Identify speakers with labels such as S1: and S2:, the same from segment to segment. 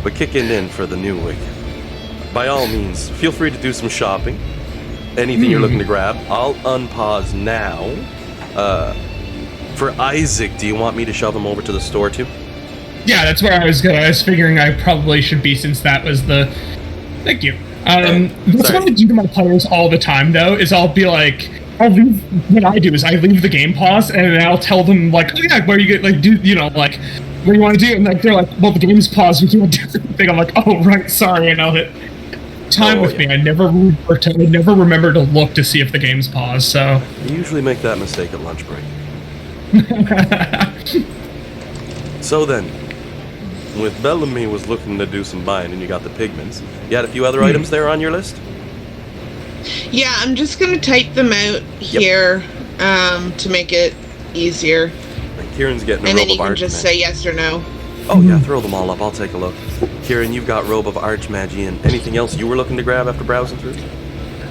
S1: But kicking in for the new week, by all means, feel free to do some shopping. Anything you're looking to grab, I'll unpause now. For Isaac, do you want me to shove him over to the store too?
S2: Yeah, that's where I was going. I was figuring I probably should be, since that was the... Thank you. That's what I do to my players all the time, though, is I'll be like... what I do is I leave the game pause, and then I'll tell them, like, oh yeah, where you get, like, do, you know, like, what do you want to do? And like, they're like, well, the game's paused, we can't do anything. I'm like, oh, right, sorry, and I'll hit time with me. I never remember to look to see if the game's paused, so...
S1: You usually make that mistake at lunch break. So then, with Bellamy was looking to do some buying, and you got the pigments, you had a few other items there on your list?
S3: Yeah, I'm just gonna type them out here to make it easier.
S1: And Kieran's getting a
S3: and
S1: robe
S3: then you
S1: of
S3: can just say yes or no.
S1: Oh yeah, throw them all up. I'll take a look. Kieran, you've got robe of Archmagi, and anything else you were looking to grab after browsing through?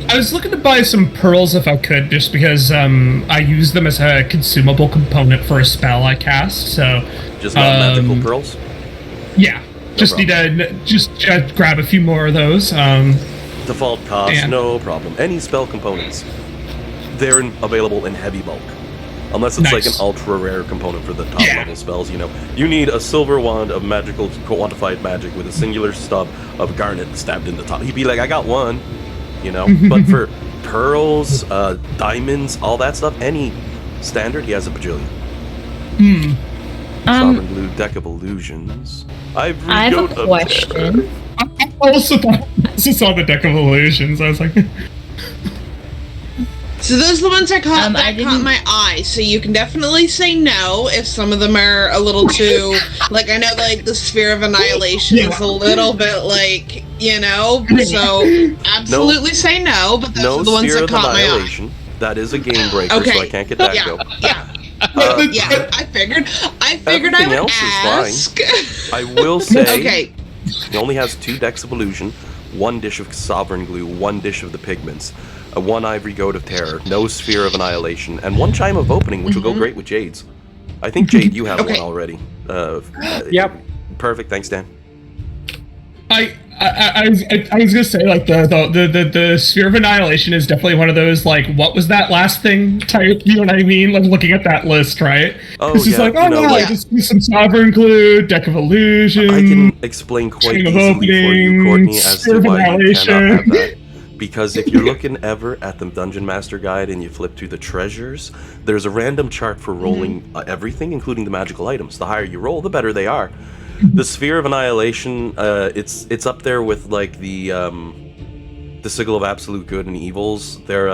S2: I was looking to buy some pearls if I could, just because I use them as a consumable component for a spell I cast. So
S1: just not magical pearls.
S2: Yeah, just need to grab a few more of those.
S1: Default cost, no problem. Any spell components, they're available in heavy bulk. Unless it's like an ultra rare component for the top level spells, you know. You need a silver wand of magical quantified magic with a singular stub of garnet stabbed in the top. He'd be like, I got one, you know. But for pearls, diamonds, all that stuff, any standard, he has a bajillion. Sovereign Blue, Deck of Illusions.
S4: I have a question.
S2: I also saw the Deck of Illusions. I was like...
S3: So those are the ones that caught my eye. So you can definitely say no if some of them are a little too... Like, I know, like, the Sphere of Annihilation is a little bit, like, you know? So, absolutely say no, but those are the ones that caught my eye.
S1: That is a game breaker, so I can't get that go.
S3: I figured I would ask.
S1: Is fine. I will say, he only has 2 decks of illusion, 1 dish of sovereign glue, 1 dish of the pigments, 1 ivory goat of terror, no sphere of annihilation, and 1 chime of opening, which will go great with Jade's. I think Jade, you have one already.
S5: Yep.
S1: Perfect. Thanks, Dan.
S2: I was gonna say, like, the Sphere of Annihilation is definitely one of those, like, what was that last thing type, you know what I mean? Like, looking at that list, right? It's just like, just do some Sovereign Glue, Deck of Illusion.
S1: I can explain quite easily for you, Courtney, as to why you cannot have that. Because if you're looking ever at the Dungeon Master Guide and you flip through the treasures, there's a random chart for rolling everything, including the magical items. The higher you roll, the better they are. The Sphere of Annihilation, it's up there with, like, the Sigil of Absolute Good and Evils. They're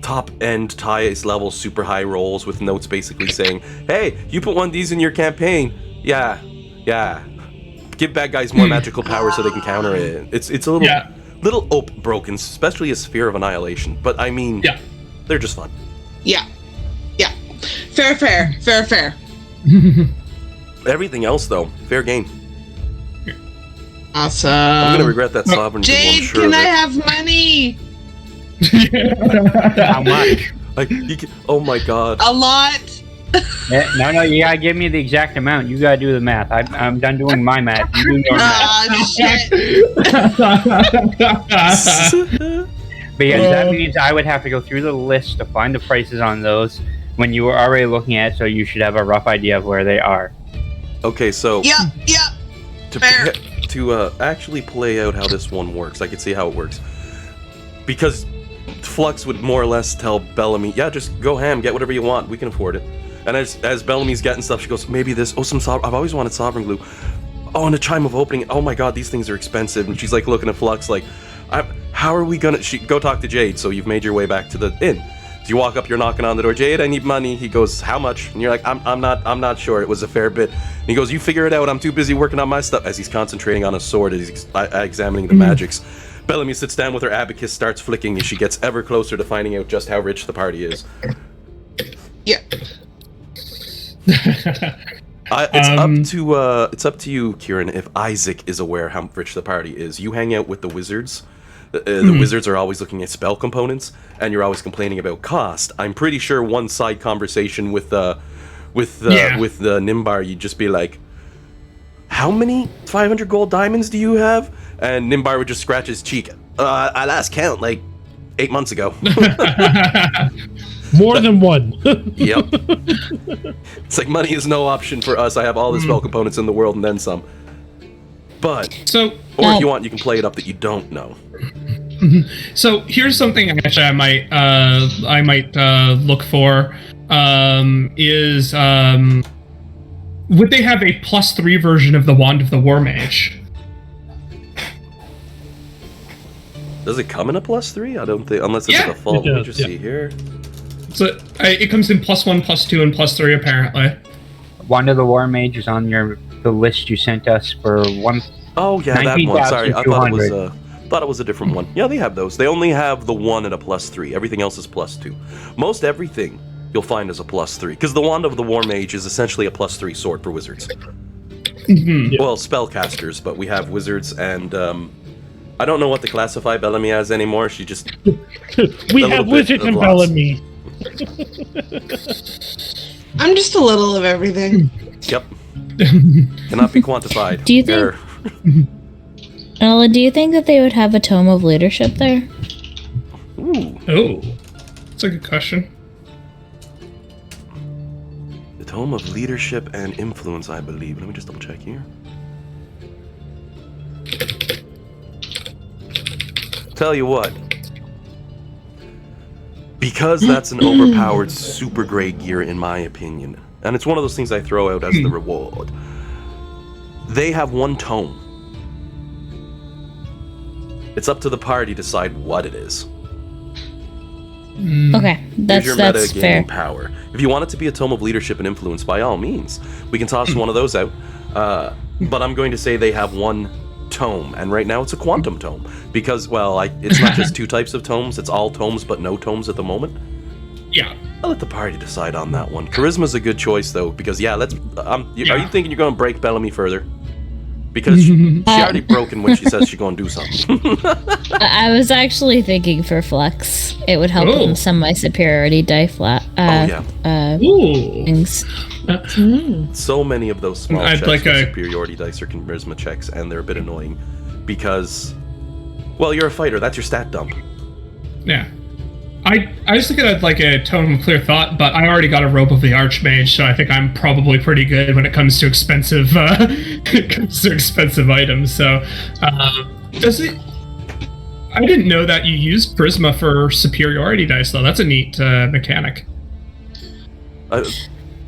S1: top-end, highest level, super high rolls with notes basically saying, hey, you put one of these in your campaign. Yeah. Give bad guys more magical power so they can counter it. It's a little broken, especially a Sphere of Annihilation. But, I mean, they're just fun.
S3: Yeah. Fair.
S1: Everything else, though, fair game.
S3: Awesome.
S1: I'm gonna regret that sovereign.
S3: Jade, can I have money?
S5: How much?
S1: Like, oh my god.
S3: A lot.
S5: No, you gotta give me the exact amount. You gotta do the math. I'm done doing my math. You do your math.
S3: Shit.
S5: Because that means I would have to go through the list to find the prices on those when you were already looking at it, so you should have a rough idea of where they are.
S1: Okay, so
S3: Fair.
S1: To actually play out how this one works, I could see how it works. Because Flux would more or less tell Bellamy, yeah, just go ham, get whatever you want, we can afford it. And as Bellamy's getting stuff, she goes, maybe this, I've always wanted Sovereign Glue. Oh, and a chime of opening, oh my god, these things are expensive. And she's like looking at Flux like, how are we gonna, go talk to Jade, so you've made your way back to the inn. You walk up, you're knocking on the door. Jade, I need money. He goes, how much? And you're like, I'm not sure. It was a fair bit. And he goes, you figure it out. I'm too busy working on my stuff. As he's concentrating on his sword, as he's examining the magics. Bellamy sits down with her abacus, starts flicking as she gets ever closer to finding out just how rich the party is.
S3: Yeah.
S1: It's up to you, Kieran, if Isaac is aware how rich the party is. You hang out with the wizards. The wizards are always looking at spell components, and you're always complaining about cost. I'm pretty sure one side conversation with the Nimbar, you'd just be like, how many 500 gold diamonds do you have? And Nimbar would just scratch his cheek. I last count, like, 8 months ago.
S6: More than one.
S1: Yep. It's like, money is no option for us. I have all the spell components in the world and then some. But, or if you want, you can play it up that you don't know.
S2: So here's something actually I might look for. Would they have a +3 version of the Wand of the War Mage?
S1: Does it come in a +3? I don't think, unless it's a default. Let me just see here.
S2: So it comes in +1, +2, and +3 apparently.
S5: Wand of the War Mage is on the list you sent us for one.
S1: Oh yeah, that one. Sorry, I thought it was a different one. Yeah, they have those. They only have the one and a +3. Everything else is +2. Most everything you'll find is a +3, because the Wand of the War Mage is essentially a +3 sword for wizards. Well, spellcasters, but we have wizards, and I don't know what to classify Bellamy as anymore. She just
S6: we have wizards and Bellamy.
S3: I'm just a little of everything.
S1: Yep. Cannot be quantified.
S4: Do you think? Ella, do you think that they would have a tome of leadership there?
S1: Ooh.
S2: Oh, that's a good question.
S1: The tome of leadership and influence, I believe. Let me just double check here. Tell you what. Because that's an overpowered, super great gear, in my opinion, and it's one of those things I throw out as the reward. They have one tome. It's up to the party to decide what it is.
S4: Okay, that's
S1: your
S4: fair.
S1: meta-gaming power. If you want it to be a tome of leadership and influence, by all means, we can toss one of those out. But I'm going to say they have one tome, and right now it's a quantum tome, because, well, it's not just 2 types of tomes, it's all tomes but no tomes at the moment.
S2: Yeah.
S1: I'll let the party decide on that one. Charisma's a good choice, though, because, are you thinking you're going to break Bellamy further? Because she already broken when she says she's going to do something.
S4: I was actually thinking for flex. It would help with some of my superiority die flat. Things.
S1: So many of those small checks for superiority dice are charisma checks, and they're a bit annoying because, well, you're a fighter. That's your stat dump.
S2: Yeah. I was thinking of like a tome of clear thought, but I already got a robe of the Archmage, so I think I'm probably pretty good when it comes to expensive items. So, does it? I didn't know that you used Prisma for superiority dice, though. That's a neat mechanic.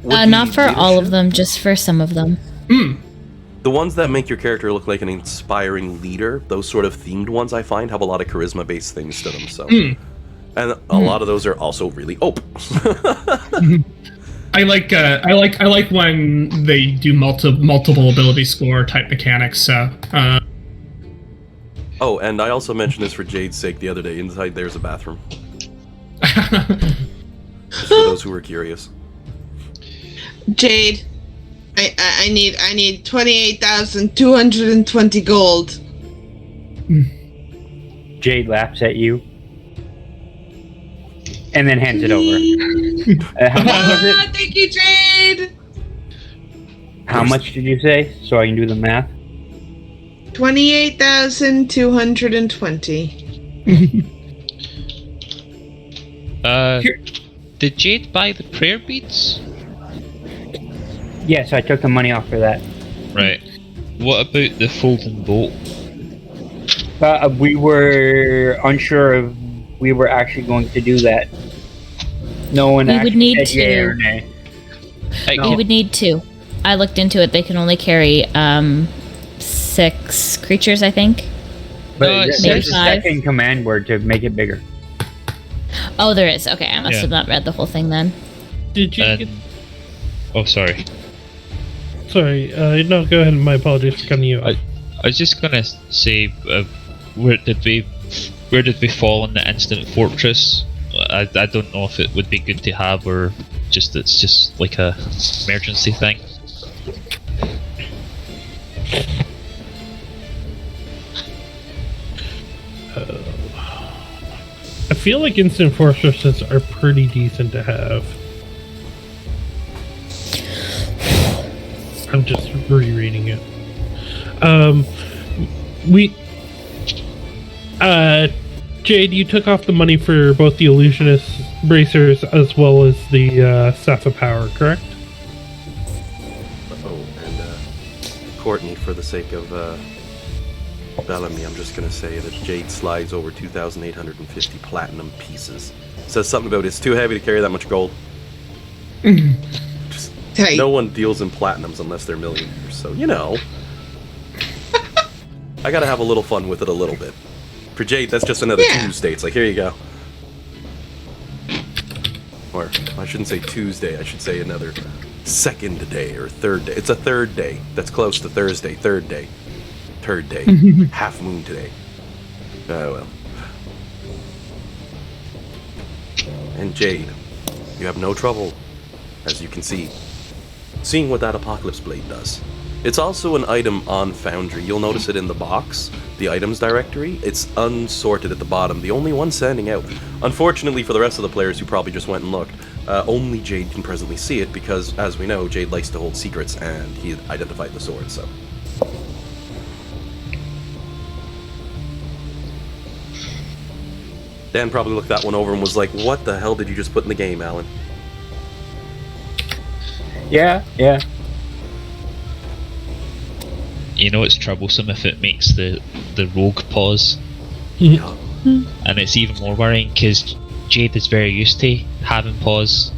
S4: Not for all of them, just for some of them.
S1: The ones that make your character look like an inspiring leader, those sort of themed ones, I find, have a lot of charisma-based things to them. So. And a lot of those are also really
S2: I like when they do multiple ability score type mechanics. So.
S1: Oh, and I also mentioned this for Jade's sake the other day. Inside there's a bathroom. Just for those who are curious.
S3: Jade, I need 28,220 gold.
S5: Jade laughs at you. And then hands it over. How much was it?
S3: Thank you, Jade!
S5: How much did you say? So I can do the math.
S3: 28,220.
S7: Did Jade buy the prayer beads?
S5: Yes, I took the money off for that.
S7: Right. What about the folding bolt?
S5: We were unsure if we were actually going to do that. No one actually said yay or nay.
S4: You would need 2. I looked into it. They can only carry 6 creatures, I think.
S5: But there's a second command word to make it bigger.
S4: Oh, there is. Okay, I must have not read the whole thing then.
S6: Did you?
S7: Oh, sorry.
S6: Sorry. No, go ahead. My apologies for cutting you off.
S7: I was just gonna say, where did we fall in the instant fortress? I don't know if it would be good to have, or just it's just like a emergency thing.
S6: I feel like instant fortresses are pretty decent to have. I'm just rereading it. Jade, you took off the money for both the illusionist bracers as well as the staff of power, correct?
S1: Oh, and Courtney, for the sake of Bellamy, I'm just gonna say that Jade slides over 2,850 platinum pieces. Says something about it's too heavy to carry that much gold. Just, no one deals in platinums unless they're millionaires, so you know. I gotta have a little fun with it a little bit. For Jade, that's just another Tuesday. It's like, here you go. Or, I shouldn't say Tuesday, I should say another second day or third day. It's a third day. That's close to Thursday. Third day. Third day. Half moon today. Oh well. And Jade, you have no trouble, as you can see, seeing what that Apocalypse Blade does. It's also an item on Foundry. You'll notice it in the box, the items directory. It's unsorted at the bottom, the only one standing out. Unfortunately for the rest of the players who probably just went and looked, only Jade can presently see it because, as we know, Jade likes to hold secrets and he identified the sword, so. Dan probably looked that one over and was like, what the hell did you just put in the game, Alan?
S5: Yeah.
S7: You know it's troublesome if it makes the rogue pause.
S1: Yeah.
S7: And it's even more worrying because Jade is very used to having pause.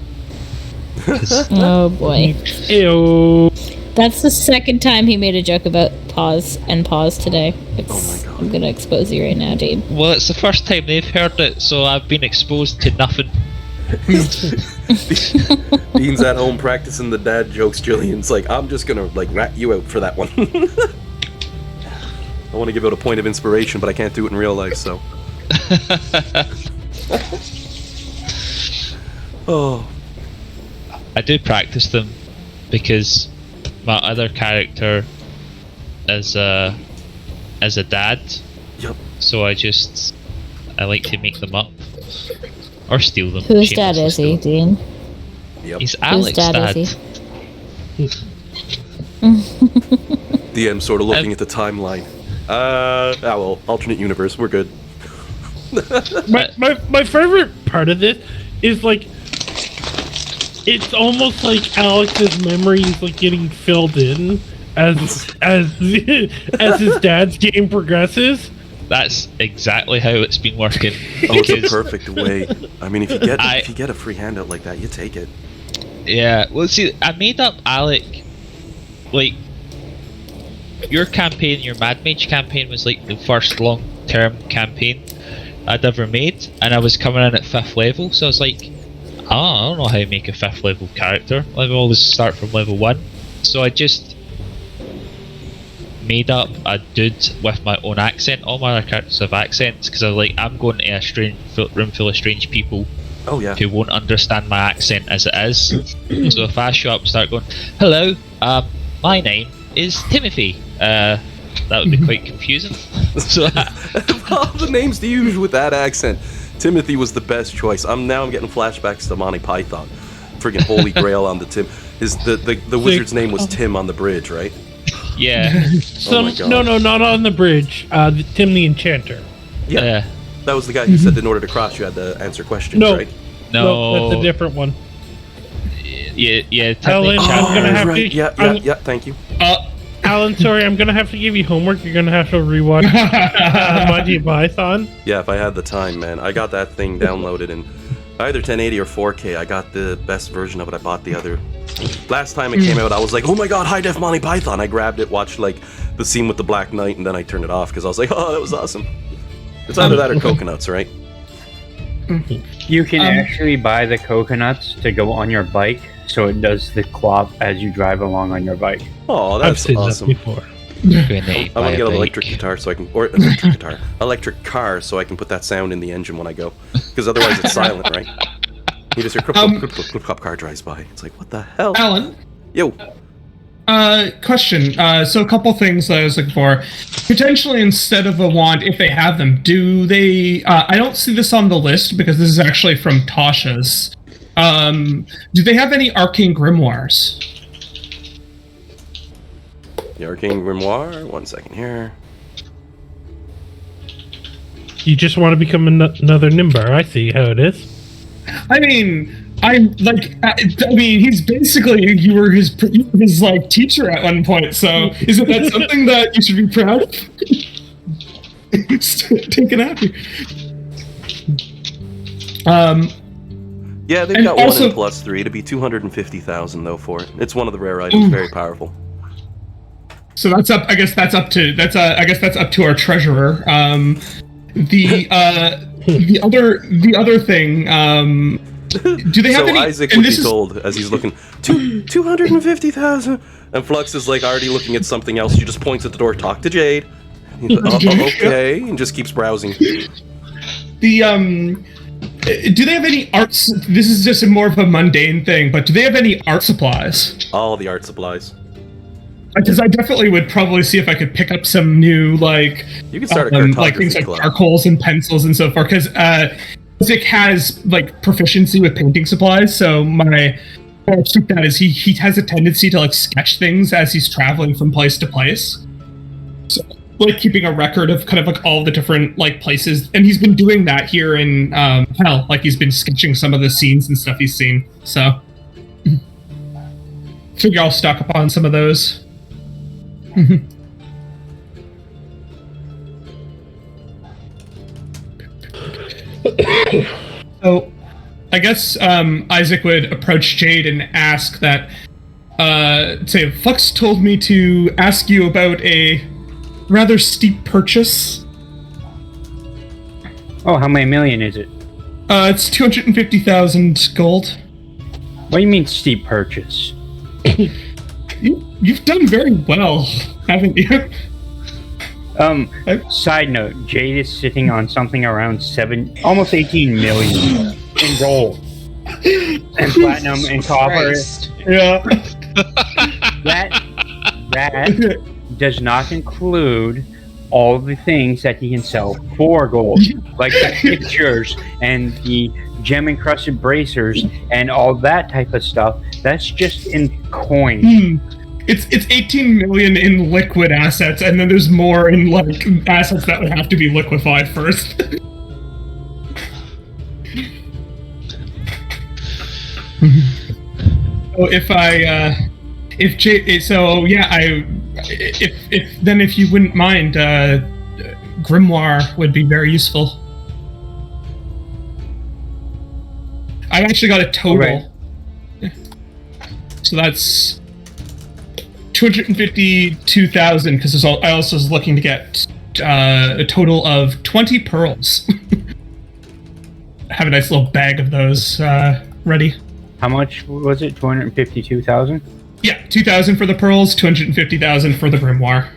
S4: Oh boy.
S6: Ew.
S4: That's the second time he made a joke about pause today.
S1: Oh my god.
S4: I'm gonna expose you right now, Jade.
S7: Well, it's the first time they've heard it, so I've been exposed to nothing.
S1: Dean's at home practicing the dad jokes. Jillian's like, I'm just gonna rat you out for that one. I want to give out a point of inspiration, but I can't do it in real life, so. Oh.
S7: I do practice them because my other character is a dad.
S1: Yep.
S7: So I like to make them up. Or steal them.
S4: Whose dad is he, Dean?
S1: Yep.
S7: He's Alex's dad.
S4: Is he?
S1: DM sort of looking at the timeline. Well, alternate universe, we're good.
S6: my favorite part of this is it's almost like Alex's memory is getting filled in as his dad's game progresses.
S7: That's exactly how it's been working.
S1: Oh, it's a perfect way. I mean, if you get a free handout like that, you take it.
S7: Yeah. Well, see, I made up Alec. Your campaign, your Mad Mage campaign, was the first long-term campaign I'd ever made, and I was coming in at 5th level, so I was like, I don't know how to make a 5th level character. I always start from level 1. So I just made up a dude with my own accent. All my other characters have accents because I was like, I'm going to a room full of strange people who won't understand my accent as it is. So if I show up and start going, hello, my name is Timothy, that would be quite confusing. So
S1: all the names to use with that accent. Timothy was the best choice. I'm getting flashbacks to Monty Python. Friggin' Holy Grail on the Tim. The wizard's name was Tim on the bridge, right?
S7: Yeah.
S1: Oh my God.
S6: No, not on the bridge. Tim the Enchanter.
S1: Yeah. That was the guy who said that in order to cross, you had to answer questions, right?
S7: No,
S6: that's a different one.
S7: Yeah.
S6: Alan, I'm gonna have to.
S1: Yeah. Thank you.
S6: Alan, sorry, I'm gonna have to give you homework. You're gonna have to rewatch Monty Python.
S1: Yeah, if I had the time, man. I got that thing downloaded in either 1080 or 4K. I got the best version of it. I bought the other. Last time it came out, I was like, oh my god, high def Monty Python. I grabbed it, watched the scene with the Black Knight, and then I turned it off because I was like, oh, that was awesome. It's either that or coconuts, right?
S5: You can actually buy the coconuts to go on your bike, so it does the clop as you drive along on your bike.
S1: Oh,
S6: I've
S1: that's
S6: seen
S1: awesome.
S6: that before.
S1: I want to get an electric guitar so I can, or electric car so I can put that sound in the engine when I go, because otherwise it's silent, right? You just hear clip, car drives by. It's like, what the hell?
S2: Alan?
S1: Yo.
S2: Question. So a couple things that I was looking for. Potentially, instead of a wand, if they have them, do they... I don't see this on the list because this is actually from Tasha's. Do they have any arcane grimoires?
S1: The Arcane Grimoire. 1 second here.
S6: You just want to become another Nimbar. I see how it is.
S2: I mean, he's basically you were his like teacher at one point. So isn't that something that you should be proud of? Take it out.
S1: Yeah, they've got also, 1 and +3 to be 250,000 though for it. It's one of the rare items, very powerful.
S2: So that's up. I guess that's up to our treasurer. The other thing. Do they have
S1: so
S2: any?
S1: Isaac would be told as he's looking 250,000, and Flux is like already looking at something else. She just points at the door. Talk to Jade. He's like, okay, and just keeps browsing.
S2: Do they have any arts? This is just more of a mundane thing, but do they have any art supplies?
S1: All the art supplies.
S2: Because I definitely would probably see if I could pick up some new, like,
S1: you can start a
S2: like things like charcoals and pencils and so forth. Because Isaac has like proficiency with painting supplies, so my trick that is he has a tendency to like sketch things as he's traveling from place to place. So like keeping a record of kind of like all the different like places, and he's been doing that here in Hell. Like he's been sketching some of the scenes and stuff he's seen. So figure I'll stock up on some of those. So I guess Isaac would approach Jade and ask that say Flux told me to ask you about a rather steep purchase.
S5: Oh, how many million is it?
S2: It's 250,000 gold.
S5: What do you mean steep purchase?
S2: You've done very well, haven't you?
S5: Side note, Jade is sitting on something around almost 18 million in gold. And platinum and copper.
S2: Yeah.
S5: That does not include all the things that he can sell for gold. Like the pictures and the gem-encrusted bracers and all that type of stuff. That's just in coins.
S2: It's 18 million in liquid assets, and then there's more in like assets that would have to be liquefied first. So if you wouldn't mind, Grimoire would be very useful. I actually got a total. Okay. So that's 252,000 because I also was looking to get a total of 20 pearls. I have a nice little bag of those ready.
S5: How much was it? 252,000?
S2: Yeah, 2,000 for the pearls, 250,000 for the grimoire.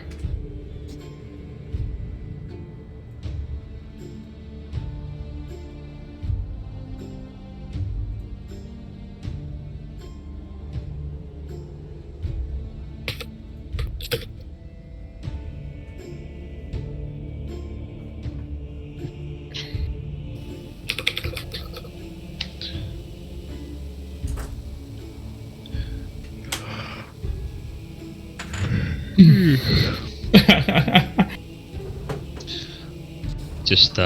S7: Just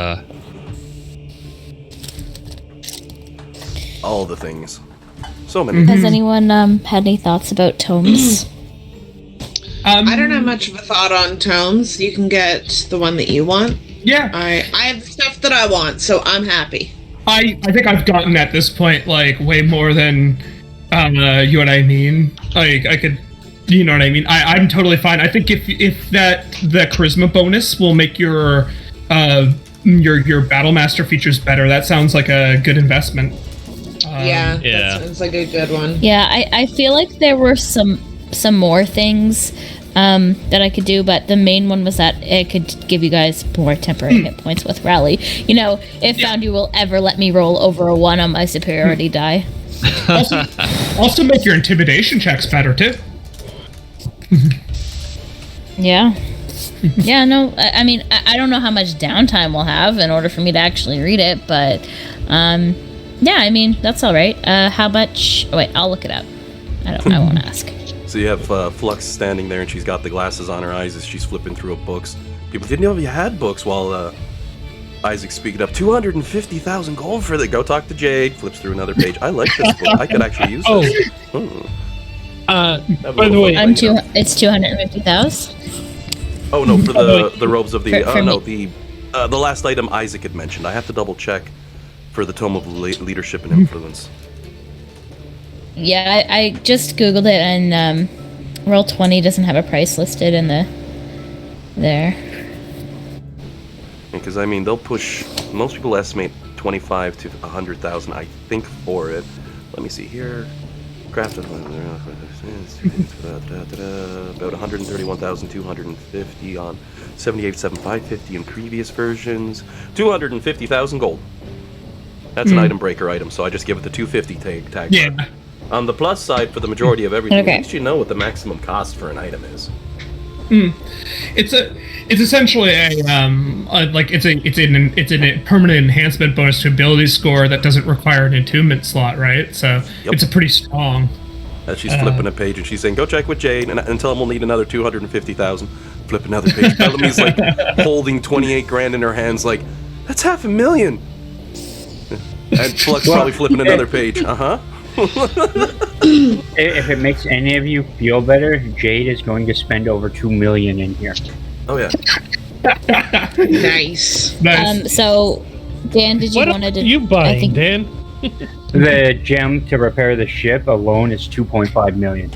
S1: all the things. So many.
S4: Has anyone had any thoughts about tomes?
S3: I don't have much of a thought on tomes. You can get the one that you want.
S2: Yeah.
S3: I have stuff that I want, so I'm happy.
S2: I think I've gotten at this point like way more than you know what I mean. Like I could, you know what I mean. I'm totally fine. I think if the charisma bonus will make your battle master features better, that sounds like a good investment.
S3: Yeah, that sounds like a good one.
S4: Yeah, I feel like there were some more things that I could do, but the main one was that it could give you guys more temporary hit points with rally. You know, if Foundry will ever let me roll over a 1 on my superiority die.
S2: Also make your intimidation checks better too.
S4: Yeah. Yeah, no, I mean, I don't know how much downtime we'll have in order for me to actually read it, but yeah, I mean, that's all right. How much? Oh, wait, I'll look it up. I won't ask.
S1: So you have Flux standing there, and she's got the glasses on her eyes as she's flipping through books. People didn't know you had books while Isaac's speaking up. 250,000 gold for the. Go talk to Jade. Flips through another page. I like this book. I could actually use this.
S6: By the way,
S4: it's 250,000.
S1: Oh no, for the robes of the. The last item Isaac had mentioned. I have to double check for the Tome of Leadership and Influence.
S4: Yeah, I just googled it, and Roll20 doesn't have a price listed in there.
S1: Because I mean, they'll push. Most people estimate 25 to 100,000. I think for it. Let me see here. Crafted about 131,250 on 78,7550 in previous versions. 250,000 gold. That's an item breaker item, so I just give it the 250 tag.
S2: Yeah.
S1: On the plus side, for the majority of everything, at least you know what the maximum cost for an item is.
S2: It's essentially a permanent enhancement bonus to ability score that doesn't require an attunement slot, right? So it's a pretty strong.
S1: As she's flipping a page and she's saying, "Go check with Jade," and tell him we'll need another 250,000. Flip another page. Bellamy's like holding 28 grand in her hands, like that's $500,000. And Flux probably flipping another page.
S5: If it makes any of you feel better, Jade is going to spend over $2 million in here.
S1: Oh yeah.
S3: Nice.
S4: So, Dan, did you want to?
S6: What are you buying, Dan?
S5: The gem to repair the ship alone is 2.5 million.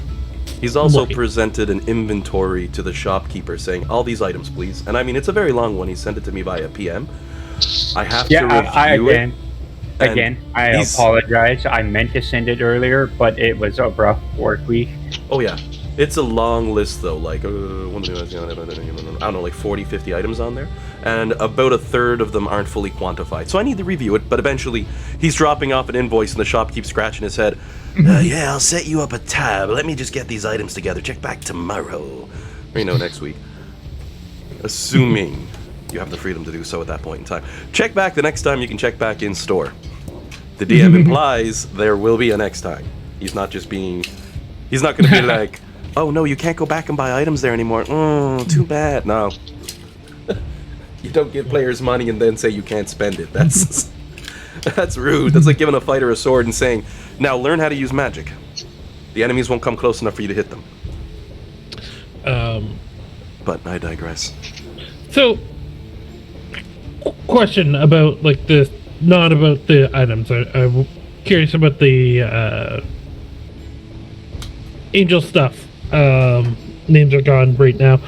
S1: He's also presented an inventory to the shopkeeper saying, "All these items, please." And I mean, it's a very long one. He sent it to me via PM. I have to review it.
S5: Again, I apologize. I meant to send it earlier, but it was a rough work week.
S1: Oh yeah, it's a long list though. Like I don't know, like 40, 50 items on there, and about a third of them aren't fully quantified. So I need to review it. But eventually, he's dropping off an invoice, and the shop keeps scratching his head. Yeah, I'll set you up a tab. Let me just get these items together. Check back tomorrow, or next week, assuming you have the freedom to do so at that point in time. Check back the next time you can check back in store. The DM implies there will be a next time. He's not going to be like, "Oh no, you can't go back and buy items there anymore. Too bad." No. You don't give players money and then say you can't spend it. That's rude. That's like giving a fighter a sword and saying, "Now learn how to use magic." The enemies won't come close enough for you to hit them. But I digress.
S6: So, question about like the, not about the items. I'm curious about the angel stuff. Names are gone right now.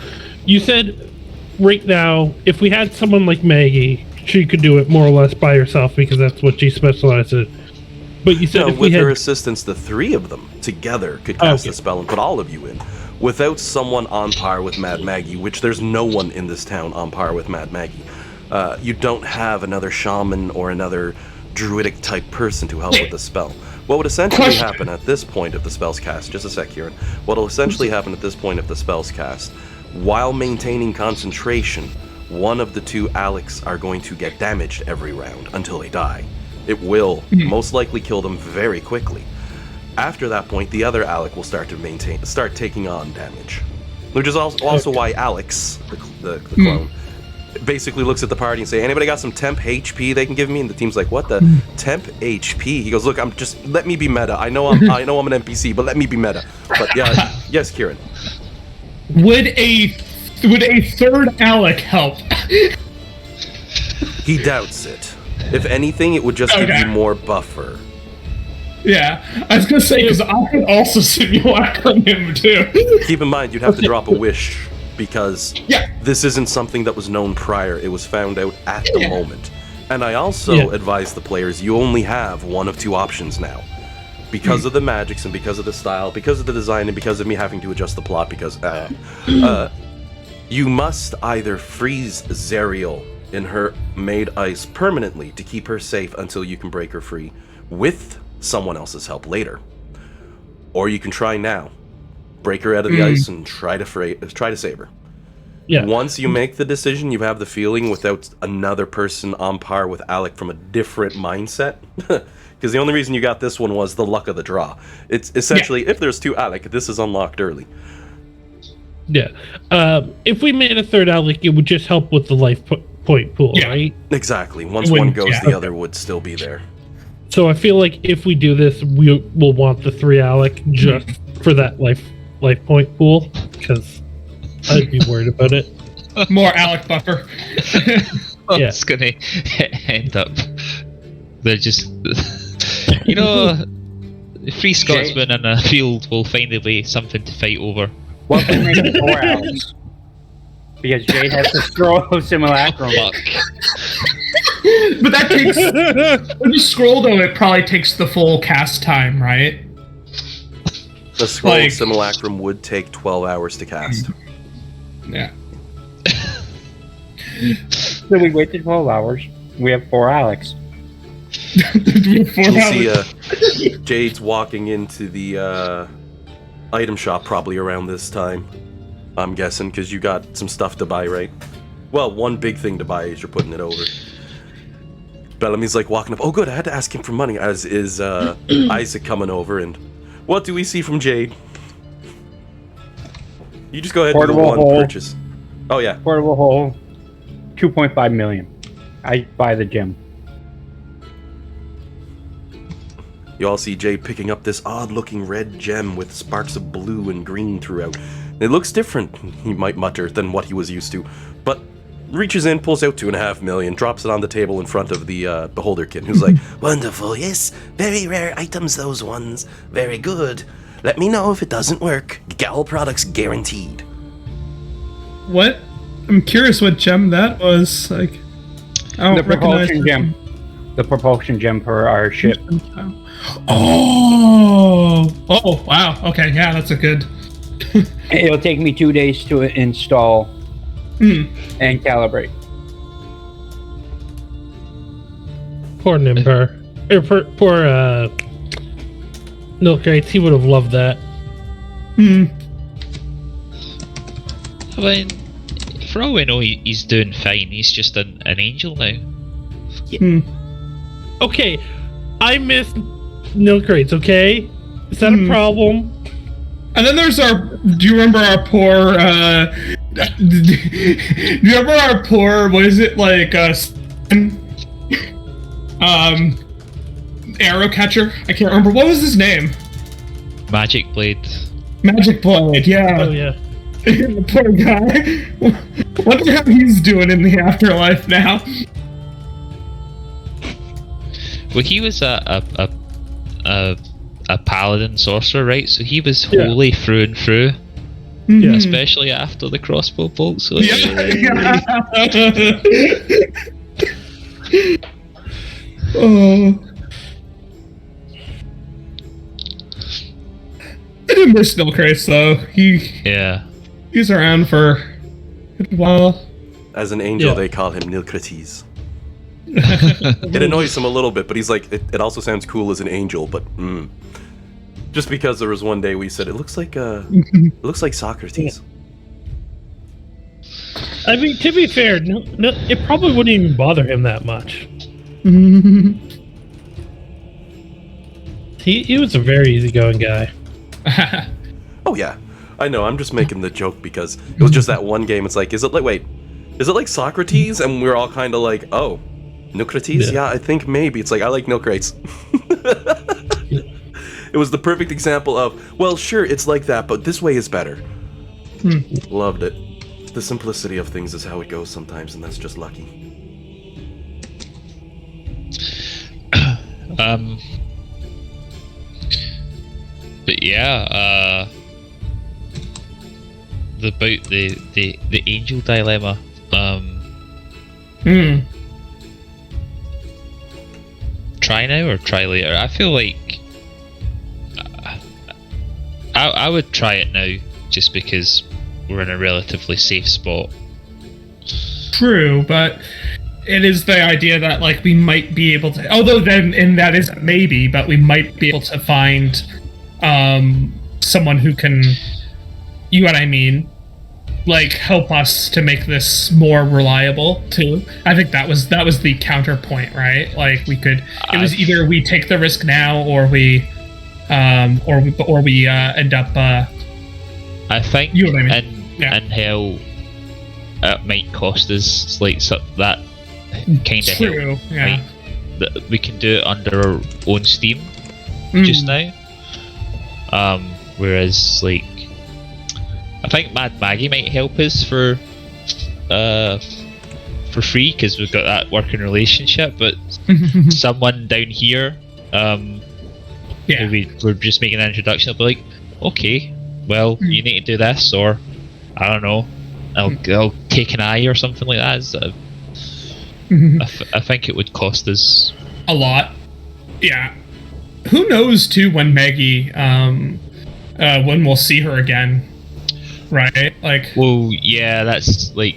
S6: You said right now, if we had someone like Maggie, she could do it more or less by herself because that's what she specializes in. But you said
S1: with her assistance, the three of them together could cast the spell and put all of you in. Without someone on par with Mad Maggie, which there's no one in this town on par with Mad Maggie. You don't have another shaman or another druidic type person to help with the spell. What would essentially happen at this point if the spell's cast, just a sec, Kieran. What will essentially happen at this point if the spell's cast, while maintaining concentration, one of the two Alex are going to get damaged every round until they die. It will most likely kill them very quickly. After that point, the other Alec will start taking on damage. Which is also why Alex, the clone, basically looks at the party and say, "Anybody got some temp HP they can give me?" And the team's like, "What the temp HP?" He goes, "Look, let me be meta. I know I'm an NPC, but let me be meta." But yeah, yes, Kieran.
S2: Would a third Alec help?
S1: He doubts it. If anything, it would just give you more buffer.
S2: Yeah, I was gonna say, because I could also simulacrum him too.
S1: Keep in mind, you'd have to drop a wish, because this isn't something that was known prior. It was found out at the moment. And I also advise the players, you only have one of two options now. Because of the magics and because of the style, because of the design, and because of me having to adjust the plot, because you must either freeze Zerial in her made ice permanently to keep her safe until you can break her free with someone else's help later. Or you can try now. Break her out of the ice and try to save her. Yeah. Once you make the decision, you have the feeling without another person on par with Alec from a different mindset, Because the only reason you got this one was the luck of the draw. It's essentially, if there's 2 Alec, this is unlocked early.
S6: Yeah. If we made a 3rd Alec, it would just help with the life point pool, right?
S1: Exactly. Once one goes, the other would still be there.
S6: So I feel like if we do this, we will want the 3 Alec just for that life point pool, because I'd be worried about it.
S2: More Alec buffer.
S7: It's gonna end up. They're just, free Scotsmen in a field will find a way, something to fight over.
S5: What can make it 4 Alex? Because Jade has to scroll simulacrum.
S2: But that takes... when you scroll, though, it probably takes the full cast time, right?
S1: The scroll simulacrum would take 12 hours to cast.
S2: Yeah.
S5: So we waited 12 hours. We have 4 Alex.
S1: You see Jade's walking into the item shop probably around this time, I'm guessing, because you got some stuff to buy, right? Well, one big thing to buy is you're putting it over. Bellamy's like walking up. Oh, good, I had to ask him for money, as is Isaac coming over. And what do we see from Jade? You just go ahead and do one purchase. Oh, yeah.
S5: Portable hole, 2.5 million. I buy the gem.
S1: You all see Jade picking up this odd-looking red gem with sparks of blue and green throughout. It looks different, he might mutter, than what he was used to, but reaches in, pulls out 2.5 million, drops it on the table in front of the beholderkin, who's like, "Wonderful, yes, very rare items, those ones. Very good. Let me know if it doesn't work. All products guaranteed."
S2: What? I'm curious what gem that was. Like, I don't recognize
S5: propulsion gem. The propulsion gem for our ship.
S2: Oh, wow. Okay, yeah, that's a good.
S5: It'll take me 2 days to install and calibrate.
S6: Poor Nimper. Poor Milkrates, he would have loved that.
S7: I mean, for all we know, he's doing fine. He's just an angel now.
S6: Okay, I miss Milkrates, okay? Is that a problem?
S2: And then there's our... Do you remember our poor... do you remember our poor... What is it? Like, arrow catcher? I can't remember. What was his name?
S7: Magic Blade.
S2: Magic Blade, yeah.
S6: Oh, yeah.
S2: The poor guy. Wonder how he's doing in the afterlife now.
S7: Well, he was a paladin sorcerer, right? So he was holy through and through.
S6: Yeah.
S7: Especially after the crossbow bolt. So
S2: Oh. I do miss Milkrace, though. He's around for a good while.
S1: As an angel, they call him Nilkrates. It annoys him a little bit, but he's like, it also sounds cool as an angel, but just because there was one day we said, it looks like Socrates.
S6: I mean, to be fair, no, it probably wouldn't even bother him that much. He was a very easygoing guy.
S1: Oh yeah, I know. I'm just making the joke because it was just that one game. It's like, is it like Socrates? And we're all kind of like, oh, Nilkrates? Yeah, I think maybe. It's like, I like Nilkrates. It was the perfect example of, well, sure, it's like that, but this way is better. Loved it. The simplicity of things is how it goes sometimes, and that's just lucky.
S7: But yeah, about the angel dilemma. Try now or try later? I feel like I would try it now, just because we're in a relatively safe spot.
S2: True, but it is the idea that, like, we might be able to, although then, and that is maybe, but we might be able to find someone who can, you know what I mean, like help us to make this more reliable too. I think that was the counterpoint, right? Like we could, it was either we take the risk now or we end up.
S7: I think
S2: you know what I mean?
S7: in hell, it might cost us like that kind of help.
S2: Yeah.
S7: That we can do it under our own steam just now. Whereas like I think Mad Maggie might help us for free because we've got that working relationship, but someone down here, maybe we're just making an introduction. They'll be like, okay, well, you need to do this, or I don't know, I'll take an eye or something like that. I think it would cost us
S2: a lot. Yeah. Who knows too when Maggie, when we'll see her again, right? Like.
S7: Well, yeah, that's like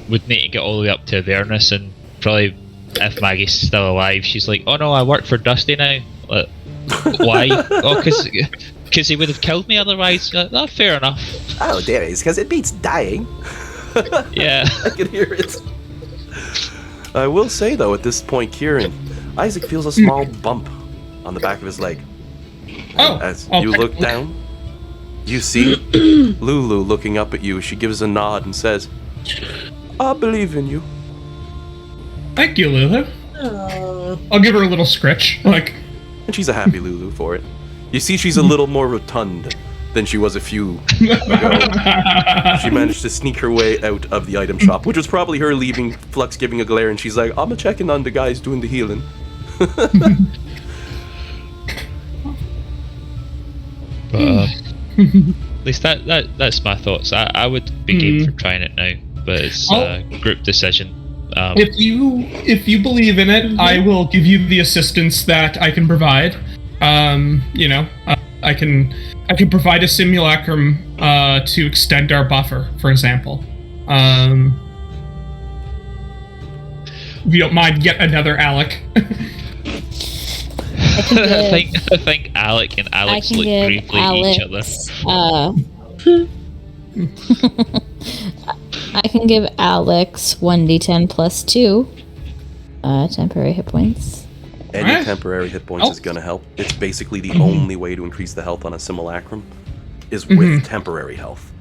S7: would need to get all the way up to Avernus, and probably if Maggie's still alive, she's like, "Oh no, I work for Dusty now." Why? Oh, because he would have killed me otherwise. Oh, fair enough.
S1: Oh, there it is, because it beats dying.
S7: Yeah,
S1: I can hear it. I will say though, at this point, Kieran, Isaac feels a small bump on the back of his leg. As you look down, you see Lulu looking up at you. She gives a nod and says, "I believe in you."
S2: Thank you, Lulu. I'll give her a little scritch, like.
S1: And she's a happy Lulu for it. You see, she's a little more rotund than she was a few ago. She managed to sneak her way out of the item shop, which was probably her leaving, Flux giving a glare, and she's like, "I'm a checking on the guys doing the healing."
S7: But at least that's my thoughts. I would be game for trying it now, but it's a group decision.
S2: If you believe in it, I will give you the assistance that I can provide. I can provide a simulacrum to extend our buffer, for example. If you don't mind, yet another Alec.
S7: I think Alec and Alex look briefly at each other.
S4: I can give Alex 1d10 plus 2 temporary hit points.
S1: Any temporary hit points is going to help. It's basically the only way to increase the health on a simulacrum is with temporary health.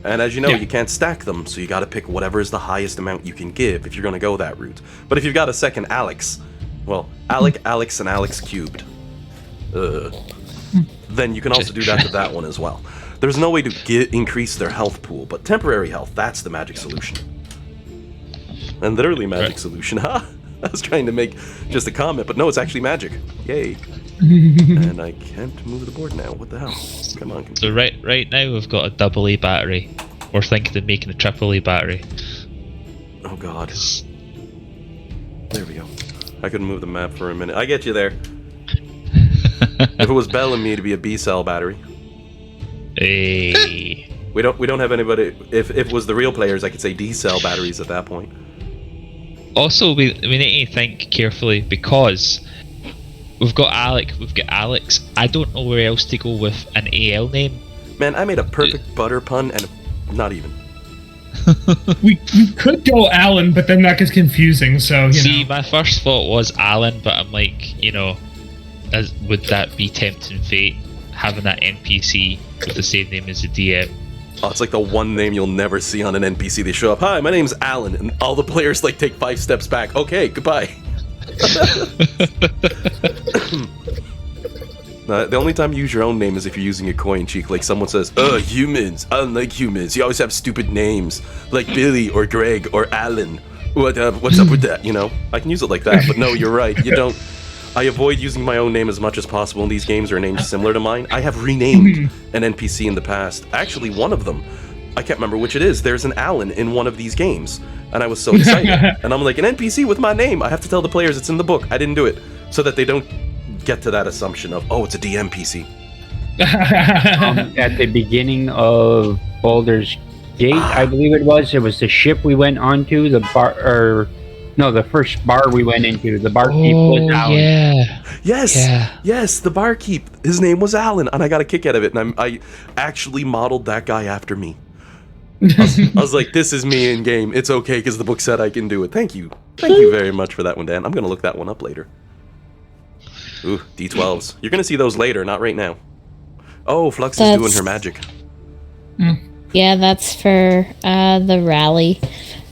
S1: And as you know, you can't stack them, so you got to pick whatever is the highest amount you can give if you're going to go that route. But if you've got a second Alex, well, Alex, and Alex cubed, then you can also do that to that one as well. There's no way to increase their health pool, but temporary health, that's the magic solution. And literally magic solution, huh? I was trying to make just a comment, but no, it's actually magic. Yay. And I can't move the board now. What the hell? Come on.
S7: So right now we've got a double A battery. We're thinking of making a triple A battery.
S1: Oh god. There we go. I couldn't move the map for a minute. I get you there. If it was Bellamy, it'd be a B-cell battery.
S7: Hey.
S1: We don't have anybody. If it was the real players, I could say D-cell batteries at that point.
S7: Also, we need to think carefully because we've got Alec, we've got Alex. I don't know where else to go with an AL name.
S1: Man, I made a perfect butter pun and not even.
S2: we could go Alan, but then that gets confusing. So you know.
S7: My first thought was Alan, but I'm like, would that be tempting fate having that NPC with the same name as the DM?
S1: Oh, it's like the one name you'll never see on an NPC. They show up, "Hi, my name's Alan," and all the players take 5 steps back. Okay, goodbye. The only time you use your own name is if you're using a coin cheek. Like someone says, humans. I don't like humans. You always have stupid names like Billy or Greg or Alan. What's up with that? I can use it like that. But no, you're right. You don't. I avoid using my own name as much as possible in these games or names similar to mine. I have renamed an NPC in the past. Actually, one of them, I can't remember which it is. There's an Alan in one of these games. And I was so excited. And I'm like, an NPC with my name. I have to tell the players it's in the book. I didn't do it. So that they don't get to that assumption of, it's a DMPC.
S5: At the beginning of Baldur's Gate, I believe it was the ship we went onto, the first bar we went into, the barkeep was Alan.
S7: Yeah.
S1: Yes, the barkeep. His name was Alan, and I got a kick out of it, and I actually modeled that guy after me. I was like, this is me in game. It's okay because the book said I can do it. Thank you very much for that one, Dan. I'm gonna look that one up later. Ooh, D12s. You're gonna see those later, not right now. Oh, Flux is doing her magic.
S4: Yeah, that's for the rally.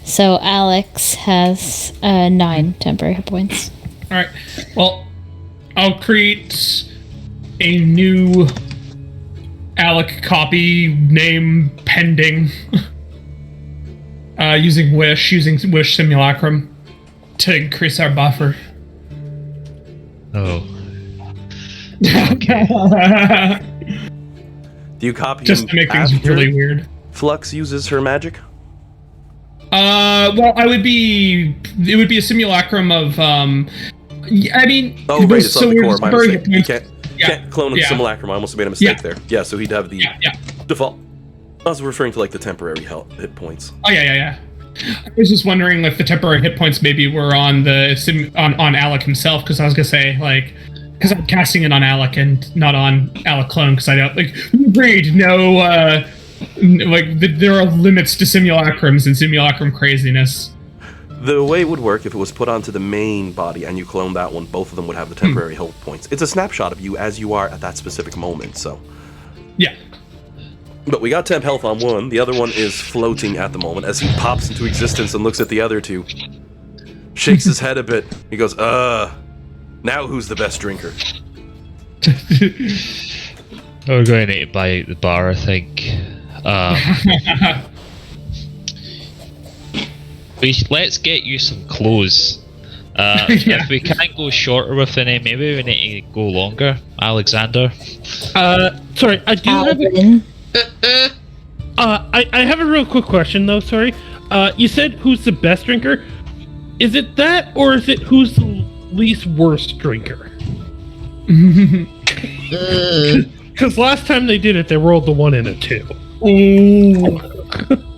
S4: So Alex has 9 temporary hit points.
S2: All right. Well, I'll create a new Alec copy name pending using Wish Simulacrum to increase our buffer.
S7: Oh. Okay.
S1: Do you copy
S2: just to make things really weird?
S1: Flux uses her magic?
S2: Well, it would be a simulacrum of I mean,
S1: oh right, it's on the core. My mistake. You can't clone a
S2: Yeah.
S1: simulacrum. I almost made a mistake there. Yeah, so he'd have the
S2: Yeah.
S1: default. I was referring to like the temporary hit points.
S2: Oh yeah. I was just wondering if the temporary hit points maybe were on on Alec himself, because I was gonna say like, because I'm casting it on Alec and not on Alec clone, because I don't like agreed no there are limits to simulacrums and simulacrum craziness.
S1: The way it would work if it was put onto the main body and you clone that one, both of them would have the temporary health points. It's a snapshot of you as you are at that specific moment, so.
S2: Yeah.
S1: But we got temp health on one, the other one is floating at the moment as he pops into existence and looks at the other two. Shakes his head a bit. He goes, now who's the best drinker?
S7: We're going to need to buy out the bar, I think. Let's get you some clothes. If we can't go shorter with the name, maybe we need to go longer. Alexander.
S6: Sorry, I do have I have a real quick question though, sorry. You said who's the best drinker? Is it that, or is it who's the least worst drinker? Because last time they did it, they rolled the 1 and a 2. Ooh.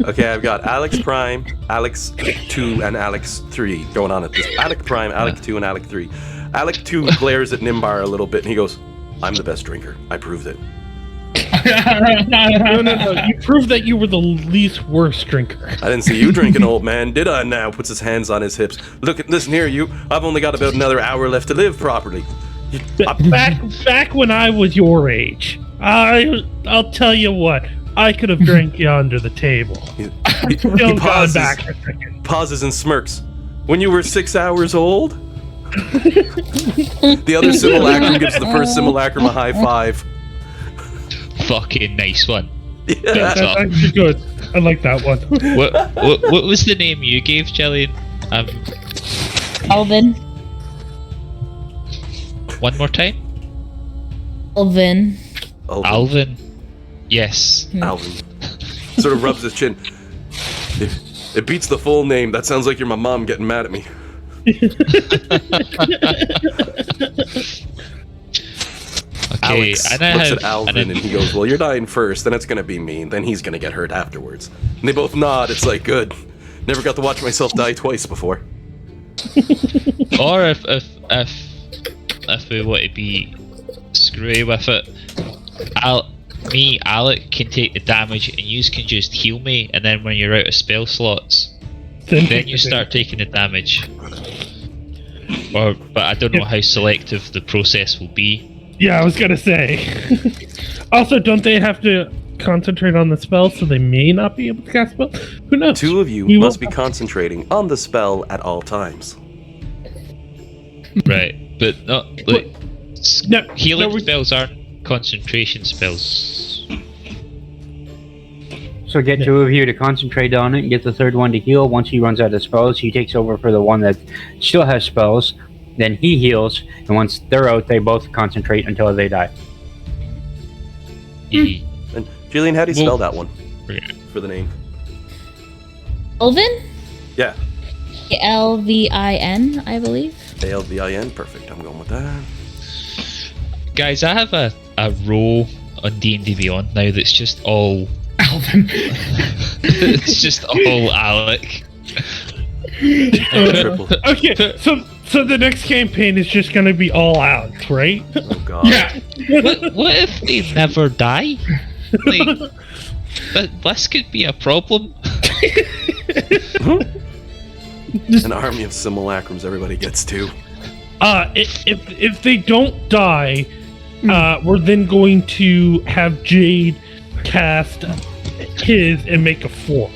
S1: Okay, I've got Alex Prime, Alex 2, and Alex 3 going on at this. Alex Prime, Alex 2, and Alex 3. Alex 2 glares at Nimbar a little bit, and he goes, I'm the best drinker. I proved it.
S6: No. You proved that you were the least worst drinker.
S1: I didn't see you drinking, old man, did I now? Puts his hands on his hips. Look at this near you. I've only got about another hour left to live properly.
S6: Back when I was your age, I'll tell you what, I could have drank you under the table.
S1: He pauses and smirks. When you were 6 hours old? The other simulacrum gives the first simulacrum a high five.
S7: Fucking nice one.
S1: Yeah.
S6: That's actually good. I like that one.
S7: What was the name you gave, Jillian?
S4: Alvin.
S7: One more time?
S4: Alvin.
S7: Alvin. Yes.
S1: Alvin. Sort of rubs his chin. It beats the full name. That sounds like you're my mom getting mad at me.
S7: Okay,
S1: Alex looks at Alvin and he goes, well, you're dying first, then it's going to be me, then he's going to get hurt afterwards. And they both nod. It's like, good. Never got to watch myself die twice before.
S7: Or if we want to be screwy with it, Alec can take the damage and you can just heal me, and then when you're out of spell slots, then you start taking the damage. But I don't know how selective the process will be.
S6: Yeah, I was gonna say. Also, don't they have to concentrate on the spell, so they may not be able to cast spell? Who knows?
S1: Two of you must be concentrating on the spell at all times.
S7: Right, but not like healing spells aren't concentration spells.
S5: So get two of you to concentrate on it, and get the third one to heal. Once he runs out of spells, he takes over for the one that still has spells. Then he heals, and once they're out, they both concentrate until they die.
S1: And Jillian, how do you spell that one for the name?
S4: Alvin?
S1: Yeah.
S4: Alvin, I believe.
S1: Alvin, perfect. I'm going with that.
S7: Guys, I have a row on D&D Beyond now that's just all
S2: Alvin.
S7: It's just all Alec.
S6: Okay, so the next campaign is just gonna be all Alex, right?
S1: Oh god.
S2: Yeah.
S7: What if they never die? Like, This could be a problem.
S1: An army of simulacrums everybody gets to.
S6: If they don't die, we're then going to have Jade cast his and make a fourth.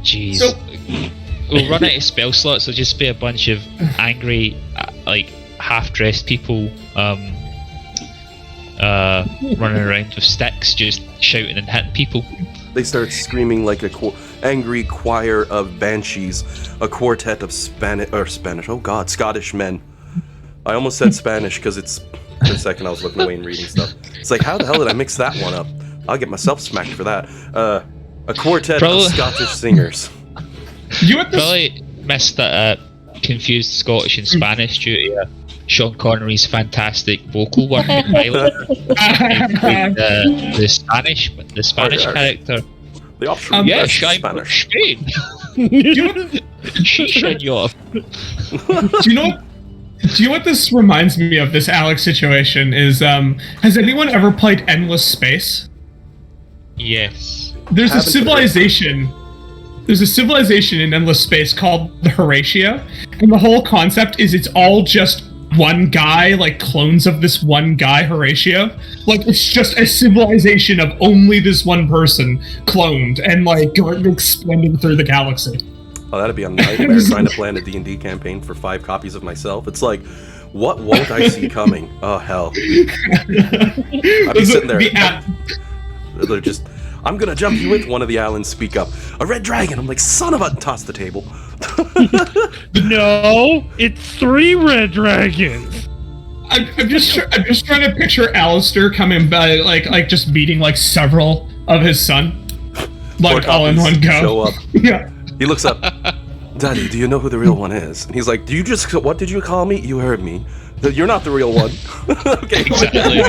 S7: Jeez. We'll run out of spell slots. There'll just be a bunch of angry, like half-dressed people running around with sticks, just shouting and hitting people.
S1: They start screaming like a angry choir of banshees, a quartet of Scottish men. I almost said Spanish because it's, for a second I was looking away and reading stuff. It's like, how the hell did I mix that one up? I'll get myself smacked for that. A quartet of Scottish singers.
S7: Probably missed that confused Scottish and Spanish due to Sean Connery's fantastic vocal work in Pilot. The Spanish character.
S1: The option.
S7: Yes, I'm from Spain. She said you off.
S2: Do you know what this reminds me of? This Alex situation is. Has anyone ever played Endless Space?
S7: Yes.
S2: There's a civilization in Endless Space called the Horatio, and the whole concept is it's all just one guy, like clones of this one guy, Horatio. Like, it's just a civilization of only this one person cloned and like expanding through the galaxy.
S1: Oh, that'd be a nightmare trying to plan a D&D campaign for 5 copies of myself. It's like, what won't I see coming? Oh, hell. I'd be sitting there. They're just, I'm gonna jump you with one of the Allens speak up. A red dragon. I'm like, son of a, toss the table.
S6: No, it's 3 red dragons.
S2: I'm just trying to picture Alistair coming by, like just beating like several of his son, like all in one go.
S1: Show up.
S2: Yeah.
S1: He looks up. Daddy, do you know who the real one is? And he's like, what did you call me? You heard me. You're not the real one. Okay.
S7: Exactly.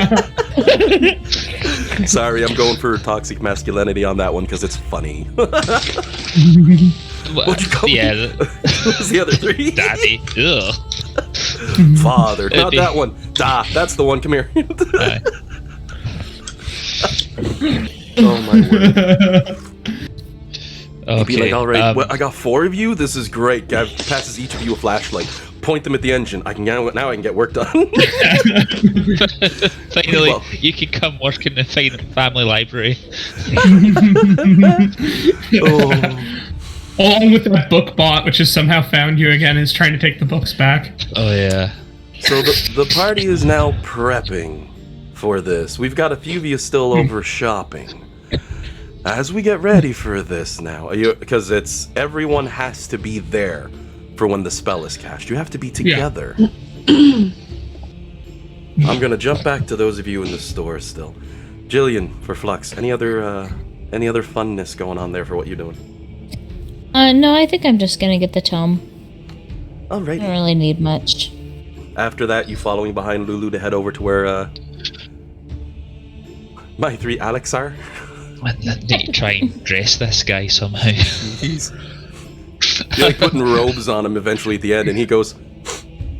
S1: Sorry, I'm going for toxic masculinity on that one because it's funny. What'd you call me? Who's the other 3?
S7: Daddy. Ugh.
S1: Father. Not that one. Da. That's the one. Come here. Oh my word.
S7: Okay.
S1: Be like, all right, well, I got 4 of you. This is great. Gav passes each of you a flashlight. Point them at the engine. I can get get work done.
S7: Finally, you can come work in the family library.
S2: Along with that book bot, which has somehow found you again, is trying to take the books back.
S7: Oh yeah.
S1: So the party is now prepping for this. We've got a few of you still over shopping. As we get ready for this now, because everyone has to be there for when the spell is cast. You have to be together. Yeah. I'm gonna jump back to those of you in the store still. Jillian, for Flux, any other funness going on there for what you're doing?
S4: No, I think I'm just gonna get the tome.
S1: Alright.
S4: I don't really need much.
S1: After that, you following behind Lulu to head over to where my 3 Alex are?
S7: I need to try and dress this guy somehow.
S1: You're like putting robes on him eventually at the end, and he goes,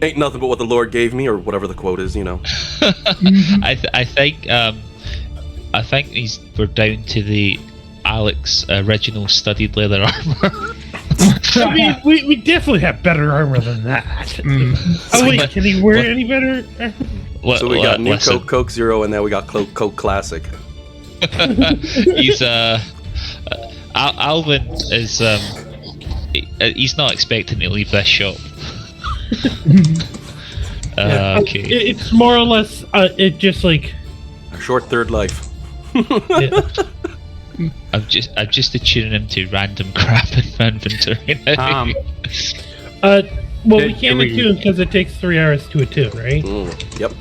S1: "Ain't nothing but what the Lord gave me," or whatever the quote is, you know.
S7: I think we're down to the Alex original studded leather armor.
S6: I mean, we definitely have better armor than that. Oh wait, can he wear any better?
S1: So we got new Coke Zero, and now we got Coke Classic.
S7: He's Alvin is he's not expecting to leave this shop. Okay.
S6: It's more or less it just like
S1: a short third life.
S7: Yeah. I'm just attuning him to random crap in my inventory now.
S6: Well, we can't attune because it takes 3 hours to attune, right?
S1: Yep.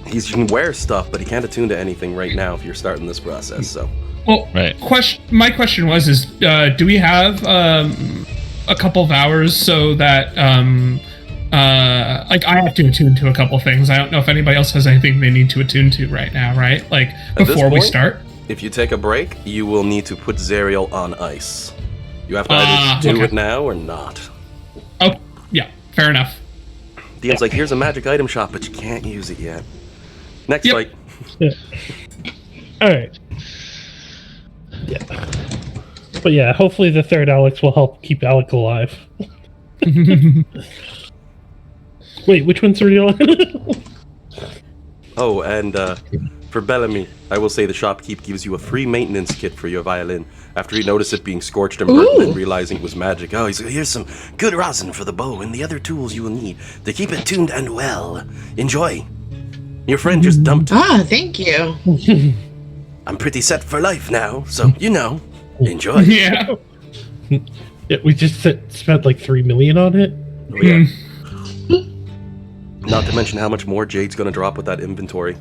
S1: You can wear stuff, but he can't attune to anything right now if you're starting this process. So,
S2: well,
S7: right.
S2: My question was: do we have a couple of hours so that like I have to attune to a couple things? I don't know if anybody else has anything they need to attune to right now, right? Like before we start.
S1: If you take a break, you will need to put Zariel on ice. You have to either do it now or not.
S2: Oh, yeah, fair enough.
S1: DM's like, here's a magic item shop, but you can't use it yet. Next fight.
S6: Yeah. All right. Yeah. But yeah, hopefully the third Alex will help keep Alec alive. Wait, which one's the real?
S1: Oh, and for Bellamy, I will say the shopkeep gives you a free maintenance kit for your violin after he noticed it being scorched and burnt and realizing it was magic. Oh, here's some good rosin for the bow and the other tools you will need to keep it tuned and well. Enjoy. Your friend just dumped.
S3: Ah, thank you.
S1: I'm pretty set for life now, so enjoy.
S2: Yeah.
S6: Yeah, we just spent like $3 million on it.
S1: Oh, yeah. Not to mention how much more Jade's gonna drop with that inventory.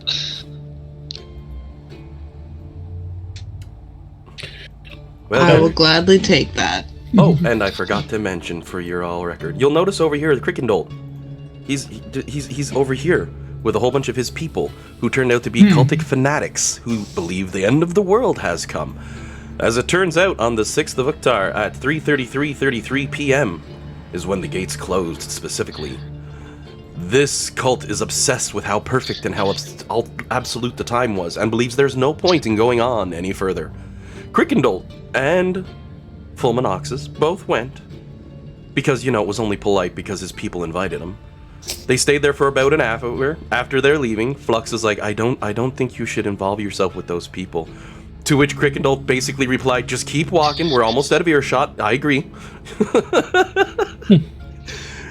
S1: Well,
S3: I will gladly take that.
S1: Oh, and I forgot to mention for your all record, you'll notice over here the Crickendole. He's over here with a whole bunch of his people who turned out to be cultic fanatics who believe the end of the world has come. As it turns out, on the 6th of Uktar at 3:33 p.m. is when the gates closed specifically. This cult is obsessed with how perfect and how absolute the time was, and believes there's no point in going on any further. Crickendole and Fulminoxus both went, because, it was only polite because his people invited him. They stayed there for about an hour. After they're leaving, Flux is like, I don't think you should involve yourself with those people. To which Crickendole basically replied, just keep walking, we're almost out of earshot, I agree.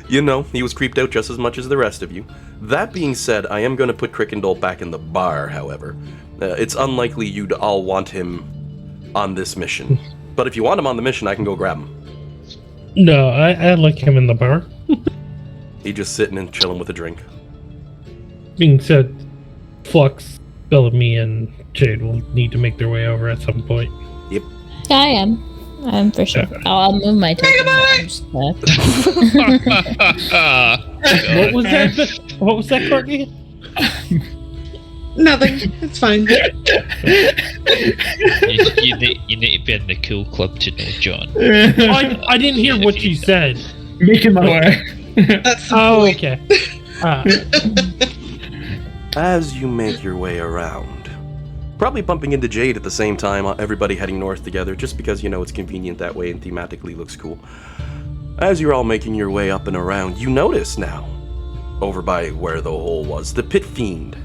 S1: He was creeped out just as much as the rest of you. That being said, I am going to put Crickendole back in the bar, however. It's unlikely you'd all want him on this mission. But if you want him on the mission, I can go grab him.
S6: No, I like him in the bar.
S1: He's just sitting and chilling with a drink.
S6: Being said, Flux, Bellamy, and Jade will need to make their way over at some point.
S1: Yep.
S4: Yeah, I am. I'm for sure. I'll move my token.
S6: What was that? What was that, Courtney?
S3: Nothing. It's fine.
S7: You need to be in the cool club to know, John.
S6: I didn't hear what you said.
S2: Making my way.
S3: That's the point.
S6: Okay.
S1: As you make your way around, probably bumping into Jade at the same time, everybody heading north together, just because, it's convenient that way and thematically looks cool. As you're all making your way up and around, you notice now, over by where the hole was, the Pit Fiend,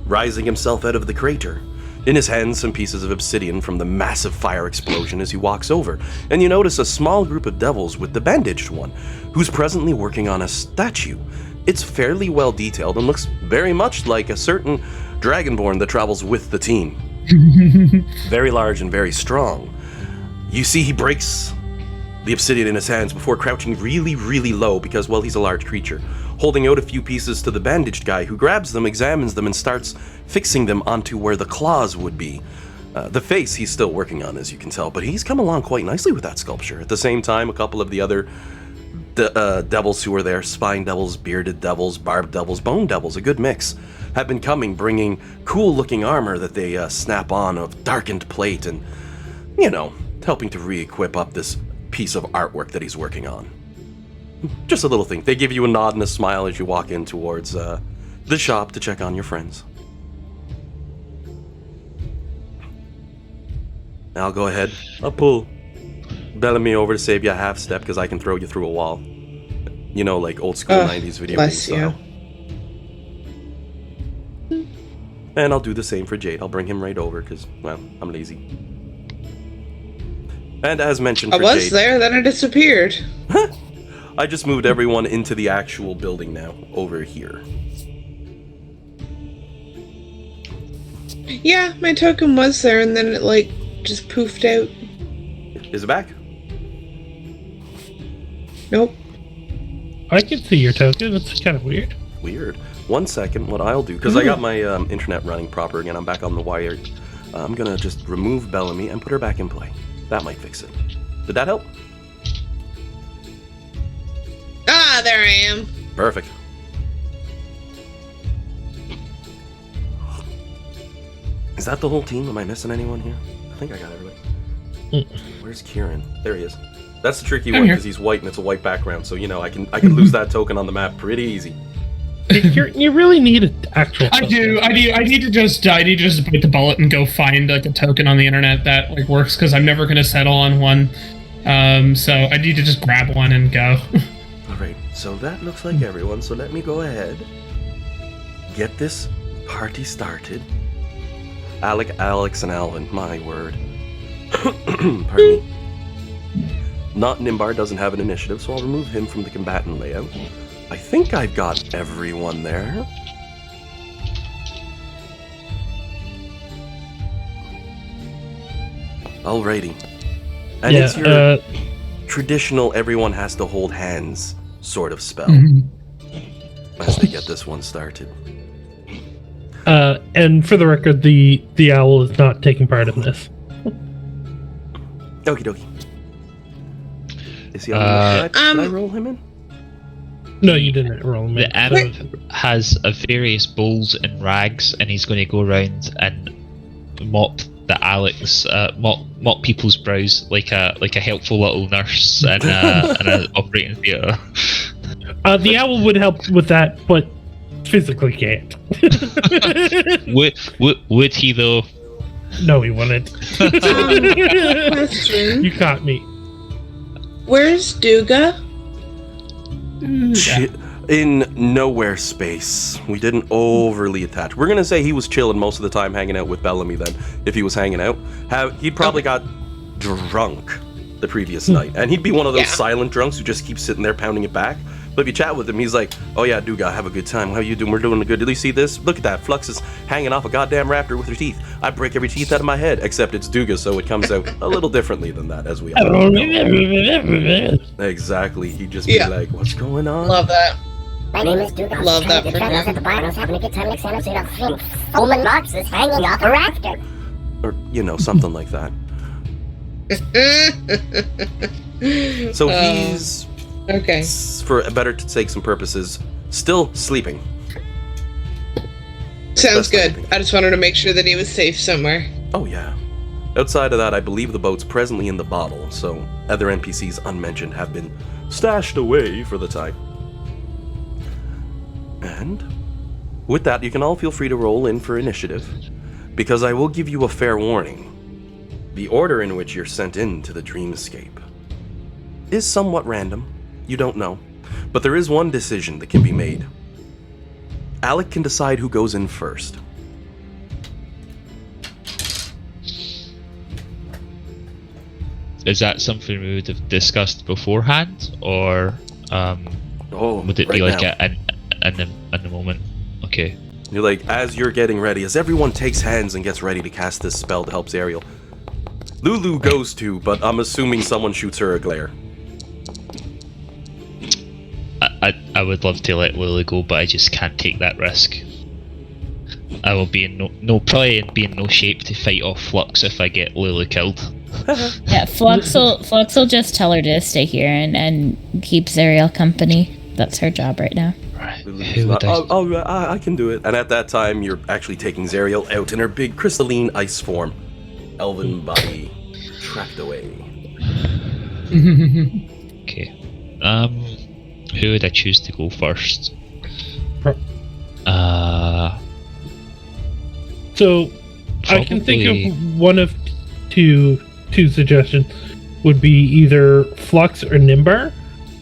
S1: rising himself out of the crater. In his hands, some pieces of obsidian from the massive fire explosion as he walks over, and you notice a small group of devils with the bandaged one, who's presently working on a statue. It's fairly well detailed and looks very much like a certain Dragonborn that travels with the team. Very large and very strong. You see he breaks the obsidian in his hands before crouching really, really low because, well, he's a large creature, holding out a few pieces to the bandaged guy, who grabs them, examines them, and starts fixing them onto where the claws would be. The face he's still working on, as you can tell, but he's come along quite nicely with that sculpture. At the same time, a couple of the other devils who were there, spine devils, bearded devils, barbed devils, bone devils, a good mix, have been coming, bringing cool-looking armor that they snap on of darkened plate and, helping to re-equip up this piece of artwork that he's working on. Just a little thing. They give you a nod and a smile as you walk in towards the shop to check on your friends. I'll go ahead. I'll pull Bellamy over to save you a half step because I can throw you through a wall. Like old school 90s video game style. And I'll do the same for Jade. I'll bring him right over because, well, I'm lazy. And as mentioned for Jade...
S3: I was there, then it disappeared.
S1: I just moved everyone into the actual building now, over here.
S3: Yeah, my token was there, and then it, just poofed out.
S1: Is it back?
S3: Nope.
S6: I can see your token. It's kind of weird.
S1: Weird. 1 second, what I'll do, because I got my internet running proper again, I'm back on the wire. I'm gonna just remove Bellamy and put her back in play. That might fix it. Did that help?
S3: Ah, there I am.
S1: Perfect. Is that the whole team? Am I missing anyone here? I think I got everybody. Where's Kieran? There he is. That's the tricky one because he's white and it's a white background, so I can lose that token on the map pretty easy.
S6: You really need an actual.
S2: I do. I need to just bite the bullet and go find like a token on the internet that like works because I'm never going to settle on one. So I need to just grab one and go.
S1: All right. So that looks like everyone. So let me go ahead, get this party started. Alec, Alex, and Alvin. My word. Pardon me. Not Nimbar doesn't have an initiative, so I'll remove him from the combatant layout. I think I've got everyone there. Alrighty. And it's your traditional everyone has to hold hands sort of spell. As they get this one started.
S6: And for the record, the owl is not taking part in this.
S1: Okie dokie. Is he on the left side? Did I roll him in?
S6: No, you didn't roll him in.
S7: The Arab has various bowls and rags, and he's going to go around and mop the Alex, mop people's brows like a helpful little nurse in an operating theatre.
S6: The owl would help with that, but physically can't.
S7: Would he though?
S6: No, he wouldn't.
S3: Question.
S6: You caught me.
S3: Where's Duga?
S1: In nowhere space. We didn't overly attach. We're gonna say he was chilling most of the time, hanging out with Bellamy. Then, if he was hanging out, he'd probably got drunk the previous night, and he'd be one of those silent drunks who just keeps sitting there pounding it back. But if you chat with him, he's like, "Oh yeah, Duga, have a good time. How you doing? We're doing good. Did you see this? Look at that. Flux is hanging off a goddamn raptor with her teeth. I break every teeth out of my head, except it's Duga, so it comes out a little differently than that, as we all know." Exactly. He'd just be like, "What's going on?"
S3: Love that.
S8: My name is Duke.
S3: Love that.
S8: I was having a good time next time I see a foaming boxes hanging off a rafter.
S1: Or, something like that. So he's,
S3: okay,
S1: for better sake and purposes, still sleeping.
S3: Sounds good. I just wanted to make sure that he was safe somewhere.
S1: Oh yeah. Outside of that, I believe the boat's presently in the bottle, so other NPCs unmentioned have been stashed away for the time. And with that, you can all feel free to roll in for initiative, because I will give you a fair warning. The order in which you're sent into the dreamscape is somewhat random. You don't know. But there is one decision that can be made. Alec can decide who goes in first.
S7: Is that something we would have discussed beforehand, or would it be like in the moment? Okay.
S1: You're like, as you're getting ready, as everyone takes hands and gets ready to cast this spell to help Zariel, Lulu goes to, but I'm assuming someone shoots her a glare.
S7: I would love to let Lulu go, but I just can't take that risk. I will be in probably be in no shape to fight off Flux if I get Lulu killed.
S4: Yeah, Flux will just tell her to stay here and keep Zariel company. That's her job right now.
S7: Right.
S1: I can do it. And at that time, you're actually taking Zariel out in her big crystalline ice form. Elven body trapped away.
S7: Okay. Who would I choose to go first?
S6: So I can think of one of two suggestions. Would be either Flux or Nimbar.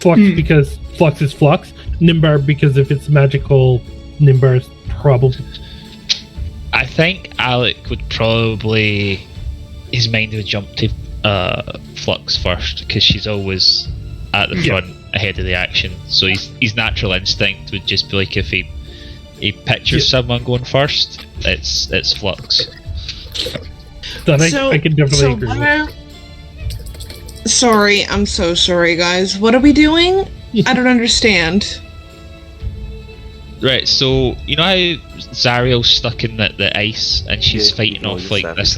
S6: Flux because Flux is Flux. Nimbar because if it's magical, Nimbar's probably.
S7: I think Alec would probably, his mind would jump to Flux first because she's always at the front ahead of the action. So his natural instinct would just be like if he pictures someone going first, it's Flux.
S6: I can definitely agree with that.
S3: Sorry, I'm so sorry, guys. What are we doing? I don't understand.
S7: Right, so you know how Zariel's stuck in the ice and she's fighting off like this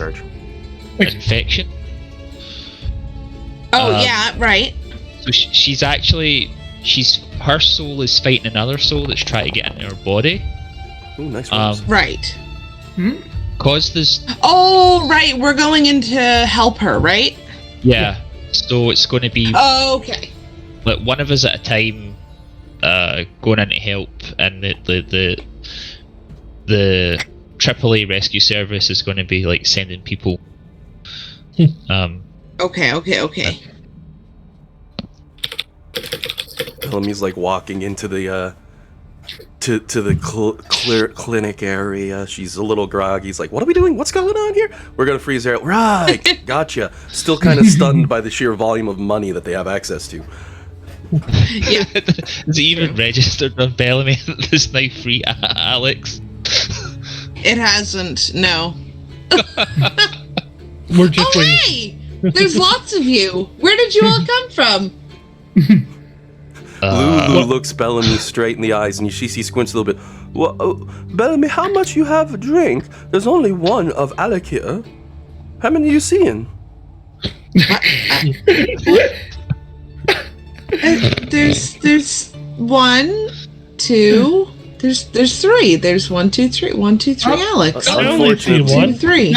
S7: infection?
S3: Oh yeah, right.
S7: So she's her soul is fighting another soul that's trying to get into her body.
S1: Ooh, nice ones.
S3: Right.
S7: Cause this.
S3: Oh right, we're going in to help her, right?
S7: Yeah. So it's going to be.
S3: Oh, okay.
S7: Like one of us at a time, going in to help, and the AAA rescue service is going to be like sending people.
S3: Okay.
S1: Bellamy's like walking into the to the clinic area. She's a little groggy. He's like, "What are we doing? What's going on here? We're gonna freeze her out." Right, gotcha. Still kind of stunned by the sheer volume of money that they have access to.
S3: Yeah.
S7: Is it even registered on Bellamy that there's now free Alex?
S3: It hasn't. No.
S6: We're just waiting.
S3: Hey! There's lots of you. Where did you all come from?
S1: Lulu looks Bellamy straight in the eyes, and she squints a little bit. Well, Bellamy, how much you have a drink? There's only one of Alec here. How many are you seeing?
S3: There's 1, 2. There's 3. There's 1, 2, 3. 1, 2, 3. Alex.
S1: Unfortunately,
S3: 1, 2, 3.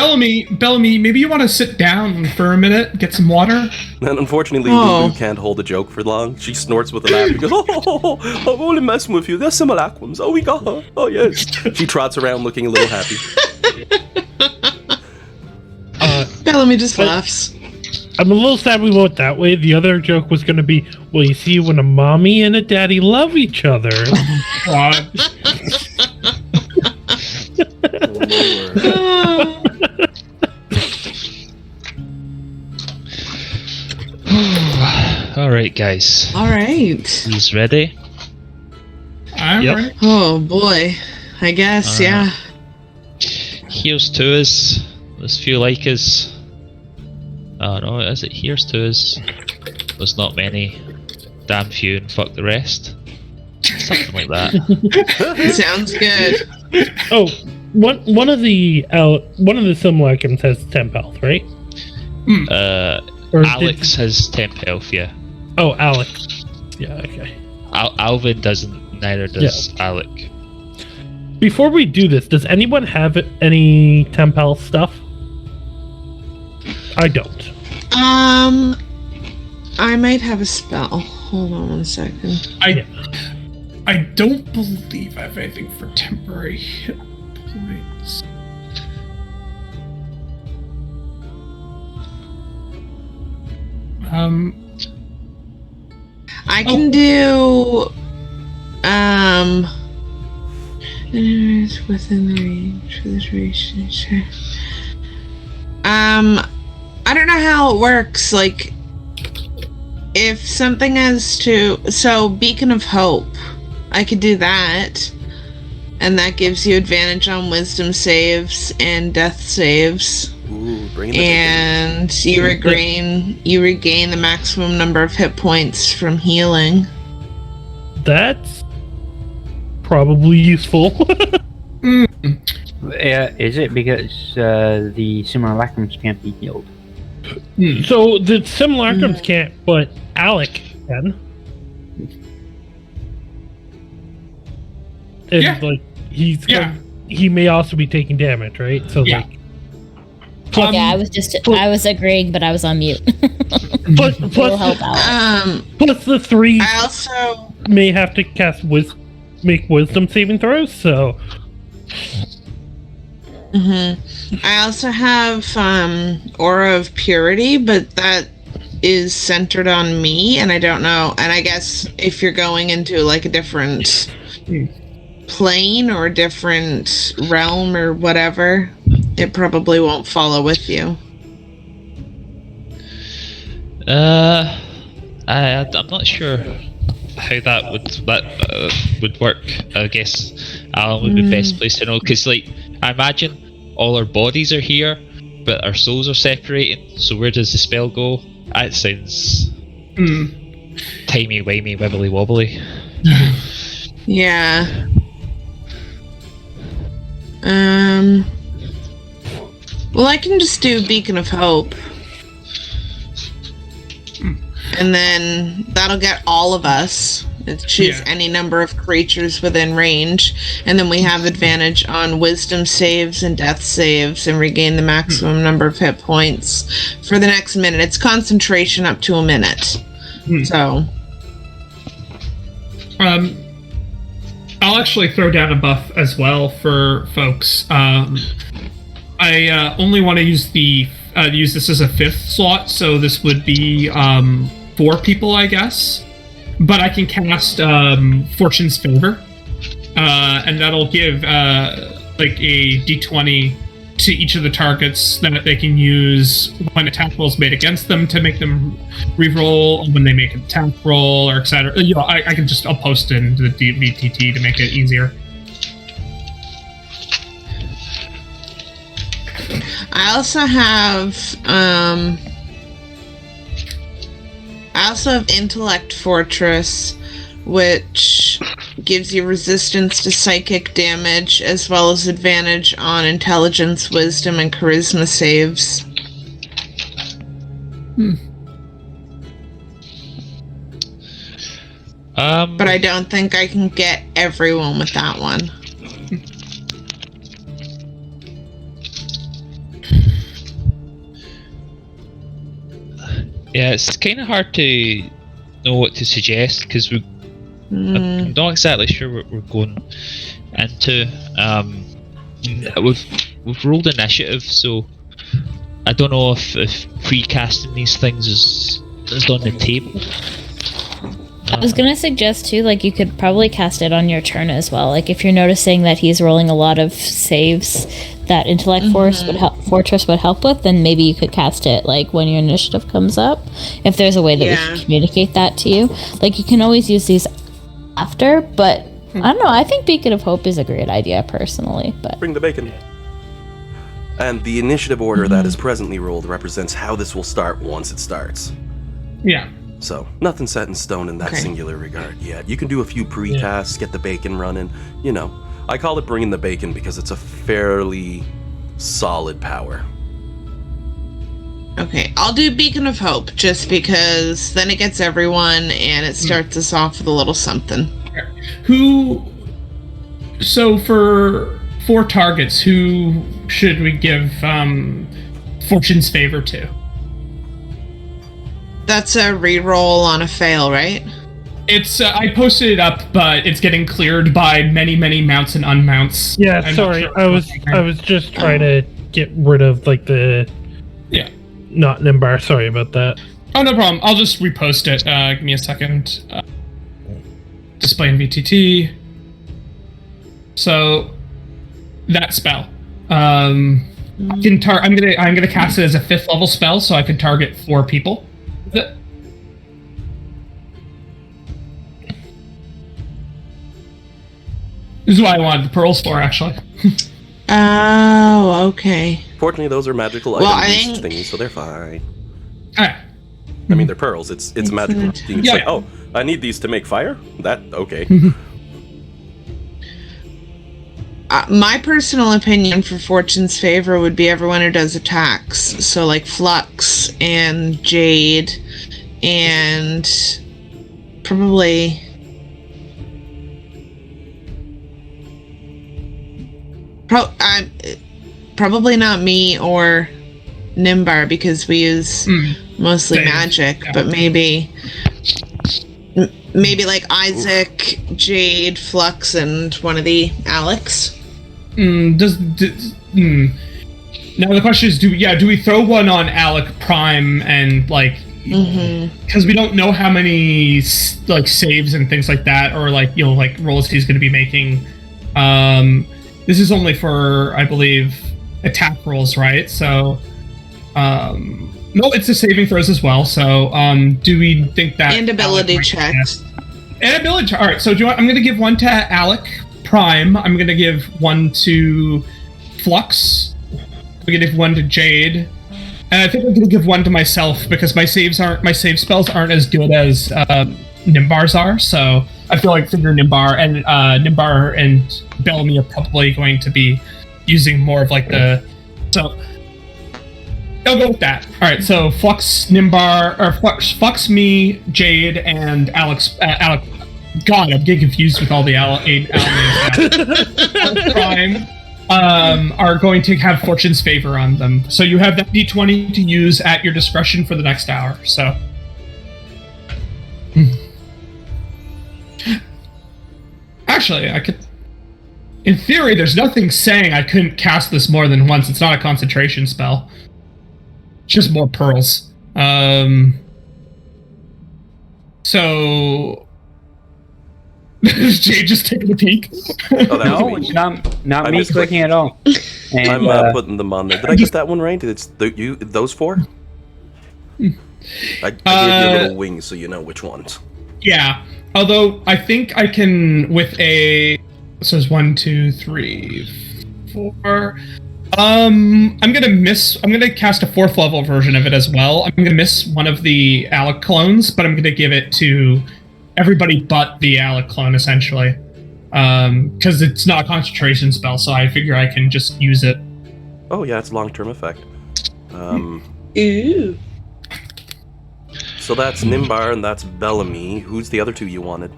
S2: Bellamy, maybe you want to sit down for a minute, get some water.
S1: And unfortunately, Lulu can't hold a joke for long. She snorts with a laugh. She goes, "Oh, I'm only messing with you. They're simulacrums. Oh, we got her. Oh, yes." She trots around looking a little happy.
S3: Bellamy just laughs.
S6: I'm a little sad we went that way. The other joke was going to be, well, you see, when a mommy and a daddy love each other.
S2: God.
S7: All right, guys.
S3: All right.
S7: He's ready.
S2: I'm ready.
S3: Oh boy. I guess, yeah.
S7: Here's to us. There's few like us. Oh no, is it here's to us? There's not many. Damn few and fuck the rest. Something like that.
S3: Sounds good.
S6: Oh, one of the simulacrums has temp health, right?
S7: Alex has temp health, yeah.
S6: Oh, Alex. Yeah, okay.
S7: Alvin doesn't, neither does Alec.
S6: Before we do this, does anyone have any temp health stuff? I don't.
S3: I might have a spell. Hold on 1 second.
S2: I don't believe I have anything for temporary hit points.
S3: I can do enemies within the range for the duration. Sure. I don't know how it works. Like, if something has to, so Beacon of Hope, I could do that, and that gives you advantage on Wisdom saves and Death saves.
S1: Ooh,
S3: and you regain the maximum number of hit points from healing.
S6: That's probably useful.
S5: Is it because the simulacrums can't be healed?
S6: So the simulacrums can't, but Alec can. And like he may also be taking damage, right? So like.
S4: I was agreeing, but I was on mute.
S6: plus
S4: help out.
S6: Plus the 3
S3: I also
S6: may have to cast make wisdom saving throws, so.
S3: I also have Aura of Purity, but that is centered on me, and I don't know. And I guess if you're going into like a different plane or a different realm or whatever, it probably won't follow with you.
S7: I'm not sure how that would work. I guess Alan would be best placed to know, because like I imagine all our bodies are here, but our souls are separated. So where does the spell go? That sounds timey wimey, wibbly wobbly.
S3: Yeah. Well, I can just do Beacon of Hope. And then that'll get all of us. Choose any number of creatures within range. And then we have advantage on Wisdom saves and Death saves and regain the maximum number of hit points for the next minute. It's concentration up to a minute. So.
S2: I'll actually throw down a buff as well for folks. I only want to use use this as a 5th slot, so this would be 4 people, I guess. But I can cast Fortune's Favor, and that'll give like a d20 to each of the targets that they can use when attack rolls made against them to make them reroll when they make an attack roll, or etc. You know, I'll post it into the VTT to make it easier.
S3: I also have Intellect Fortress, which gives you resistance to psychic damage as well as advantage on intelligence, wisdom, and charisma saves. But I don't think I can get everyone with that one.
S7: Yeah, it's kind of hard to know what to suggest because I'm not exactly sure what we're going into. We've rolled initiative, so I don't know if pre-casting these things is on the table.
S4: I was gonna suggest too, like you could probably cast it on your turn as well. Like if you're noticing that he's rolling a lot of saves that Intellect Fortress would help with, then maybe you could cast it like when your initiative comes up. If there's a way that we can communicate that to you, like you can always use these after. But I don't know. I think Beacon of Hope is a great idea personally. But
S1: bring the bacon. And the initiative order that is presently rolled represents how this will start once it starts.
S2: Yeah.
S1: So, nothing set in stone in that singular regard yet. You can do a few pre-casts, get the bacon running, you know. I call it bringing the bacon because it's a fairly solid power.
S3: Okay, I'll do Beacon of Hope, just because then it gets everyone and it starts us off with a little something.
S2: So for 4 targets, who should we give Fortune's Favor to?
S3: That's a reroll on a fail, right?
S2: It's I posted it up, but it's getting cleared by many mounts and unmounts.
S6: Yeah, sorry, I was just trying to get rid of like the not Nimbar. Sorry about that.
S2: Oh, no problem. I'll just repost it. Give me a second. Display in VTT. So that spell. I'm gonna cast it as a 5th level spell, so I can target 4 people. This is why I wanted the pearls for, actually.
S3: Oh, okay.
S1: Fortunately, those are magical items thingies, so they're fine.
S2: Alright.
S1: I mean, they're pearls. It's magical. You can say, oh, I need these to make fire? Okay.
S3: My personal opinion for Fortune's Favor would be everyone who does attacks. So like Flux and Jade and probably not me or Nimbar because we use mostly magic, but maybe like Isaac, Jade, Flux, and one of the Alex.
S2: Now the question is, do we throw one on Alec Prime and like, because we don't know how many like saves and things like that, or like like rolls he's going to be making. This is only for, I believe, attack rolls, right? So, no, it's the saving throws as well. So, do we think that
S3: and ability checks?
S2: And ability. All right. So, I'm going to give one to Alec Prime. I'm going to give one to Flux. I'm going to give one to Jade. And I think I'm going to give one to myself because my save spells aren't as good as Nimbar's are. So I feel like Finger Nimbar and Bellamy are probably going to be using more of like the. So I'll go with that. All right. So Flux, Nimbar, or Flux, me, Jade, and Alex. God, I'm getting confused with all the Prime. Are going to have Fortune's Favor on them. So you have that d20 to use at your discretion for the next hour. So Actually, I could... In theory, there's nothing saying I couldn't cast this more than once. It's not a concentration spell. It's just more pearls. So... Jade just taking a peek.
S5: No, it's not me clicking at all. And,
S1: I'm putting them on there. Did I get that one right? It's those 4? I gave you a little wing so you know which ones.
S2: Yeah. Although I think I can with a... So there's 1, 2, 3, 4. I'm gonna cast a 4th level version of it as well. I'm gonna miss one of the Alec clones, but I'm gonna give it to everybody but the Alec clone, essentially. Because it's not a concentration spell, so I figure I can just use it.
S1: Oh yeah, it's long-term effect.
S3: Ooh.
S1: So that's Nimbar and that's Bellamy. Who's the other 2 you wanted?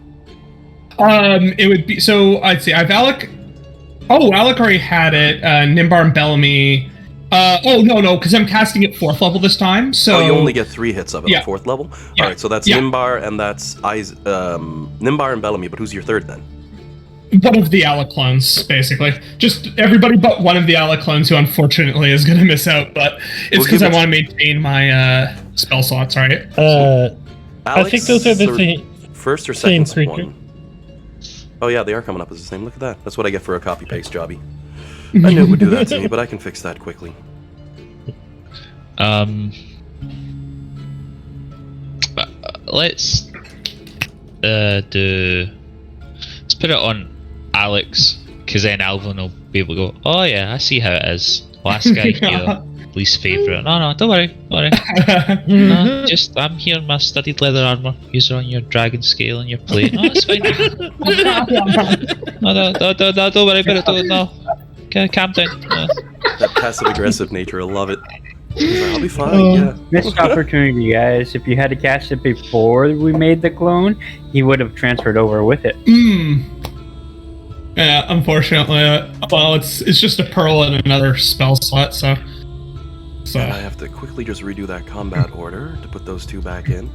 S2: It would be... So, I'd say I've Alec... Oh, Alec already had it. Nimbar and Bellamy... no, because I'm casting it 4th level this time, so...
S1: Oh, you only get 3 hits of it on 4th level?
S2: Yeah.
S1: Alright, so that's Nimbar and that's Nimbar and Bellamy, but who's your 3rd then?
S2: One of the Alec clones, basically. Just everybody but one of the Alec clones who unfortunately is going to miss out, but it's because I want to maintain my spell slots, right?
S6: I think those are the same.
S1: First or second
S6: creature.
S1: one? Oh yeah, they are coming up as the same. Look at that. That's what I get for a copy-paste jobby. I knew it would do that to me, but I can fix that quickly.
S7: Let's put it on Alex, because then Alvin will be able to go, oh yeah, I see how it is. Last guy here, least favourite. No, don't worry. No, just, I'm here in my studied leather armour. You're on your dragon scale and your plate. No, it's fine. No, don't worry about it. No. Okay, calm down. No.
S1: That passive-aggressive nature, I love it. He's like, I'll be fine, yeah.
S5: Missed opportunity, guys. If you had to cast it before we made the clone, he would have transferred over with it.
S2: Yeah, unfortunately. Well, it's just a pearl and another spell slot, so...
S1: And I have to quickly just redo that combat order to put those 2 back in.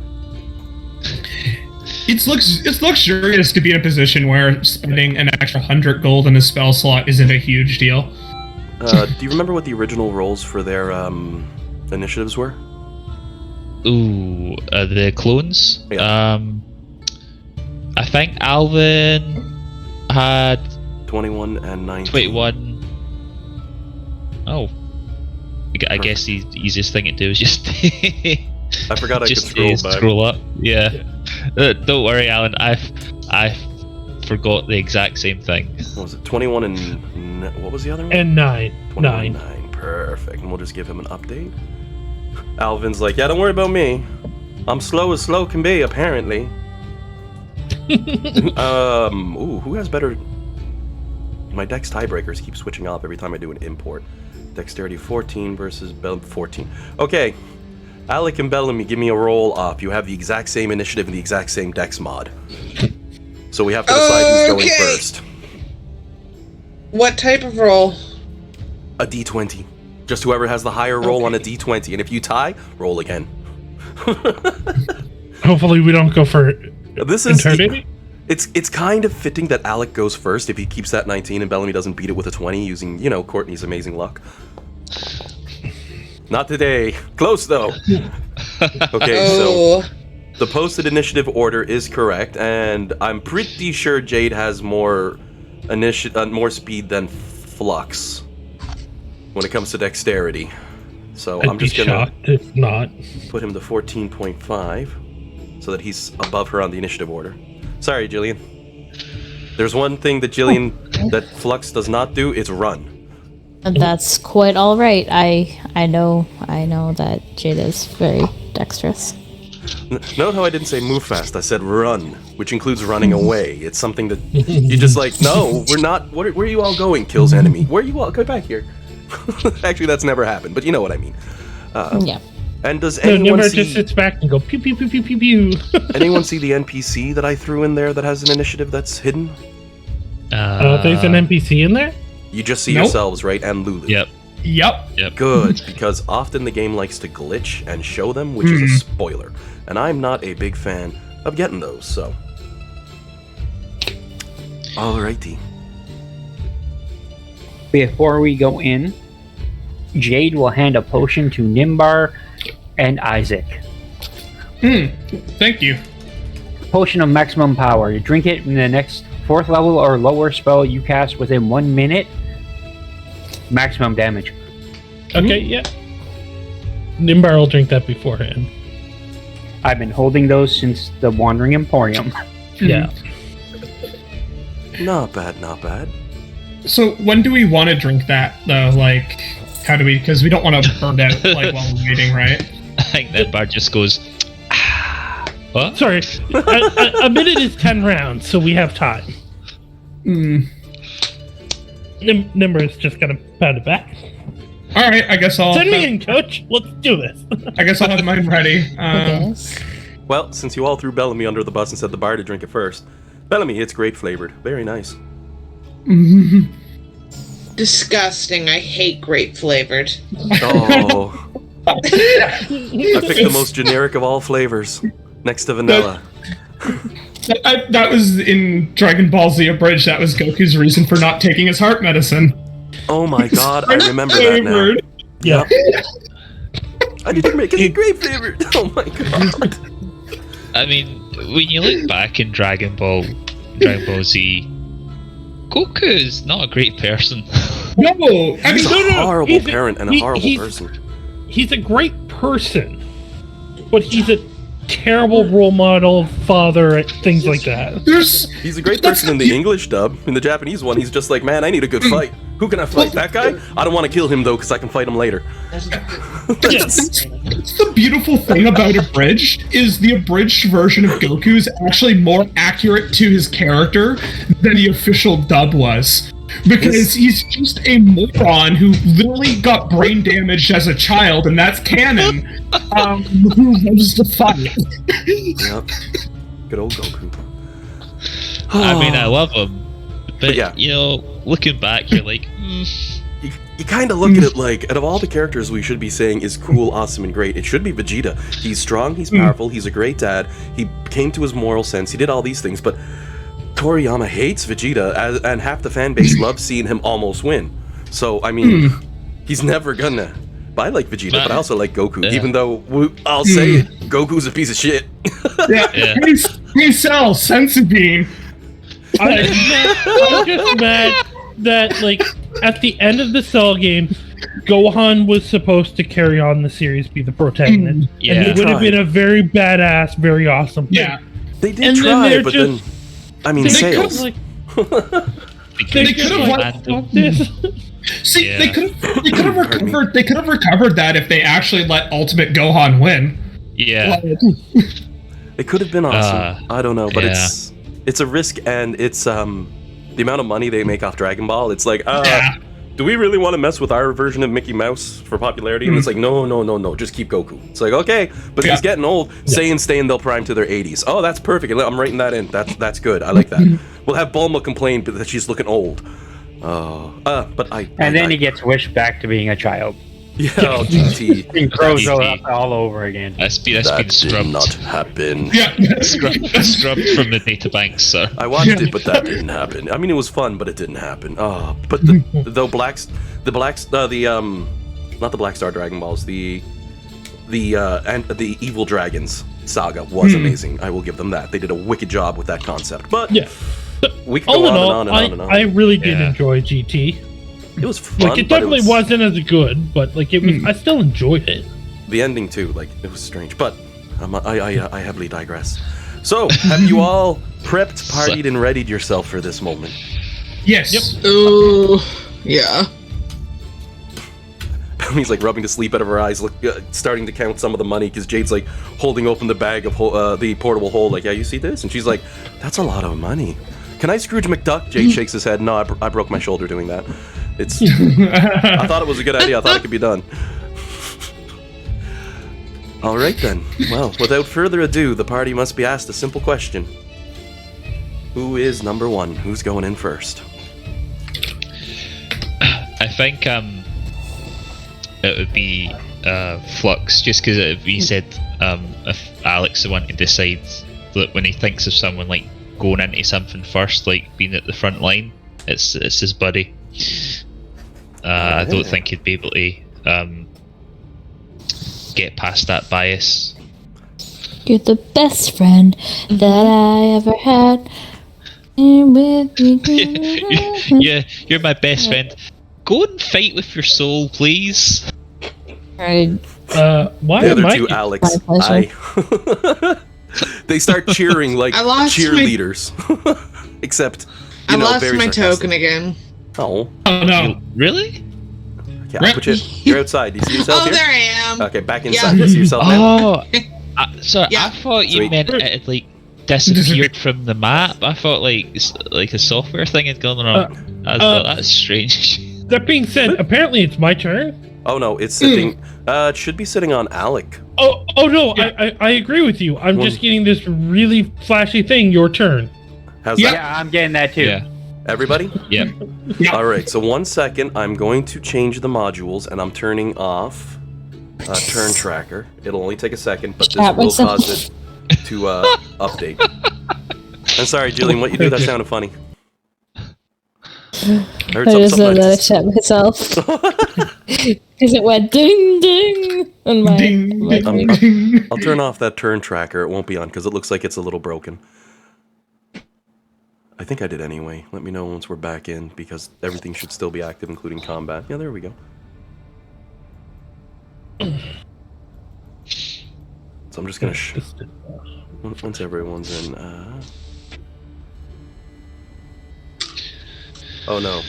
S2: It's luxurious to be in a position where spending an extra 100 gold in a spell slot isn't a huge deal.
S1: Do you remember what the original rolls for their initiatives were?
S7: Ooh, the clones?
S1: Yeah.
S7: I think Alvin had
S1: 21 and 19.
S7: 21. Oh. I guess the easiest thing to do is just
S1: I forgot I
S7: just
S1: could scroll back.
S7: Scroll up. Yeah. Don't worry, Alan. I forgot the exact same thing.
S1: What was it? 21 and what was the other one?
S6: And 9.
S1: 9. Perfect. And we'll just give him an update. Alvin's like, yeah, don't worry about me. I'm slow as slow can be, apparently. Who has better... My dex tiebreakers keep switching off every time I do an import. Dexterity 14 versus 14. Okay. Alec and Bellamy, give me a roll up. You have the exact same initiative and the exact same dex mod. So we have to decide who's going first.
S3: What type of roll?
S1: A d20. Just whoever has the higher roll on a d20. And if you tie, roll again.
S6: Hopefully we don't go for
S1: this is
S6: eternity.
S1: It's kind of fitting that Alec goes first if he keeps that 19 and Bellamy doesn't beat it with a 20 using, Courtney's amazing luck. Not today. Close, though. Okay, so the posted initiative order is correct, and I'm pretty sure Jade has more speed than Flux when it comes to dexterity. So I'm just gonna
S6: if not.
S1: Put him to 14.5 so that he's above her on the initiative order. Sorry, Jillian. There's one thing that that Flux does not do, it's run.
S4: That's quite all right. I know that Jade is very dexterous.
S1: Note how I didn't say move fast, I said run, which includes running away. It's something that you just like, no, we're not, where are you all going, kills enemy? Where are you all, go back here. Actually, that's never happened, but you know what I mean.
S4: Yeah.
S1: And does anyone see...
S6: just sits back and go pew pew pew pew pew pew.
S1: Anyone see the NPC that I threw in there that has an initiative that's hidden?
S6: There's an NPC in there?
S1: You just see yourselves, right? And Lulu.
S6: Yep.
S1: Good, because often the game likes to glitch and show them, which is a spoiler. And I'm not a big fan of getting those, so... Alrighty.
S5: Before we go in, Jade will hand a potion to Nimbar and Isaac.
S2: Thank you.
S5: Potion of maximum power. You drink it in the next 4th level or lower spell you cast within 1 minute. Maximum damage.
S6: Okay, yeah. Nimbar will drink that beforehand.
S5: I've been holding those since the Wandering Emporium.
S6: Yeah.
S1: Not bad, not bad.
S2: So when do we want to drink that, though? Like, how do we... Because we don't want to burn out, like, while we're waiting, right?
S7: I think that bar just goes. What?
S6: Sorry, a minute is 10 rounds, so we have time. Nimbar's just gonna pound it back.
S2: All right, I guess I'll...
S6: Send me in, coach. Let's do this.
S2: I guess I'll have mine ready.
S1: Well, since you all threw Bellamy under the bus and said the bar to drink it first, Bellamy, it's grape flavored. Very nice.
S3: Disgusting. I hate grape flavored.
S1: Oh. I picked the most generic of all flavors, next to vanilla.
S2: That was in Dragon Ball Z Abridged. That was Goku's reason for not taking his heart medicine.
S1: Oh my god, I remember that now.
S6: Yeah.
S1: I didn't make any grape flavored. Oh my god.
S7: I mean, when you look back in Dragon Ball Z, Goku is not a great person.
S2: No, I mean,
S1: He's a horrible parent and a horrible person.
S6: He's a great person, but he's a terrible role model, father, things like that.
S1: He's a great person in the English dub. In the Japanese one, he's just like, man, I need a good fight. Who can I fight? That guy? I don't want to kill him, though, because I can fight him later.
S2: That's the beautiful thing about Abridged, is the abridged version of Goku is actually more accurate to his character than the official dub was. Because he's just a moron who literally got brain damaged as a child, and that's canon, who loves to fight.
S1: Yep. Good old Goku.
S7: I mean, I love him, but
S1: yeah.
S7: you know, looking back, you're like,
S1: You kind of look at it like, out of all the characters we should be saying is cool, awesome, and great, it should be Vegeta. He's strong, he's powerful, he's a great dad, he came to his moral sense, he did all these things, but Toriyama hates Vegeta, and half the fan base loves seeing him almost win. So, I mean, he's never gonna. But I like Vegeta, but I also like Goku, even though, I'll say it, Goku's a piece of shit.
S2: Yeah. Hey, Cell, sense being.
S6: I'm just mad that, like, at the end of the Cell game, Gohan was supposed to carry on the series, be the protagonist.
S7: Yeah.
S6: And it would have been a very badass, very awesome thing.
S2: Yeah.
S1: They did try, but then, I mean, sales.
S6: They could have this.
S2: See, they could have recovered. They could have recovered that if they actually let Ultimate Gohan win.
S7: yeah.
S1: It could have been awesome. I don't know, but it's a risk, and it's the amount of money they make off Dragon Ball. It's like, do we really want to mess with our version of Mickey Mouse for popularity? And it's like, no, just keep Goku. It's like, okay, but he's getting old. Say they'll prime to their 80s. Oh, that's perfect. I'm writing that in. That's good. I like that. We'll have Bulma complain that she's looking old. But
S5: then he gets wished back to being a child.
S1: Yeah, GT.
S5: And grows all over again.
S7: That's been
S1: That
S7: scrubbed.
S1: did not happen.
S2: Yeah.
S7: Scrubbed from the databanks, sir.
S1: I watched it, but that didn't happen. I mean, it was fun, but it didn't happen. But the not the Black Star Dragon Balls, the Evil Dragons saga was amazing. I will give them that. They did a wicked job with that concept. But we could go on and on.
S6: I really did enjoy GT.
S1: It was fun.
S6: Like, it definitely wasn't as good, but like it was. I still enjoyed it.
S1: The ending too, like, it was strange. But I heavily digress. So, have you all prepped, partied, and readied yourself for this moment?
S2: Yes.
S6: Yep.
S3: Ooh, yeah.
S1: He's like rubbing the sleep out of her eyes, starting to count some of the money, because Jade's like holding open the bag of the portable hole, like, yeah, you see this? And she's like, that's a lot of money. Can I Scrooge McDuck? Jade shakes his head. No, I broke my shoulder doing that. I thought it was a good idea. I thought it could be done. All right then. Well, without further ado, the party must be asked a simple question. Who is number one? Who's going in first?
S7: I think it would be Flux, just because he said if Alex the one to decide that when he thinks of someone like going into something first, like being at the front line. It's his buddy. I don't think he'd be able to get past that bias.
S4: You're the best friend that I ever had. And with me.
S7: Yeah, you're my best friend. Go and fight with your soul, please.
S4: Right.
S6: Why
S1: The
S6: am
S1: other
S6: I?
S1: two, Alex,
S4: My pleasure.
S1: they start cheering like
S3: I lost
S1: cheerleaders. Except,
S3: I lost
S1: very
S3: my
S1: sarcastic.
S3: token again.
S1: Oh.
S2: Oh no.
S7: Really?
S1: Okay, I'll put you. You're outside. Do you see yourself
S3: Oh,
S1: here?
S3: there I am.
S1: Okay, back inside. Do you see yourself now?
S7: Oh, so
S3: Yeah.
S7: I thought you
S1: Sweet.
S7: meant it had like disappeared from the map. I thought like a software thing had gone wrong. I thought that's strange.
S6: That being said, apparently it's my turn.
S1: Oh no, it's sitting. It should be sitting on Alec.
S6: Oh no, I agree with you. I'm just getting this really flashy thing. Your turn.
S1: How's that?
S5: Yeah, I'm getting that too.
S7: Yeah.
S1: Everybody?
S7: Yeah.
S1: All right. So 1 second. I'm going to change the modules, and I'm turning off turn tracker. It'll only take a second, but this
S4: Chat
S1: will
S4: myself.
S1: cause it to update. I'm sorry, Jillian. What you do? That sounded funny. I heard
S4: I
S1: something.
S4: just said that I shut myself. Because it went ding ding on my,
S2: Ding,
S4: my
S2: ding,
S4: thing.
S2: ding.
S1: I'll turn off that turn tracker. It won't be on because it looks like it's a little broken. I think I did anyway. Let me know once we're back in because everything should still be active, including combat. Yeah, there we go. So I'm just gonna once everyone's in. Oh no,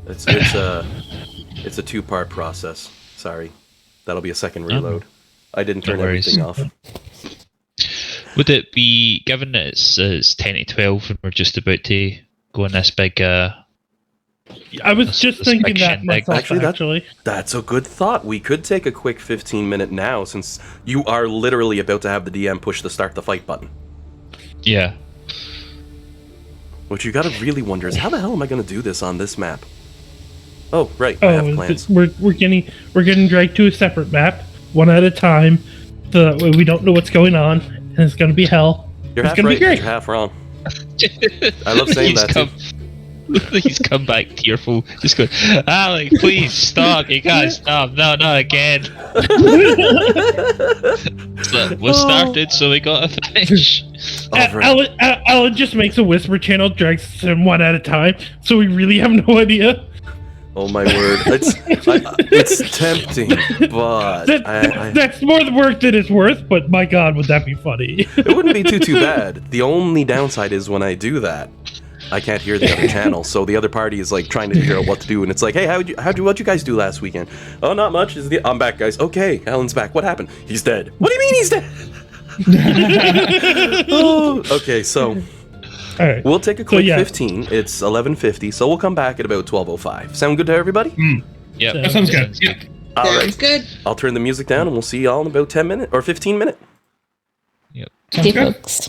S1: it's a 2-part process. Sorry, that'll be a second reload. I didn't turn
S7: No worries.
S1: everything off.
S7: Would it be, given that it's 10 to 12 and we're just about to go on this big
S6: I was just
S7: This
S6: thinking
S7: big
S6: that
S7: shindig.
S6: myself,
S1: Actually,
S6: actually.
S1: That's a good thought. We could take a quick 15-minute now, since you are literally about to have the DM push the start the fight button.
S7: Yeah.
S1: What you gotta really wonder is how the hell am I gonna do this on this map? Oh, right, I have plans.
S6: we're getting dragged to a separate map, one at a time, so that way we don't know what's going on, and it's gonna be hell.
S1: You're
S6: It's
S1: half
S6: gonna
S1: right,
S6: be great.
S1: you're half wrong. I love saying that too.
S7: He's come back tearful, just going, Alec, please stop, you can't stop, no, not again. So, we started, so we gotta finish.
S6: Alan just makes a whisper channel, drags them one at a time, so we really have no idea.
S1: Oh my word, it's tempting, but
S6: That's more the work than it's worth, but my god, would that be funny?
S1: it wouldn't be too bad. The only downside is when I do that, I can't hear the other channel, so the other party is like trying to figure out what to do, and it's like, hey, what'd you guys do last weekend? Oh, not much. I'm back, guys. Okay, Alan's back. What happened? He's dead. What do you mean he's dead? Oh, okay, so
S6: All right.
S1: we'll take a quick
S6: yeah.
S1: 15. It's 11:50, so we'll come back at about 12:05. Sound good to everybody?
S7: Yep.
S2: That sounds good. Yeah.
S1: All
S3: Sounds
S1: right.
S3: good.
S1: I'll turn the music down, and we'll see y'all in about 10 minutes or 15 minutes.
S7: Yep.
S2: Sounds
S4: See,
S2: good.
S4: folks.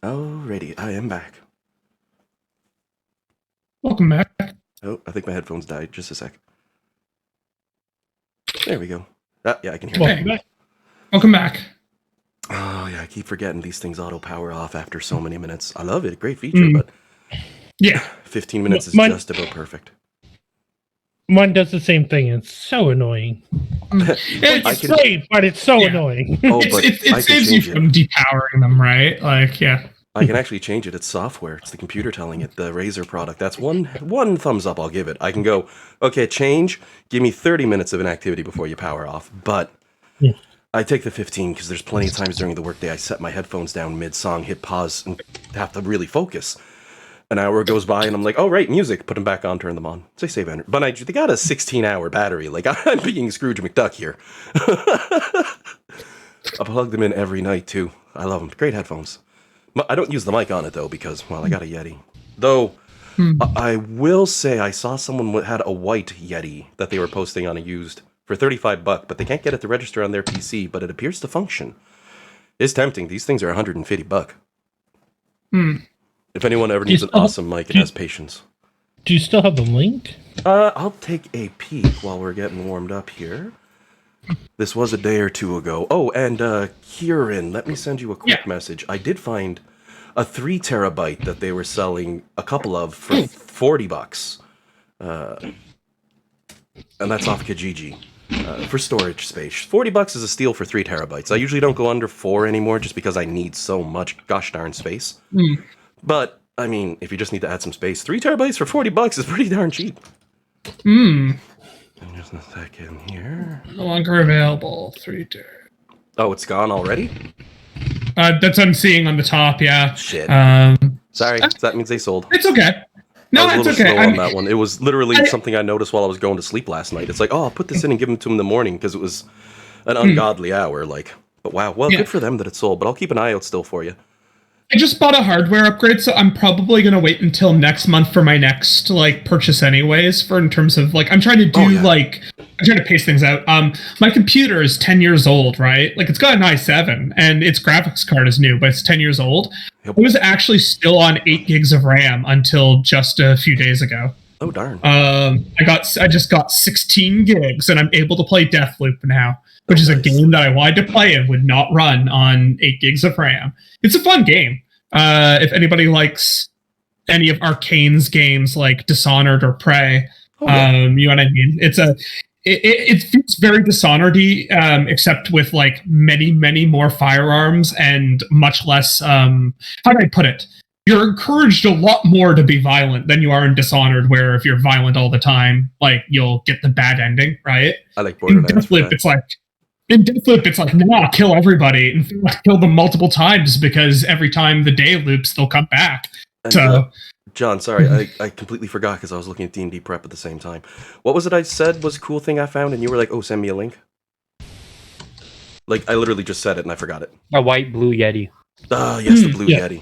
S1: Alrighty, I am back.
S2: Welcome back.
S1: Oh, I think my headphones died. Just a sec. There we go. Yeah, I can hear
S2: Welcome
S1: you.
S2: back. Welcome back.
S1: Oh, yeah, I keep forgetting these things auto-power off after so many minutes. I love it. Great feature, but...
S2: Yeah.
S1: 15 minutes is just about perfect.
S6: Mine does the same thing. It's so annoying. It's great, but it's so annoying.
S1: Oh, but
S2: it saves you from depowering them, right? Like, yeah.
S1: I can actually change it. It's software. It's the computer telling it. The Razer product. That's one thumbs up I'll give it. I can go, okay, change. Give me 30 minutes of inactivity before you power off. But I take the 15 because there's plenty of times during the workday I set my headphones down mid-song, hit pause, and have to really focus. An hour goes by and I'm like, oh, right, music. Put them back on, turn them on. So I save energy. But they got a 16-hour battery. Like, I'm being Scrooge McDuck here. I plug them in every night, too. I love them. Great headphones. I don't use the mic on it, though, because, well, I got a Yeti. Though, I will say I saw someone had a white Yeti that they were posting on a used for $35, but they can't get it to register on their PC, but it appears to function. It's tempting. These things are $150. If anyone ever needs an awesome mic, it has patience.
S6: Do you still have the link?
S1: I'll take a peek while we're getting warmed up here. This was a day or two ago. Oh, and Kieran, let me send you a quick message. I did find a 3 terabyte that they were selling a couple of for $40. And that's off Kijiji. For storage space. $40 is a steal for 3 terabytes. I usually don't go under 4 anymore just because I need so much gosh darn space. But, I mean, if you just need to add some space, 3 terabytes for $40 is pretty darn cheap. Just a second here.
S2: No longer available. 3 terabytes.
S1: Oh, it's gone already?
S2: That's what I'm seeing on the top, yeah.
S1: Shit. Sorry, that means they sold.
S2: It's okay. No,
S1: I was
S2: it's
S1: a little
S2: okay.
S1: slow on that one. It was literally something I noticed while I was going to sleep last night. It's like, oh, I'll put this in and give them to them in the morning because it was an ungodly hour. Like, but wow, well, good for them that it sold. But I'll keep an eye out still for you.
S2: I just bought a hardware upgrade, so I'm probably gonna wait until next month for my next purchase, anyways. For in terms of I'm trying to do I'm trying to pace things out. My computer is 10 years old, right? Like it's got an i7 and its graphics card is new, but it's 10 years old. It was actually still on 8 gigs of RAM until just a few days ago.
S1: Oh darn!
S2: I just got 16 gigs, and I'm able to play Deathloop now, which is a game that I wanted to play and would not run on 8 gigs of RAM. It's a fun game. If anybody likes any of Arcane's games like Dishonored or Prey, you know what I mean. It feels very Dishonored-y, except with many more firearms and much less. How do I put it? You're encouraged a lot more to be violent than you are in Dishonored, where if you're violent all the time, you'll get the bad ending, right?
S1: I like Borderlands.
S2: In Deathloop, it's nah, kill everybody. In fact, kill them multiple times because every time the day loops, they'll come back.
S1: And, John, sorry, I completely forgot because I was looking at D&D prep at the same time. What was it I said was a cool thing I found, and you were like, oh, send me a link? I literally just said it, and I forgot it.
S5: A white blue Yeti.
S1: Ah, yes, the blue Yeti.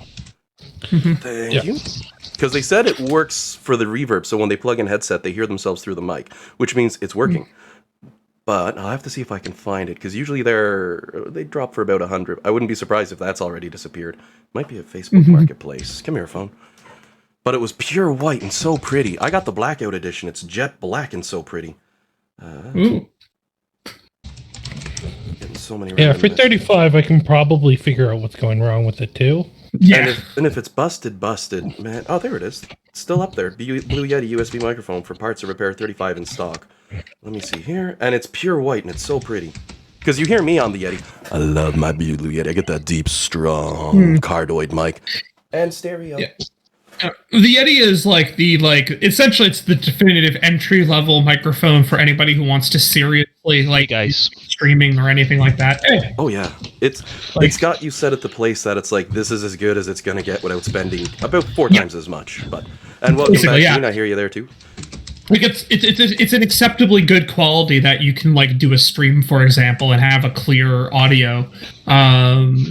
S1: Thank you. Because they said it works for the reverb, so when they plug in headset, they hear themselves through the mic, which means it's working. But I'll have to see if I can find it, because usually they drop for about 100. I wouldn't be surprised if that's already disappeared. Might be a Facebook Marketplace. Come here, phone. But it was pure white and so pretty. I got the blackout edition. It's jet black and so pretty. Getting so many.
S6: Yeah, for 35, I can probably figure out what's going wrong with it too.
S2: Yeah.
S1: And if it's busted, man. Oh, there it is. It's still up there. Blue Yeti USB microphone for parts of repair, 35 in stock. Let me see here. And it's pure white and it's so pretty. Because you hear me on the Yeti. I love my Blue Yeti. I get that deep, strong cardioid mic. And stereo.
S2: Yeah. The Yeti is essentially it's the definitive entry-level microphone for anybody who wants to seriously
S7: guys
S2: streaming or anything like that. Hey.
S1: Oh yeah, it's got you set at the place that it's this is as good as it's gonna get without spending about 4 times as much. And welcome back, Gene. I hear you there too.
S2: It's an acceptably good quality that you can do a stream, for example, and have a clear audio.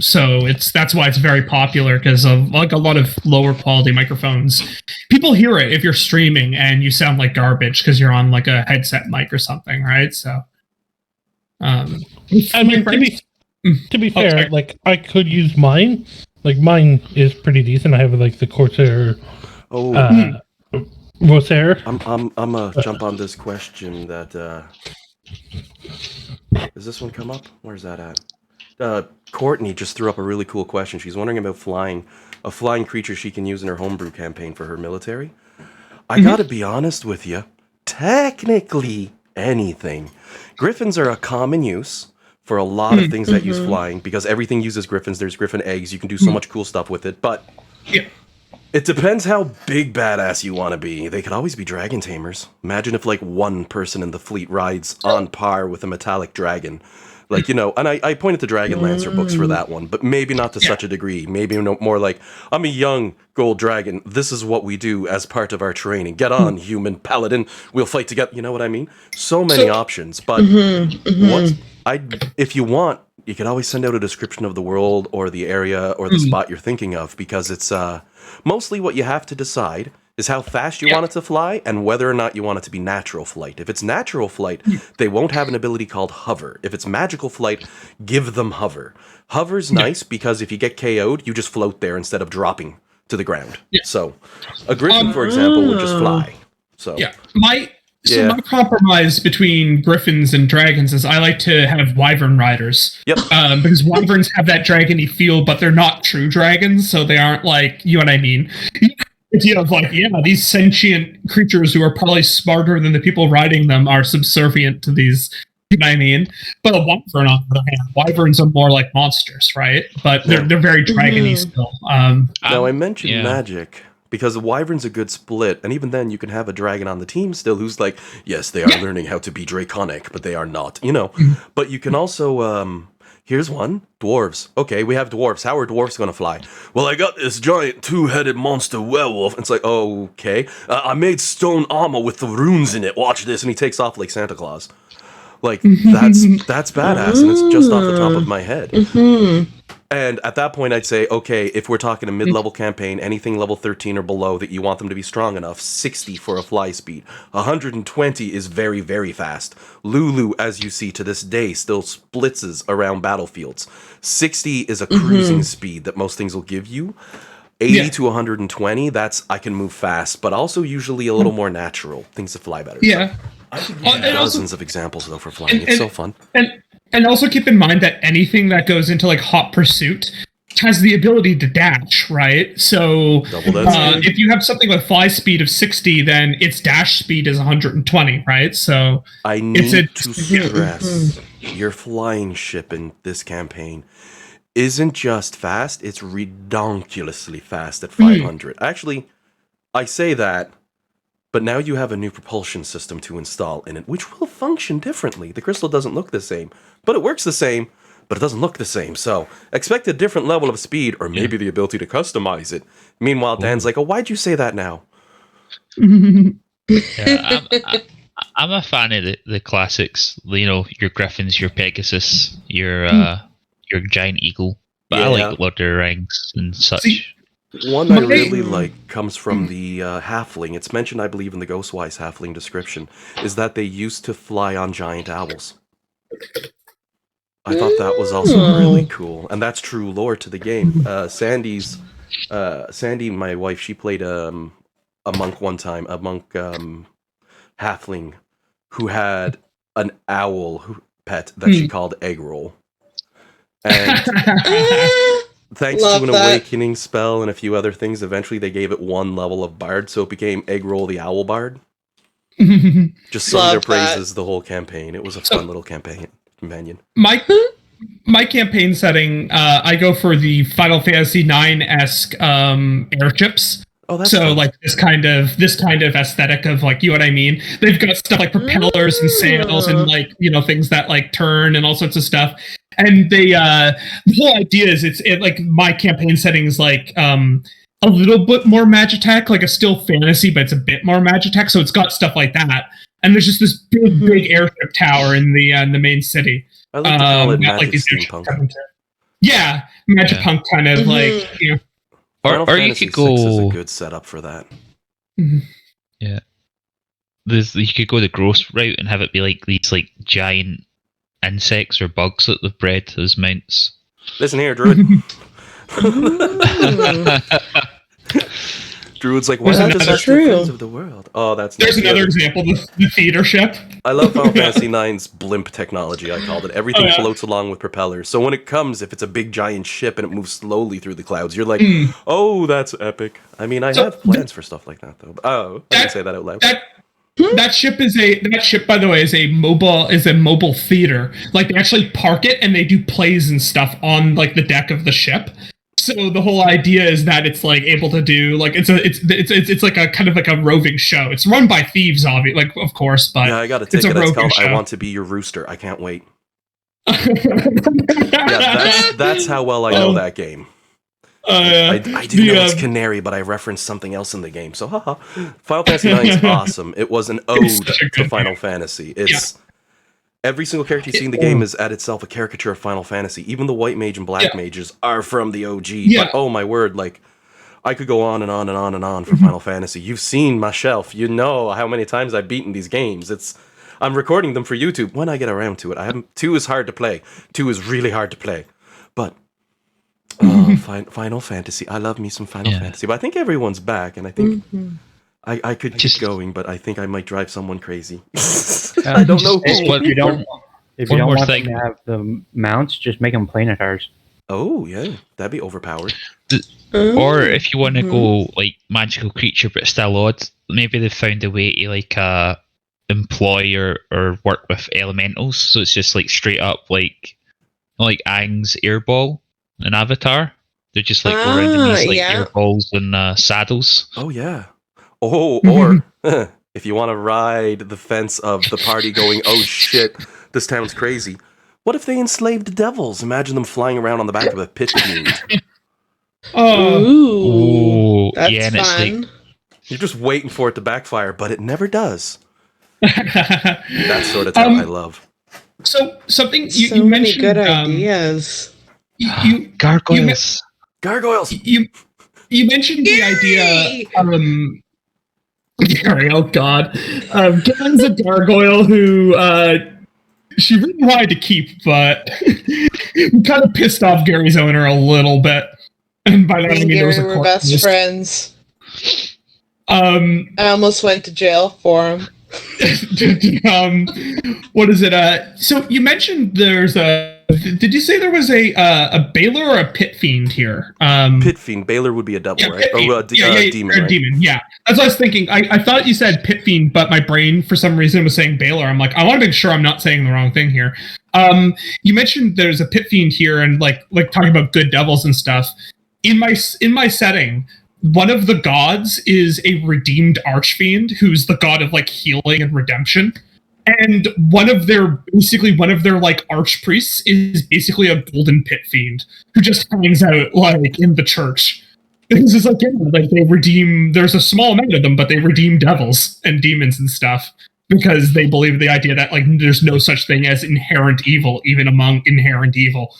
S2: So that's why it's very popular, because of a lot of lower quality microphones. People hear it if you're streaming and you sound like garbage because you're on a headset mic or something, right? So,
S6: I mean, to be fair, I could use mine, Like mine is pretty decent. I have like the Corsair. Corsair.
S1: I'm gonna jump on this question that does this one come up? Where's that at? Courtney just threw up a really cool question. She's wondering about a flying creature she can use in her homebrew campaign for her military. I gotta be honest with you. Technically, anything. Griffins are a common use for a lot of things that use flying, because everything uses griffins. There's griffin eggs. You can do so much cool stuff with it, but it depends how big badass you want to be. They could always be dragon tamers. Imagine if like one person in the fleet rides on par with a metallic dragon. Like, and I pointed to Dragonlancer books for that one, but maybe not to such a degree. Maybe more like, I'm a young gold dragon. This is what we do as part of our training. Get on, human paladin. We'll fight together. You know what I mean? So many options. But if you want, you could always send out a description of the world or the area or the spot you're thinking of, because it's mostly what you have to decide is how fast you want it to fly and whether or not you want it to be natural flight. If it's natural flight, they won't have an ability called hover. If it's magical flight, give them hover. Hover's nice because if you get KO'd, you just float there instead of dropping to the ground. So a griffin, for example, would just fly. So
S2: my compromise between griffins and dragons is I like to have wyvern riders. Because wyverns have that dragony feel, but they're not true dragons, so they aren't like, you know what I mean? Idea of like, these sentient creatures who are probably smarter than the people riding them are subservient to these, you know what I mean? But a wyvern, on the other hand, wyverns are more like monsters, right? But they're very dragony still.
S1: Now, I mentioned magic because a wyvern's a good split, and even then you can have a dragon on the team still who's like, yes, they are learning how to be draconic, but they are not, But you can also... here's one. Dwarves. Okay, we have dwarves. How are dwarves going to fly? Well, I got this giant two-headed monster werewolf. And it's like, okay. I made stone armor with the runes in it. Watch this. And he takes off like Santa Claus. Like, that's badass, and it's just off the top of my head. And at that point, I'd say, okay, if we're talking a mid-level campaign, anything level 13 or below that you want them to be strong enough, 60 for a fly speed. 120 is very, very fast. Lulu, as you see to this day, still splitzes around battlefields. 60 is a cruising speed that most things will give you. 80 to 120, that's I can move fast, but also usually a little more natural. Things that fly better. So I could give you dozens of examples, though, for flying. It's so fun.
S2: And also keep in mind that anything that goes into like hot pursuit has the ability to dash, right? So if you have something with fly speed of 60, then its dash speed is 120, right? So
S1: I need to stress your flying ship in this campaign isn't just fast, it's redonkulously fast at 500. Actually, I say that, but now you have a new propulsion system to install in it, which will function differently. The crystal doesn't look the same, but it works the same, but it doesn't look the same. So expect a different level of speed, or maybe the ability to customize it. Meanwhile, Dan's like, why'd you say that now?
S7: I'm a fan of the classics. Your Griffins, your Pegasus, your Giant Eagle. But I like Lord of the Rings and such.
S1: One I really like comes from the halfling. It's mentioned, I believe, in the Ghostwise halfling description, is that they used to fly on giant owls. I thought that was also really cool, and that's true lore to the game. Sandy, my wife, she played a monk one time, a monk halfling who had an owl pet that she called Egg Roll. And thanks to an awakening spell and a few other things, eventually they gave it one level of bard, so it became Egg Roll the Owl Bard. Just sung their praises the whole campaign. It was a fun little companion.
S2: My campaign setting, I go for the Final Fantasy IX-esque airships. Oh, that's so fun. Like this kind of aesthetic of like, you know what I mean? They've got stuff like propellers and sails and like, things that like turn and all sorts of stuff. And the whole idea is it's like my campaign setting is like a little bit more Magitech, like a still fantasy, but it's a bit more Magitech. So it's got stuff like that. And there's just this big airship tower in the main city.
S1: I like to call it magic steampunk.
S2: Yeah, magic punk kind of like,
S1: Or you could go. 6 is a good setup for that.
S7: Yeah, you could go the gross route and have it be like these like giant insects or bugs that they've bred as mounts.
S1: Listen here, Druid. Druid's like, why
S2: There's
S1: not just
S2: another-
S1: ask your friends of the world? Oh, that's
S2: There's
S1: nice.
S2: another example, the theater ship.
S1: I love Final Fantasy IX's blimp technology, I called it. Everything
S2: Oh, yeah.
S1: floats along with propellers. So when it comes, if it's a big giant ship and it moves slowly through the clouds, you're like, oh, that's epic. I mean, I have plans for stuff like that, though. Oh, I didn't say that out loud.
S2: That ship, by the way, is a mobile theater. Like, they actually park it and they do plays and stuff on like the deck of the ship. So the whole idea is that it's like able to do like it's like a kind of like a roving show. It's run by thieves, obviously, like of course, but
S1: Yeah, I got a ticket that's called "I Want to Be Your Rooster." I can't wait. Yeah, that's how well I know that game. I do know it's Canary, but I referenced something else in the game. So, haha. Final Fantasy IX is awesome. It was an ode to Final Fantasy. It's every single character you see in the game is at itself a caricature of Final Fantasy. Even the white mage and black mages are from the OG. But oh my word, like I could go on and on and on and on for Final Fantasy. You've seen my shelf. You know how many times I've beaten these games. I'm recording them for YouTube when I get around to it. 2 is hard to play. 2 is really hard to play. But Final Fantasy. I love me some Final Fantasy. But I think everyone's back, and I think I could keep going, but I think I might drive someone crazy. I don't know.
S5: If you don't want them to have the mounts, just make them planetars.
S1: Oh yeah, that'd be overpowered.
S7: Or if you want to go like magical creature but still odd, maybe they've found a way to like employ or work with elementals, so it's just like straight up like Aang's airball in Avatar. They're just like go around in these like airballs and saddles.
S1: Oh yeah. Oh, or if you want to ride the fence of the party going, oh shit, this town's crazy. What if they enslaved devils? Imagine them flying around on the back of a pit fiend.
S3: Ooh, that's fun.
S1: Like, you're just waiting for it to backfire, but it never does. That sort of town I love.
S2: So something you mentioned.
S3: Good ideas.
S7: Gargoyles.
S1: Gargoyles.
S2: You mentioned the idea. Gary, oh god. Garen's a gargoyle who she really wanted to keep, but kind of pissed off Gary's owner a little bit. And by that I mean there was a
S3: we're best friends. I almost went to jail for him.
S2: What is it? So you mentioned there's a. Did you say there was a Baylor or a Pit Fiend here?
S1: Pit Fiend. Baylor would be a devil, right? Or demon.
S2: Or
S1: right?
S2: Demon. Yeah, that's what I was thinking. I thought you said Pit Fiend, but my brain for some reason was saying Baylor. I'm like, I want to make sure I'm not saying the wrong thing here. You mentioned there's a Pit Fiend here, and like talking about good devils and stuff. In my setting, one of the gods is a redeemed archfiend who's the god of like healing and redemption. And one of their like archpriests is basically a golden pit fiend who just hangs out like in the church. Because it's like, like they redeem, there's a small amount of them, but they redeem devils and demons and stuff because they believe the idea that like there's no such thing as inherent evil, even among inherent evil.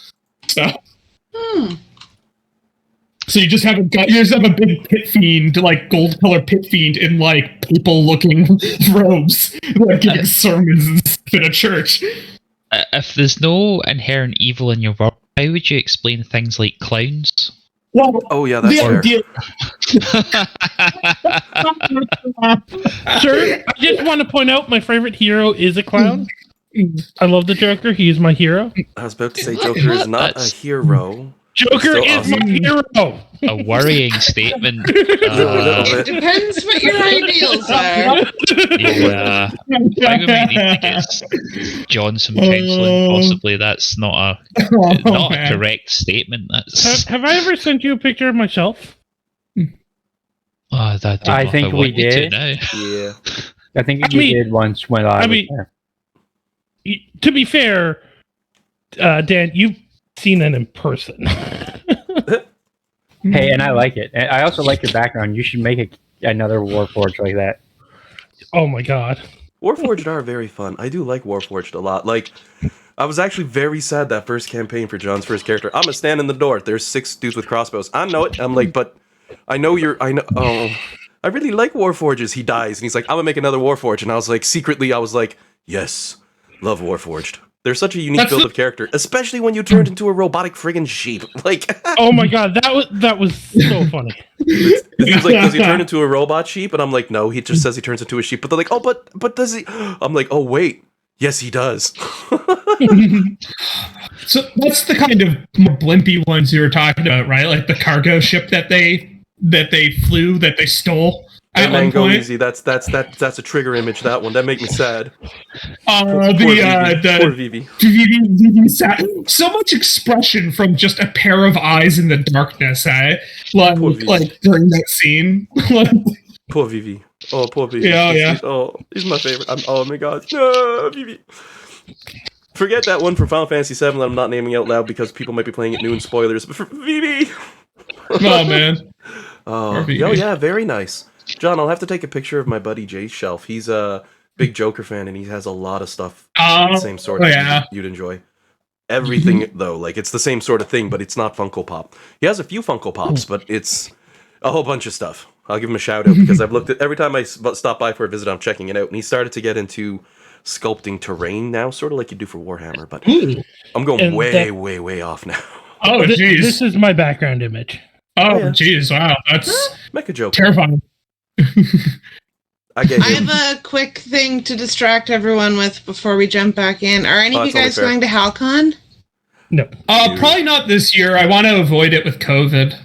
S2: So you just have a big pit fiend, like gold color pit fiend in like people looking robes, like giving sermons and stuff in a church.
S7: If there's no inherent evil in your world, how would you explain things like clowns?
S2: Well,
S1: oh yeah, that's fair.
S6: Sir, I just want to point out my favorite hero is a clown. I love the Joker. He's my hero.
S1: I was about to say Joker is not a hero.
S6: Joker is my hero.
S7: A worrying statement.
S3: It depends what your ideals are.
S7: Yeah, I think we might need to get John some counselling. Possibly that's not a correct statement. That's.
S6: Have I ever sent you a picture of myself?
S5: I think we did.
S1: Yeah,
S5: I think you did once when I was there.
S6: To be fair, Dan, you've seen it in person.
S5: Hey, and I like it. And I also like your background. You should make another Warforged like that.
S6: Oh my god.
S1: Warforged are very fun. I do like Warforged a lot. Like, I was actually very sad that first campaign for John's first character. I'm gonna stand in the door. There's 6 dudes with crossbows. I know it. I'm like, but I know. Oh, I really like Warforges. He dies, and he's like, I'm gonna make another Warforged. And I was like, secretly, I was like, yes, love Warforged. They're such a unique build of character, especially when you turned into a robotic friggin' sheep. Like,
S6: oh my god, that was so funny.
S1: It's like, does he turn into a robot sheep? And I'm like, no, he just says he turns into a sheep. But they're like, oh, but does he? I'm like, oh wait, yes, he does.
S2: So that's the kind of more blimpy ones you were talking about, right? Like the cargo ship that they flew, that they stole.
S1: Hey man, go easy. That's a trigger image. That one that make me sad.
S2: Poor
S1: Vivi.
S2: So much expression from just a pair of eyes in the darkness, eh? Like during that scene.
S1: Poor Vivi. Oh, poor Vivi.
S2: Yeah.
S1: Oh, he's my favorite. Oh my god. No, Vivi. Forget that one from Final Fantasy VII that I'm not naming out loud because people might be playing it new and spoilers. But for Vivi.
S2: Oh man.
S1: Oh yeah, very nice. John, I'll have to take a picture of my buddy Jay's shelf. He's a big Joker fan, and he has a lot of stuff the same sort of you'd enjoy. Everything, though, like, it's the same sort of thing, but it's not Funko Pop. He has a few Funko Pops, but it's a whole bunch of stuff. I'll give him a shout-out, because I've looked at... Every time I stop by for a visit, I'm checking it out, and he started to get into sculpting terrain now, sort of like you do for Warhammer, but I'm going way off now.
S2: Oh, jeez.
S6: This is my background image.
S2: Oh, jeez, wow. That's
S1: make a joke.
S2: Terrifying.
S3: I have a quick thing to distract everyone with before we jump back in. Are any of you guys going to HalCon?
S6: No.
S2: Probably not this year. I want to avoid it with COVID.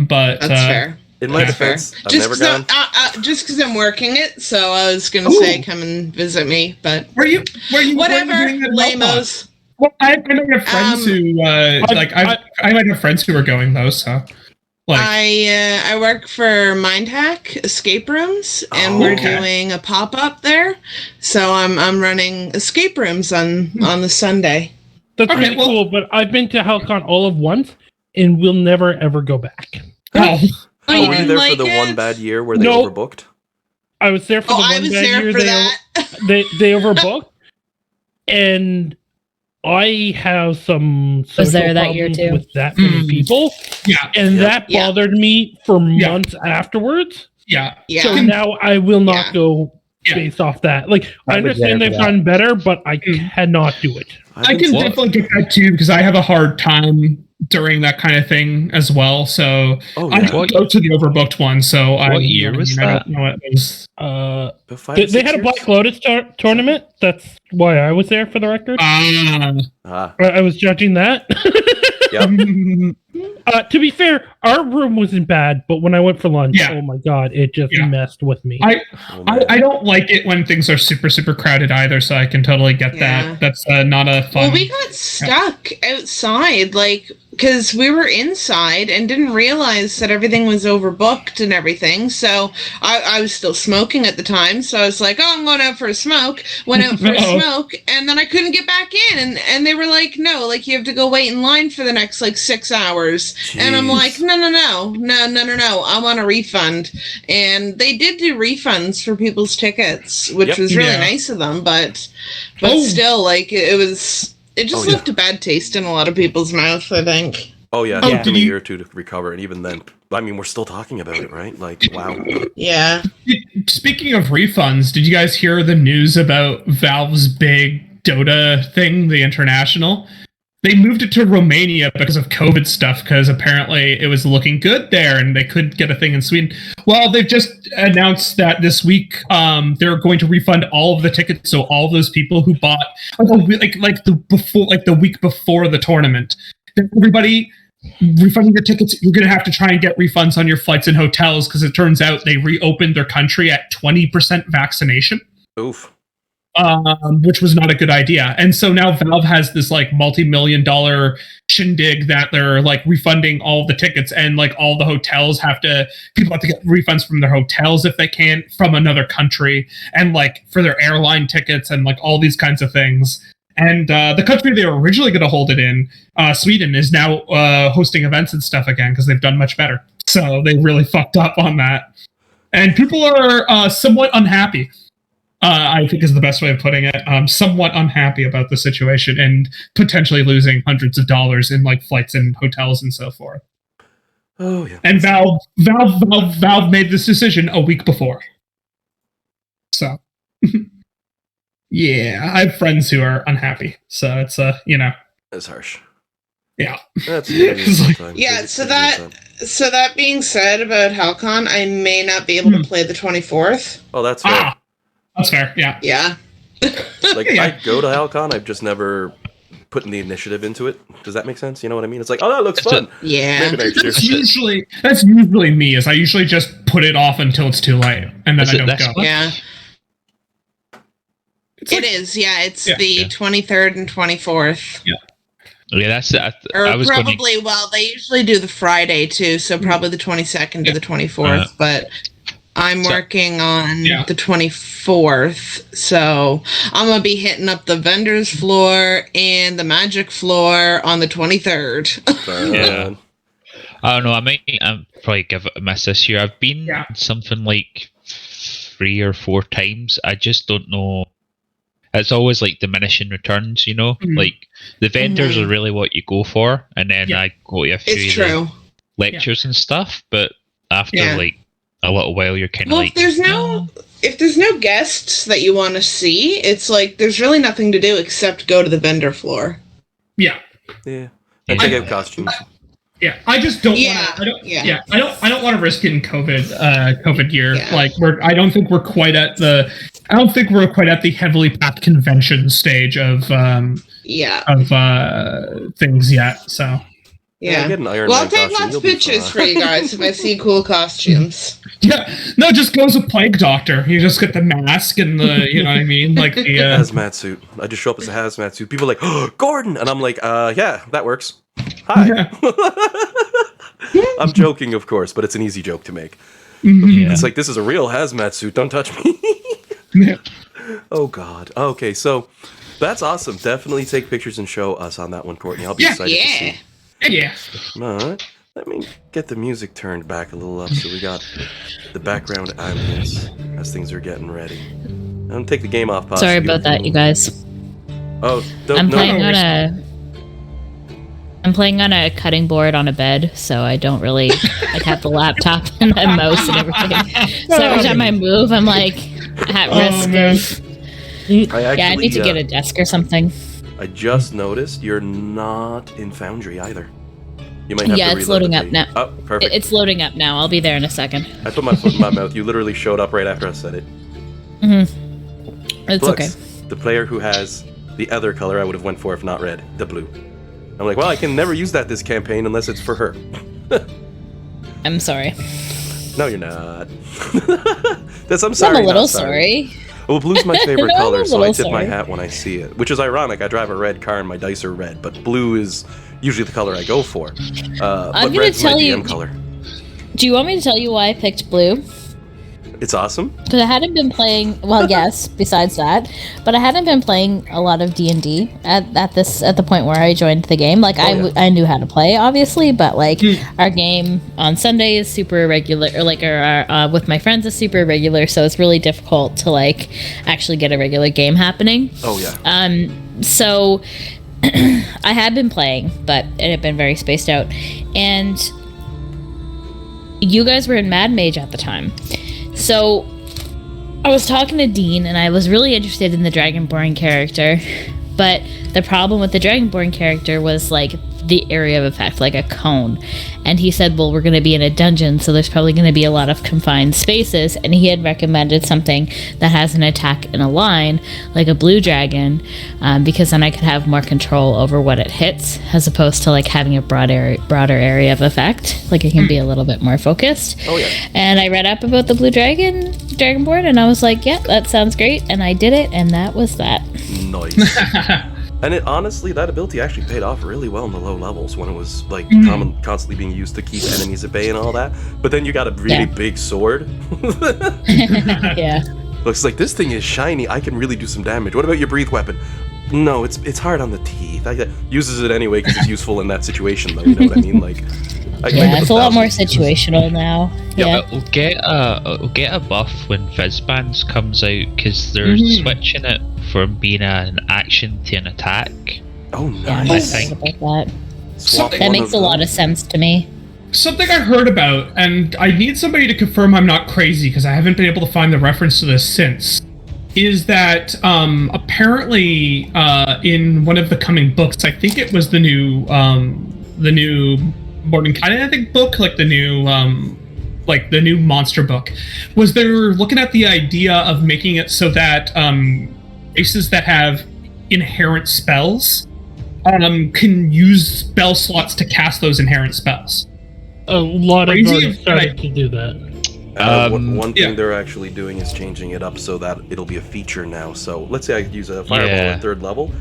S2: But
S3: that's fair.
S1: In my defense, I've never gone.
S3: Just because I'm working it, so I was going to say come and visit me, but
S2: were you
S3: whatever, lamos.
S2: Well, I might have friends who I might have friends who are going though. So, like,
S3: I work for MindHack Escape Rooms, and we're doing a pop up there. So I'm running escape rooms on the Sunday.
S6: That's really cool. But I've been to HalCon all of once, and we'll never ever go back.
S1: Oh, were you there for the one bad year where they overbooked?
S6: I was there for the one bad year. They overbooked, and I have some social problems with that many people.
S2: Yeah.
S6: And that bothered me for months afterwards.
S2: Yeah.
S6: So now I will not go based off that. Like, I understand they've done better, but I cannot do it.
S2: I can definitely get that too, because I have a hard time during that kind of thing as well. So I don't go to the overbooked one. So
S7: what year was that?
S2: I don't know what it was.
S6: They had a Black Lotus tournament. That's why I was there, for the record. I was judging that. To be fair, our room wasn't bad, but when I went for lunch, oh my god, it just messed with me.
S2: I don't like it when things are super, super crowded either, so I can totally get that. That's not a fun...
S3: Well, we got stuck outside, like, because we were inside and didn't realize that everything was overbooked and everything, so I was still smoking at the time, so I was like, I'm going out for a smoke, went out for a smoke, and then I couldn't get back in, and they were like, no, like, you have to go wait in line for the next, like, 6 hours. Jeez. And I'm like, no, I want a refund. And they did do refunds for people's tickets, which was really nice of them, but still, like, it just left a bad taste in a lot of people's mouth, I think.
S1: Oh yeah, it took a year or two to recover, and even then, I mean, we're still talking about it, right? Like, wow.
S3: Yeah.
S2: Speaking of refunds, did you guys hear the news about Valve's big Dota thing, the International? They moved it to Romania because of COVID stuff, because apparently it was looking good there and they couldn't get a thing in Sweden. Well, they've just announced that this week they're going to refund all of the tickets, so all those people who bought the week before the tournament. Everybody refunding your tickets, you're going to have to try and get refunds on your flights and hotels, because it turns out they reopened their country at 20% vaccination.
S1: Oof.
S2: Which was not a good idea. And so now Valve has this like multi-million-dollar shindig that they're like refunding all the tickets, and like all the hotels people have to get refunds from their hotels if they can from another country, and like for their airline tickets and like all these kinds of things. And the country they were originally going to hold it in, Sweden, is now hosting events and stuff again because they've done much better. So they really fucked up on that. And people are somewhat unhappy. I think is the best way of putting it. Somewhat unhappy about the situation and potentially losing hundreds of dollars in like flights and hotels and so forth.
S1: Oh yeah.
S2: And Valve made this decision a week before. So Yeah, I have friends who are unhappy, so it's
S1: That's harsh.
S2: Yeah.
S1: That's
S3: yeah. So that being said about Halcon, I may not be able to play the 24th.
S1: Oh, that's fair.
S2: That's fair. Yeah.
S3: Yeah.
S1: Like I go to Halcon, I've just never put the initiative into it. Does that make sense? You know what I mean? It's like, oh, that looks fun.
S3: Yeah.
S1: Maybe next year.
S2: That's usually me. Is I usually just put it off until it's too late, and then I don't go.
S3: Yeah. It is. Yeah, it's the 23rd and 24th.
S2: Yeah.
S7: Yeah, that's it.
S3: Or probably, well, they usually do the Friday too, so probably the 22nd to the 24th, but I'm working on the 24th, so I'm going to be hitting up the vendor's floor and the magic floor on the 23rd.
S7: Yeah. I don't know, I'm probably give it a miss this year. I've been something like 3 or 4 times. I just don't know. It's always like diminishing returns, you know? Like the vendors are really what you go for, and then I go to a few lectures and stuff, but after like a little while you're kind of like,
S3: if there's no guests that you want to see, it's like there's really nothing to do except go to the vendor floor.
S2: Yeah.
S1: Yeah. And check out costumes.
S2: Yeah, I just don't. I don't want to risk it in COVID year.
S3: Yeah.
S2: Like I don't think we're quite at the heavily packed convention stage of things yet. So
S3: yeah. Well, I'll take lots of pictures for you guys if I see cool costumes.
S2: Yeah, no, just go as a plague doctor. You just get the mask and the, you know what I mean, like the
S1: hazmat suit. I just show up as a hazmat suit. People are like, oh, Gordon, and I'm like, yeah, that works. Hi. Yeah. I'm joking, of course, but it's an easy joke to make. Yeah. It's like, this is a real hazmat suit. Don't touch me. Yeah. Oh, God. Okay, so that's awesome. Definitely take pictures and show us on that one, Courtney. I'll be excited to see.
S2: Yeah.
S1: All right. Let me get the music turned back a little up so we got the background ambience as things are getting ready. I'm going to take the game off.
S4: Sorry about that, you guys.
S1: Oh,
S4: I'm playing on a cutting board on a bed, so I don't really have the laptop and the mouse and everything. So every time I move, I'm like at risk of. I need to get a desk or something.
S1: I just noticed you're not in Foundry either. You might have to
S4: it's loading up now.
S1: Oh, perfect.
S4: It's loading up now. I'll be there in a second.
S1: I put my foot in my mouth. You literally showed up right after I said it.
S4: It's okay.
S1: The player who has the other color I would have went for if not red, the blue. I'm like, well, I can never use that this campaign unless it's for her.
S4: I'm sorry.
S1: No, you're not. I'm sorry.
S4: I'm a little sorry.
S1: Well, blue's my favorite color, so I tip my hat when I see it. Which is ironic. I drive a red car and my dice are red, but blue is usually the color I go for.
S4: I'm going to tell you.
S1: Color.
S4: Do you want me to tell you why I picked blue?
S1: It's awesome.
S4: Because I hadn't been playing. Well, yes. Besides that, but I hadn't been playing a lot of D&D at the point where I joined the game. Like I knew how to play, obviously, but like our game on Sunday is super irregular, or like our with my friends is super irregular. So it's really difficult to like actually get a regular game happening.
S1: Oh yeah.
S4: So I had been playing, but it had been very spaced out, and you guys were in Mad Mage at the time. So, I was talking to Dean, and I was really interested in the Dragonborn character, but the problem with the Dragonborn character was, like, the area of effect, like a cone. And he said, well, we're going to be in a dungeon, so there's probably going to be a lot of confined spaces, and he had recommended something that has an attack in a line, like a blue dragon, because then I could have more control over what it hits, as opposed to, like, having a broader area of effect. Like, it can be a little bit more focused.
S1: Oh, yeah.
S4: And I read up about the blue Dragonborn, and I was like, yeah, that sounds great, and I did it, and that was that.
S1: Nice. And honestly, that ability actually paid off really well in the low levels when it was like constantly being used to keep enemies at bay and all that. But then you got a really big sword.
S4: Yeah.
S1: Looks like this thing is shiny. I can really do some damage. What about your breathe weapon? No, it's hard on the teeth. I uses it anyway because it's useful in that situation, though. You know what I mean? Like,
S4: it's a lot more situational now. Yeah.
S7: It'll get a buff when Fizzbands comes out because they're switching it from being an action to an attack.
S1: Oh, nice.
S4: I think that makes a lot of sense to me.
S2: Something I heard about, and I need somebody to confirm I'm not crazy because I haven't been able to find the reference to this since, is that apparently in one of the coming books, I think it was the new Mordenkainen, I think, book, like the new monster book, was they're looking at the idea of making it so that races that have inherent spells can use spell slots to cast those inherent spells.
S6: A lot of them started to do that.
S1: One thing they're actually doing is changing it up so that it'll be a feature now. So let's say I use a fireball at 3rd level,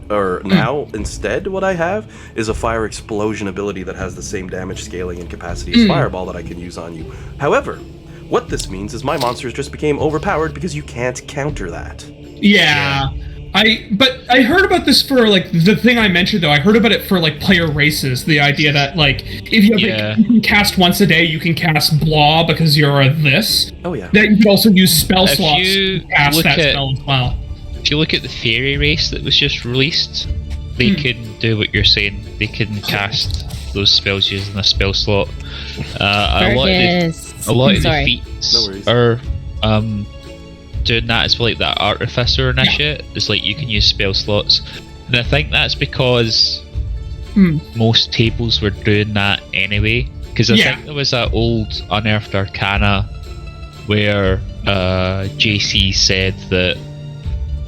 S1: or now instead what I have is a fire explosion ability that has the same damage scaling and capacity as fireball that I can use on you. However, what this means is my monsters just became overpowered because you can't counter that.
S2: Yeah. But I heard about this for, like, the thing I mentioned, though. I heard about it for, like, player races. The idea that, like, if you have, you can cast once a day, you can cast blah because you're a this.
S1: Oh, yeah.
S2: That you can also use spell slots to cast that spell as well.
S7: If you look at the fairy race that was just released, they can do what you're saying. They can cast those spells using a spell slot. A lot of the feats are doing that as well, like that Artificer initiate. It's like you can use spell slots, and I think that's because most tables were doing that anyway. Because I think there was that old Unearthed Arcana where JC said that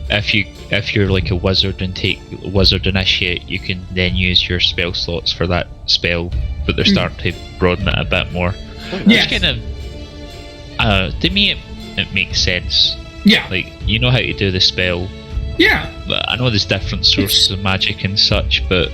S7: if you're like a wizard and take Wizard Initiate, you can then use your spell slots for that spell, but they're starting to broaden it a bit more. Which kind of, to me, it makes sense.
S2: Yeah.
S7: Like, you know how to do the spell.
S2: Yeah.
S7: But I know there's different sources of magic and such, but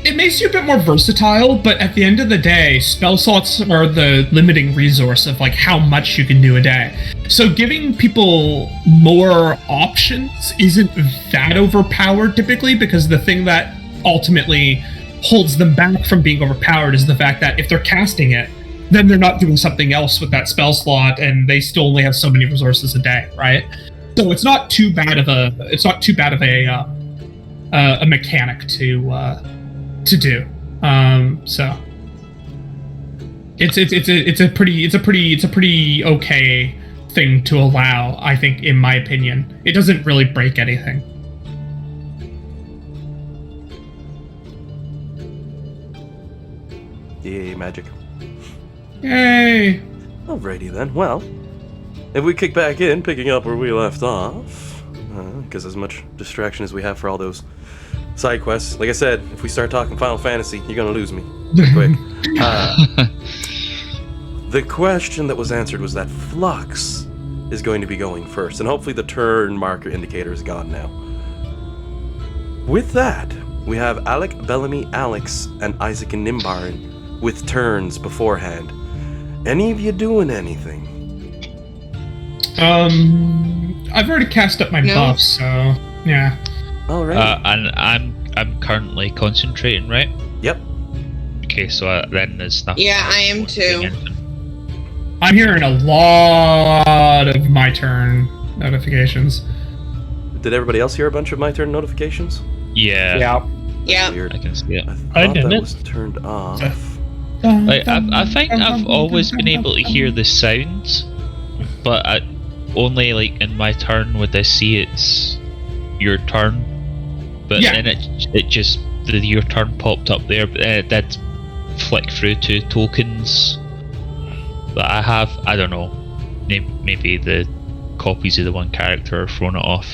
S2: it makes you a bit more versatile, but at the end of the day, spell slots are the limiting resource of, like, how much you can do a day. So giving people more options isn't that overpowered typically, because the thing that ultimately holds them back from being overpowered is the fact that if they're casting it, then they're not doing something else with that spell slot, and they still only have so many resources a day, right? So it's not too bad of a mechanic to do. So it's a pretty okay thing to allow, I think, in my opinion. It doesn't really break anything.
S1: Yay, magic.
S2: Yay!
S1: Alrighty then, well, if we kick back in, picking up where we left off, because as much distraction as we have for all those side quests, like I said, if we start talking Final Fantasy, you're gonna lose me quick. The question that was answered was that Flux is going to be going first, and hopefully the turn marker indicator is gone now. With that, we have Alec, Bellamy, Alex, and Isaac and Nimbarin with turns beforehand. Any of you doing anything?
S2: I've already cast up my buff, so yeah.
S1: All right.
S7: And I'm currently concentrating, right?
S1: Yep.
S7: Okay, so then there's nothing.
S3: Yeah, I am too.
S2: I'm hearing a lot of my turn notifications.
S1: Did everybody else hear a bunch of my turn notifications?
S7: Yeah.
S3: Yeah.
S1: Weird.
S7: I can see it.
S1: I thought that was turned off.
S7: Like, I think I've always been able to hear the sounds, but only like in my turn would I see it's your turn, but then it just your turn popped up there, but then it did flick through to tokens that I have. I don't know, maybe the copies of the one character are throwing it off.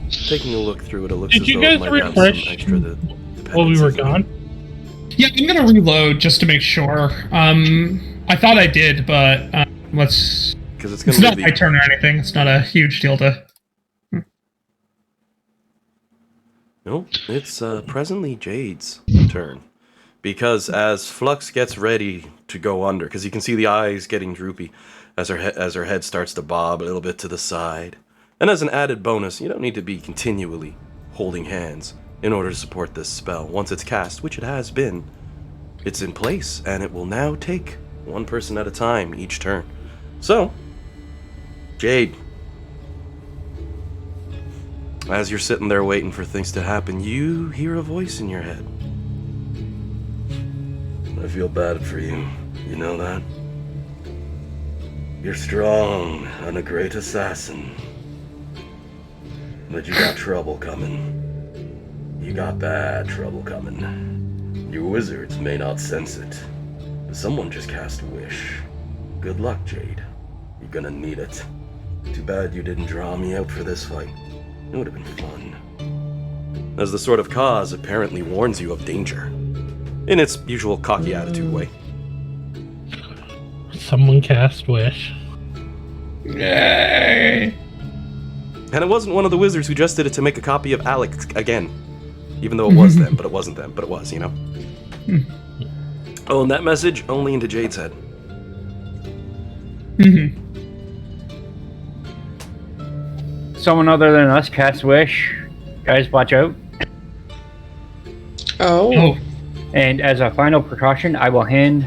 S1: Taking a look through it, it looks
S6: Did
S1: as
S6: you
S1: though
S6: guys
S1: it might have some
S6: refresh
S1: extra
S6: while we were gone?
S2: Yeah, I'm gonna reload just to make sure. I thought I did, but let's.
S1: Because
S2: it's not my turn or anything. It's not a huge deal to.
S1: No, it's presently Jade's turn. Because as Flux gets ready to go under, because you can see the eyes getting droopy as her head starts to bob a little bit to the side. And as an added bonus, you don't need to be continually holding hands in order to support this spell. Once it's cast, which it has been, it's in place, and it will now take one person at a time each turn. So, Jade, as you're sitting there waiting for things to happen, you hear a voice in your head. I feel bad for you. You know that? You're strong and a great assassin. But you got trouble coming. You got bad trouble coming. Your wizards may not sense it, but someone just cast a wish. Good luck, Jade. You're gonna need it. Too bad you didn't draw me out for this fight. It would have been fun. As the Sword of Cause apparently warns you of danger, in its usual cocky attitude way.
S6: Someone cast wish.
S2: Yay!
S1: And it wasn't one of the wizards who just did it to make a copy of Alex again. Even though it was them, but it wasn't them, but it was, you know? Oh, and that message only into Jade's head.
S5: Someone other than us cast wish. Guys, watch out.
S3: Oh.
S5: And as a final precaution, I will hand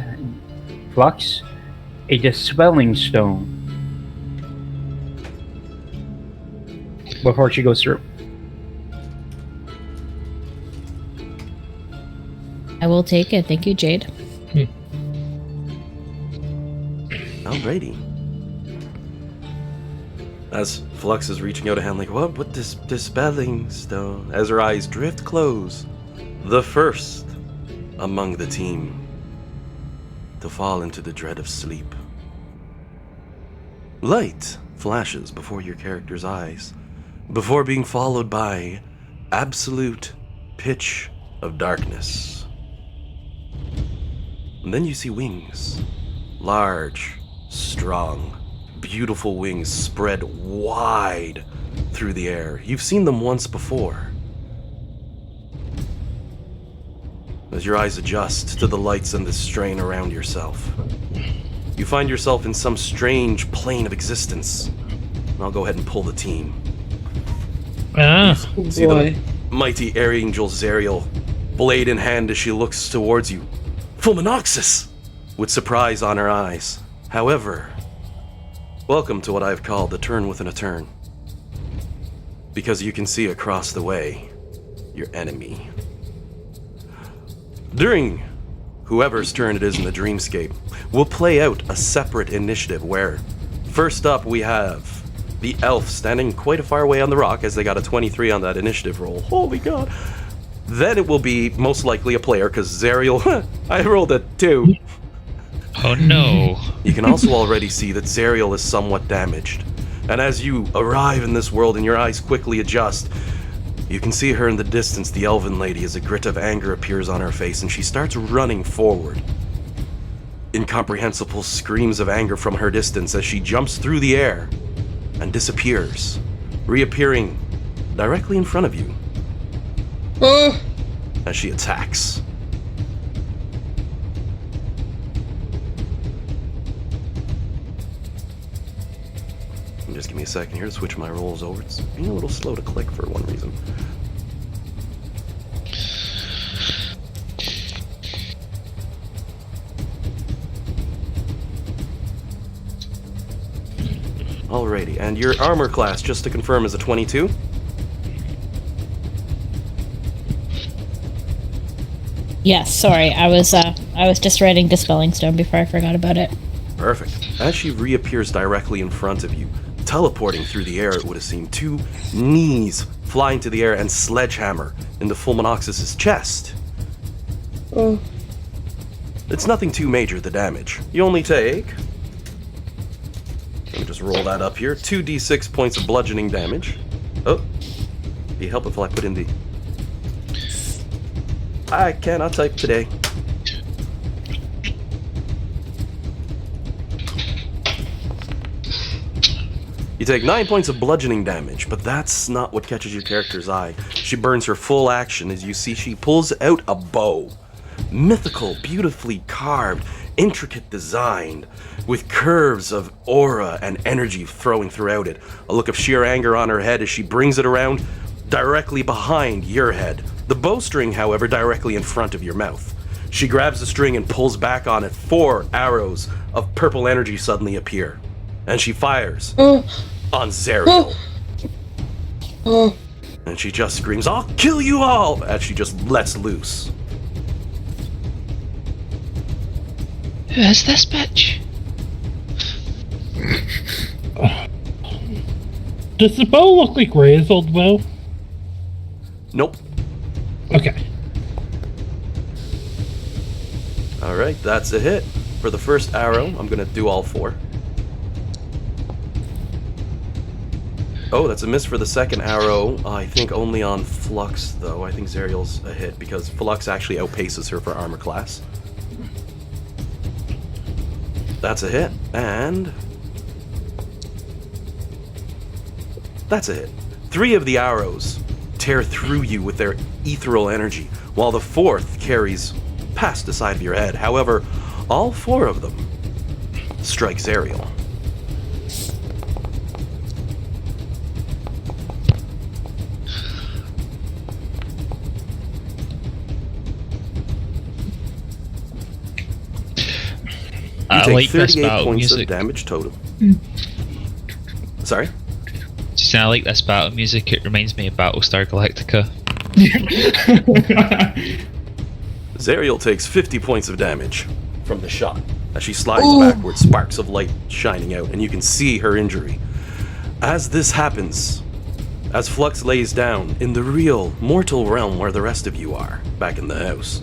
S5: Flux a dispelling stone before she goes through.
S4: I will take it. Thank you, Jade.
S1: Alrighty. As Flux is reaching out a hand like, what this dispelling stone? As her eyes drift close, the first among the team to fall into the dread of sleep. Light flashes before your character's eyes, before being followed by absolute pitch of darkness. And then you see wings. Large, strong, beautiful wings spread wide through the air. You've seen them once before. As your eyes adjust to the lights and the strain around yourself, you find yourself in some strange plane of existence. And I'll go ahead and pull the team. See the mighty air angel Zariel, blade in hand as she looks towards you. Fulminoxus! With surprise on her eyes. However, welcome to what I've called the turn within a turn. Because you can see across the way your enemy. During whoever's turn it is in the dreamscape, we'll play out a separate initiative where, first up we have the elf standing quite a far away on the rock as they got a 23 on that initiative roll. Holy god. Then it will be most likely a player, because Zariel, I rolled a 2.
S7: Oh no.
S1: You can also already see that Zariel is somewhat damaged. And as you arrive in this world and your eyes quickly adjust, you can see her in the distance, the elven lady, as a grit of anger appears on her face and she starts running forward. Incomprehensible screams of anger from her distance as she jumps through the air and disappears, reappearing directly in front of you. As she attacks. Just give me a second here to switch my rolls over. It's being a little slow to click for one reason. Alrighty, and your armor class, just to confirm, is a 22?
S4: Yes, sorry. I was just writing Dispelling Stone before I forgot about it.
S1: Perfect. As she reappears directly in front of you, teleporting through the air, it would have seemed, 2 knees fly into the air and sledgehammer into Fulminoxus's chest. It's nothing too major, the damage. You only take... Let me just roll that up here. 2d6 points of bludgeoning damage. Oh. Be helpful if I put in the... I cannot type today. You take 9 points of bludgeoning damage, but that's not what catches your character's eye. She burns her full action as you see she pulls out a bow. Mythical, beautifully carved, intricate design, with curves of aura and energy throwing throughout it. A look of sheer anger on her head as she brings it around directly behind your head. The bowstring, however, directly in front of your mouth. She grabs the string and pulls back on it. 4 arrows of purple energy suddenly appear. And she fires on Zariel. And she just screams, "I'll kill you all!" as she just lets loose.
S7: Who is this bitch?
S6: Does the bow look like Ray's old bow?
S1: Nope.
S6: Okay.
S1: Alright, that's a hit. For the first arrow, I'm gonna do all 4. Oh, that's a miss for the second arrow. I think only on Flux, though. I think Zariel's a hit, because Flux actually outpaces her for armor class. That's a hit, and... that's a hit. 3 of the arrows tear through you with their ethereal energy, while the 4th carries past the side of your head. However, all 4 of them strike Zariel. You take
S7: like
S1: 38 points of damage total. Sorry?
S7: Just I like this battle music. It reminds me of Battlestar Galactica.
S1: Zariel takes 50 points of damage from the shot as she slides backwards, sparks of light shining out, and you can see her injury. As this happens, as Flux lays down in the real mortal realm where the rest of you are, back in the house,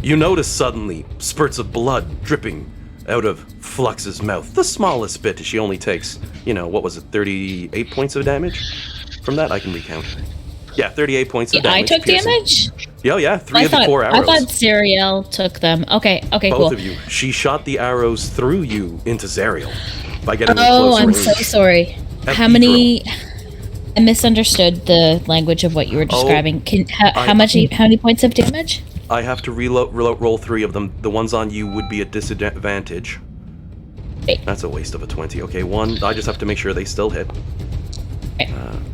S1: you notice suddenly spurts of blood dripping out of Flux's mouth. The smallest bit. She only takes, what was it, 38 points of damage? From that, I can recount. Yeah, 38 points of damage.
S4: I took damage?
S1: Yeah, 3 of the 4 arrows.
S4: I thought Zariel took them. Okay, cool.
S1: Both of you. She shot the arrows through you into Zariel by getting in close range.
S4: I'm so sorry. How many... I misunderstood the language of what you were describing. How many points of damage?
S1: I have to roll 3 of them. The ones on you would be at disadvantage.
S4: Wait.
S1: That's a waste of a 20. Okay, 1. I just have to make sure they still hit.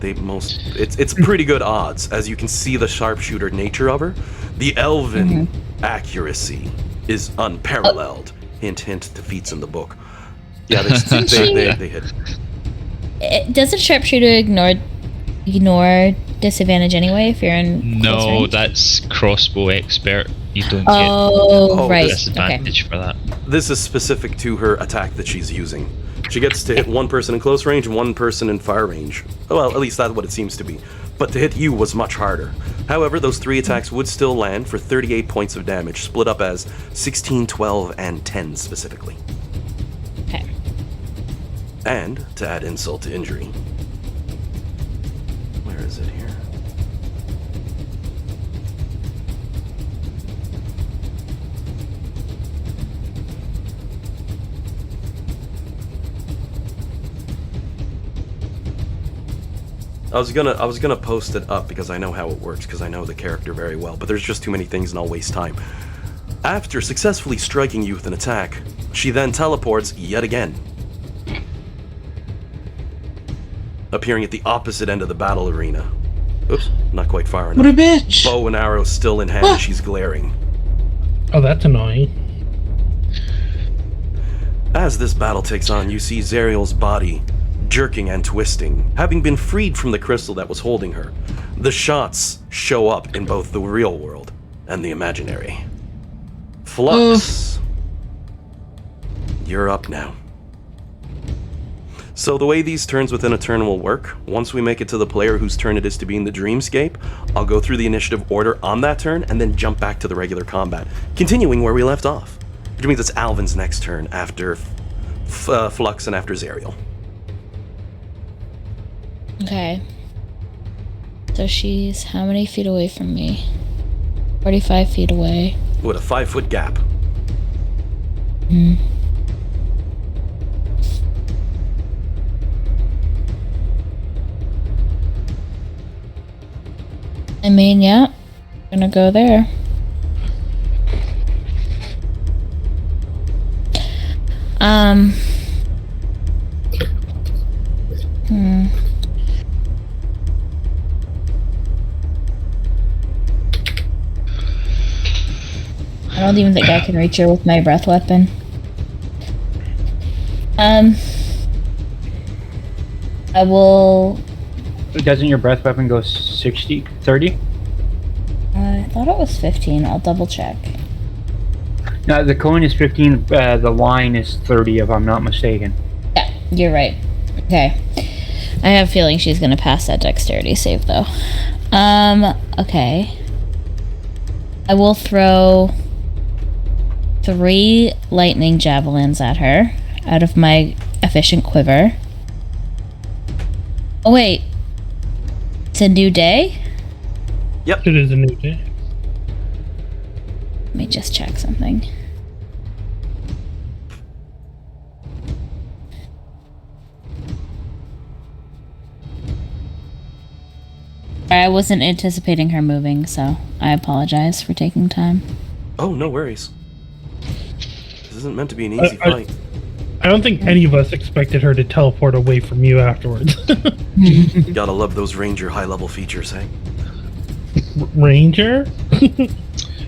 S1: It's pretty good odds, as you can see the sharpshooter nature of her. The elven accuracy is unparalleled. Hint, hint to feats in the book. Yeah, they hit.
S4: Doesn't sharpshooter ignore disadvantage anyway if you're in close range?
S7: That's crossbow expert. You don't
S4: get right.
S7: disadvantage for that.
S1: This is specific to her attack that she's using. She gets to hit 1 person in close range and 1 person in far range. Well, at least that's what it seems to be. But to hit you was much harder. However, those 3 attacks would still land for 38 points of damage, split up as 16, 12, and 10 specifically.
S4: Okay.
S1: And, to add insult to injury... where is it here? I was gonna post it up because I know how it works, because I know the character very well, but there's just too many things and I'll waste time. After successfully striking you with an attack, she then teleports yet again, appearing at the opposite end of the battle arena. Oops, not quite far enough.
S3: What a bitch!
S1: Bow and arrow still in hand, she's glaring.
S6: Oh, that's annoying.
S1: As this battle takes on, you see Zariel's body jerking and twisting, having been freed from the crystal that was holding her. The shots show up in both the real world and the imaginary. Flux, you're up now. So the way these turns within a turn will work, once we make it to the player whose turn it is to be in the dreamscape, I'll go through the initiative order on that turn and then jump back to the regular combat, continuing where we left off. Which means it's Alvin's next turn after Flux and after Zariel.
S4: Okay. So she's how many feet away from me? 45 feet away.
S1: With a 5-foot gap.
S4: I mean, yeah. I'm gonna go there. I don't even think I can reach her with my breath weapon. I will...
S5: Doesn't your breath weapon go 60, 30?
S4: I thought it was 15. I'll double check.
S5: No, the coin is 15, the line is 30 if I'm not mistaken.
S4: You're right. Okay. I have a feeling she's gonna pass that dexterity save, though. Okay. I will throw 3 lightning javelins at her out of my efficient quiver. Oh, wait. It's a new day?
S1: Yep.
S6: It is a new day.
S4: Let me just check something. I wasn't anticipating her moving, so I apologize for taking time.
S1: Oh, no worries. This isn't meant to be an easy fight.
S6: I don't think any of us expected her to teleport away from you afterwards.
S1: Gotta love those ranger high-level features, hey?
S6: Ranger?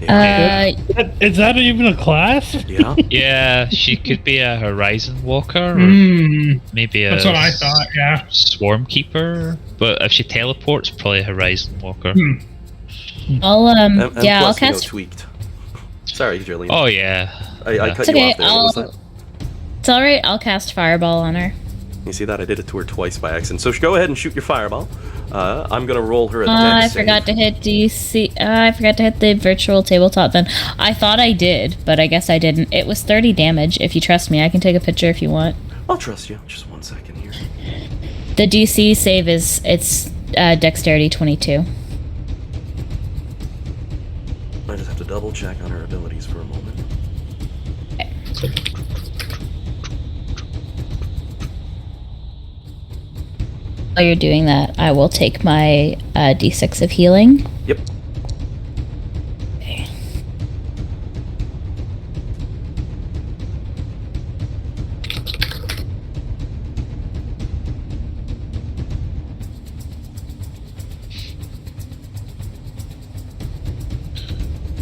S1: Yeah.
S6: Is that even a class?
S1: Yeah.
S7: Yeah, she could be a Horizon Walker, or maybe a
S2: That's what I thought, yeah.
S7: Swarm Keeper. But if she teleports, probably a Horizon Walker.
S4: I'll
S1: And
S4: yeah, I'll
S1: plus, you know,
S4: cast.
S1: tweaked. Sorry, Jillian.
S7: Oh yeah.
S1: I cut
S4: It's
S1: you
S4: okay,
S1: off there. What was that?
S4: It's alright, I'll cast Fireball on her.
S1: You see that? I did it to her twice by accident. So go ahead and shoot your fireball. I'm gonna roll her a dex
S4: I
S1: save.
S4: forgot to hit DC. I forgot to hit the virtual tabletop then. I thought I did, but I guess I didn't. It was 30 damage. If you trust me, I can take a picture if you want.
S1: I'll trust you. Just 1 second here.
S4: The DC save is dexterity 22.
S1: I just have to double check on her abilities for a moment.
S4: While you're doing that, I will take my D6 of healing.
S1: Yep.
S4: Okay.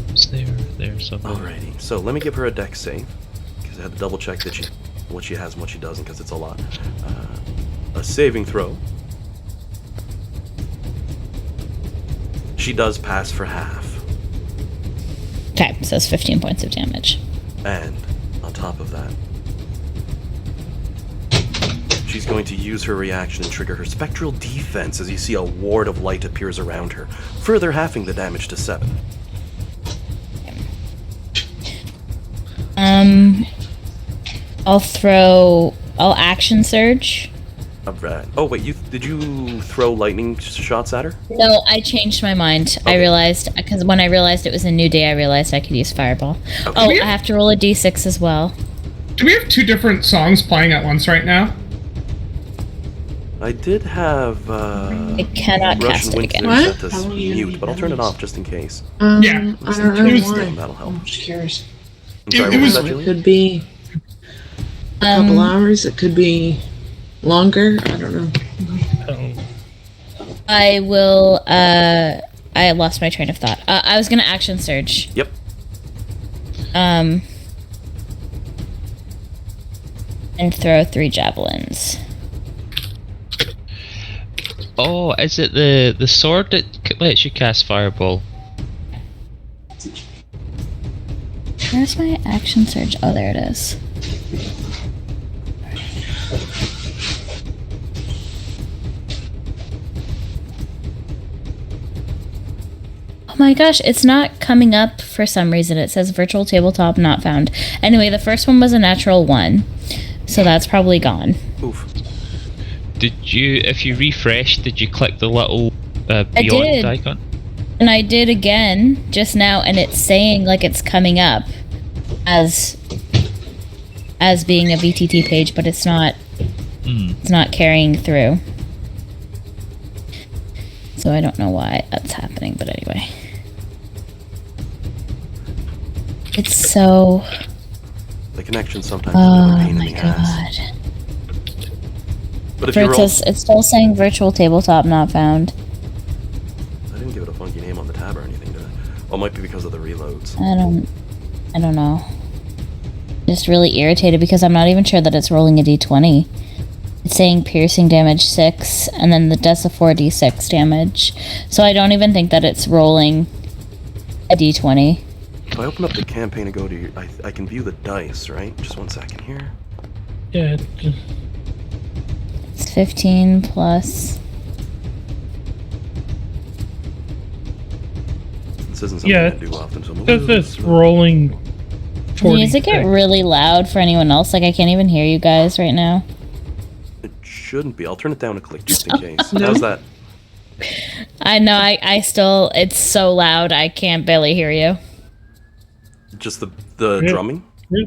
S7: It's there somewhere.
S1: Alrighty. So let me give her a dex save because I had to double check that what she has and what she doesn't because it's a lot. A saving throw. She does pass for half.
S4: Okay, so it's 15 points of damage.
S1: And on top of that, she's going to use her reaction and trigger her spectral defense as you see a ward of light appears around her, further halving the damage to 7.
S4: I'll action surge.
S1: Alright. Oh wait, did you throw lightning shots at her?
S4: No, I changed my mind.
S1: Okay.
S4: I realized, because when I realized it was a new day, I realized I could use Fireball.
S1: Okay.
S4: Oh, I have to roll a D6 as well.
S2: Do we have 2 different songs playing at once right now?
S1: I did have
S4: I cannot cast
S1: Russian
S4: it again.
S1: Winter
S3: What?
S1: set to
S3: How will you
S1: mute,
S3: need
S1: but I'll turn it
S3: those?
S1: off just in case.
S2: Yeah.
S3: I don't know why.
S1: That'll help.
S3: I'm just curious.
S1: I'm sorry,
S2: It
S1: what was
S2: was-
S1: that,
S3: It
S1: Julie?
S3: could be a couple hours. It could be longer. I don't know.
S4: I will, I lost my train of thought. I was gonna action surge.
S1: Yep.
S4: And throw 3 javelins.
S7: Oh, is it the sword that lets you cast Fireball?
S4: Where's my action surge? Oh, there it is. Oh my gosh, it's not coming up for some reason. It says virtual tabletop not found. Anyway, the first one was a natural 1. So that's probably gone.
S1: Oof.
S7: Did you, if you refresh, did you click the little
S4: did.
S7: beyond icon?
S4: And I did again just now, and it's saying like it's coming up as being a VTT page, but it's not. It's not carrying through. So I don't know why that's happening, but anyway. It's so.
S1: The connection sometimes is
S4: Oh
S1: a pain
S4: my
S1: in the ass.
S4: god.
S1: But if you
S4: It
S1: roll,
S4: says it's still saying virtual tabletop not found.
S1: I didn't give it a funky name on the tab or anything, did I? Well, it might be because of the reloads.
S4: I don't know. Just really irritated because I'm not even sure that it's rolling a d20. It's saying piercing damage 6, and then the does a 4d6 damage. So I don't even think that it's rolling a d20.
S1: If I open up the campaign and go to I can view the dice, right? Just 1 second here.
S6: Yeah.
S4: 15 plus.
S1: This isn't something I do often. So
S6: Because it's rolling.
S4: Does the music get really loud for anyone else? Like, I can't even hear you guys right now.
S1: It shouldn't be. I'll turn it down a click just in case. How's that?
S4: I know, I still, it's so loud, I can't barely hear you.
S1: Just the drumming?
S6: Yeah.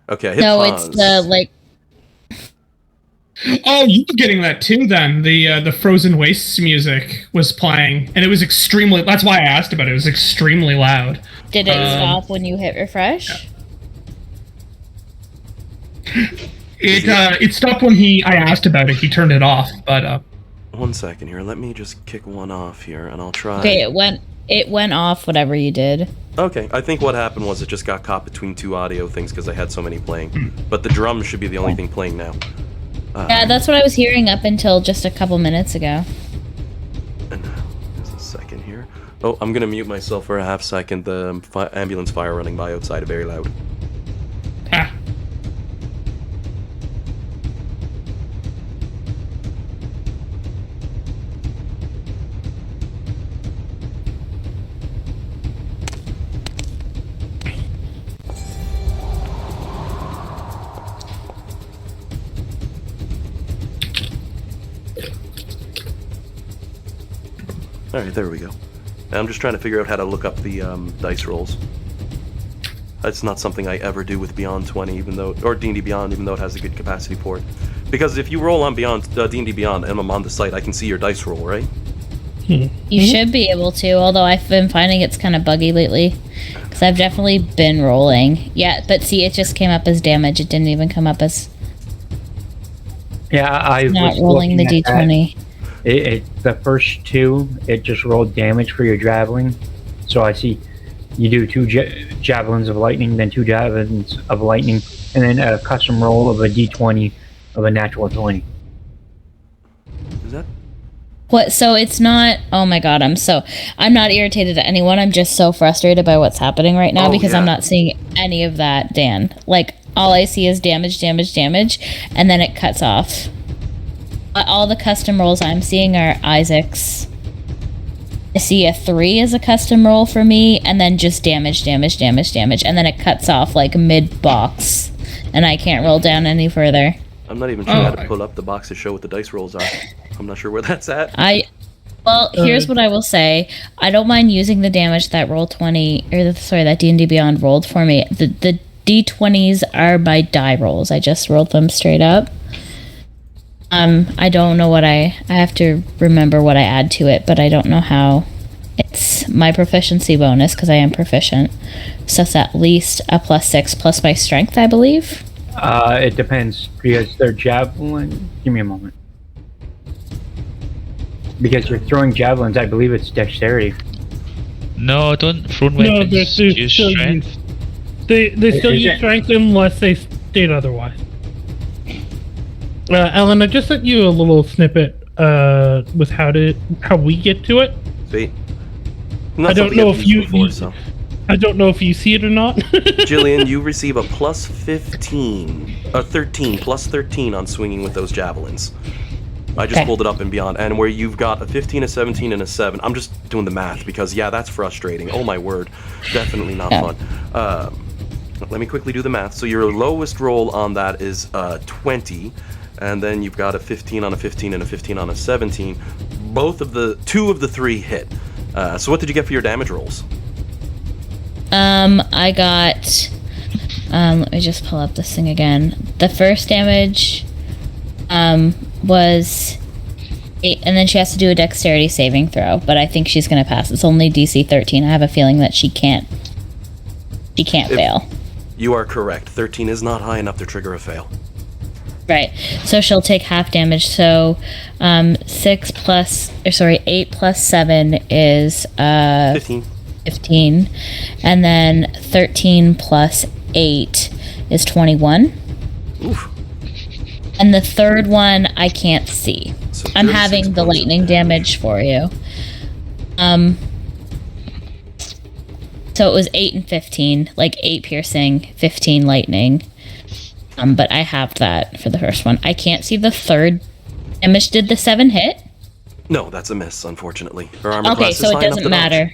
S1: Okay, hit
S4: no,
S1: pause.
S4: it's the, like...
S2: Oh, you were getting that too then. The Frozen Wastes music was playing, and it was extremely, that's why I asked about it, it was extremely loud.
S4: Did it stop when you hit refresh?
S2: It stopped when I asked about it, he turned it off, but
S1: 1 second here, let me just kick one off here, and I'll try...
S4: Okay, it went off, whatever you did.
S1: Okay, I think what happened was it just got caught between two audio things because I had so many playing. But the drums should be the only thing playing now.
S4: Yeah, that's what I was hearing up until just a couple minutes ago.
S1: And there's a second here. Oh, I'm gonna mute myself for a half second. The ambulance fire running by outside are very loud.
S2: ah.
S1: Alright, there we go. I'm just trying to figure out how to look up the dice rolls. That's not something I ever do with Beyond 20, even though, or D&D Beyond, even though it has a good capacity port. Because if you roll on Beyond D&D Beyond and I'm on the site, I can see your dice roll, right?
S4: You should be able to, although I've been finding it's kind of buggy lately. Because I've definitely been rolling. Yeah, but see, it just came up as damage. It didn't even come up as...
S5: Yeah, I
S4: not
S5: was
S4: rolling the
S5: looking at
S4: d20.
S5: The first two, it just rolled damage for your javelin. So I see you do two javelins of lightning, then two javelins of lightning, and then a custom roll of a d20 of a natural 20.
S1: Is that?
S4: What? So it's not... Oh my god, I'm not irritated at anyone. I'm just so frustrated by what's happening right now because I'm not seeing any of that, Dan. Like, all I see is damage, damage, damage, and then it cuts off. All the custom rolls I'm seeing are Isaac's. I see a 3 as a custom roll for me, and then just damage, damage, damage, damage, and then it cuts off like mid-box, and I can't roll down any further.
S1: I'm not even sure how to pull up the box to show what the dice rolls are. I'm not sure where that's at.
S4: Well, here's what I will say. I don't mind using the damage that Roll20, or that D&D Beyond rolled for me. The D20s are my die rolls. I just rolled them straight up. I don't know what I have to remember what I add to it, but I don't know how. It's my proficiency bonus because I am proficient. So it's at least a +6 plus my strength, I believe.
S5: It depends because they're javelin. Give me a moment. Because you're throwing javelins, I believe it's dexterity.
S7: No, don't. Thrown weapons use strength.
S6: They still use strength unless they state otherwise. Ellen, I just sent you a little snippet with how we get to it.
S1: See?
S6: I don't know if I don't know if you see it or not.
S1: Jillian, you receive a +15, a 13, +13 on swinging with those javelins. I just pulled it up and Beyond, and where you've got a 15, a 17, and a 7. I'm just doing the math because, yeah, that's frustrating. Oh my word. Definitely not fun. Let me quickly do the math. So your lowest roll on that is 20. And then you've got a 15 on a 15 and a 15 on a 17. Two of the three hit. So what did you get for your damage rolls?
S4: I got... let me just pull up this thing again. The first damage was 8, and then she has to do a dexterity saving throw, but I think she's going to pass. It's only DC 13. I have a feeling that she can't fail.
S1: You are correct. 13 is not high enough to trigger a fail.
S4: Right, so she'll take half damage. So 8 plus 7 is 15, and then 13 plus 8 is 21.
S1: Oof.
S4: And the third one I can't see. So I'm having the lightning damage for you. So it was 8 and 15, like 8 piercing, 15 lightning. But I have that for the first one. I can't see the third Damage, did the 7 hit?
S1: No, that's a miss, unfortunately. Her armor
S4: Okay,
S1: class
S4: so
S1: is
S4: it
S1: high enough
S4: doesn't
S1: to dodge.
S4: matter.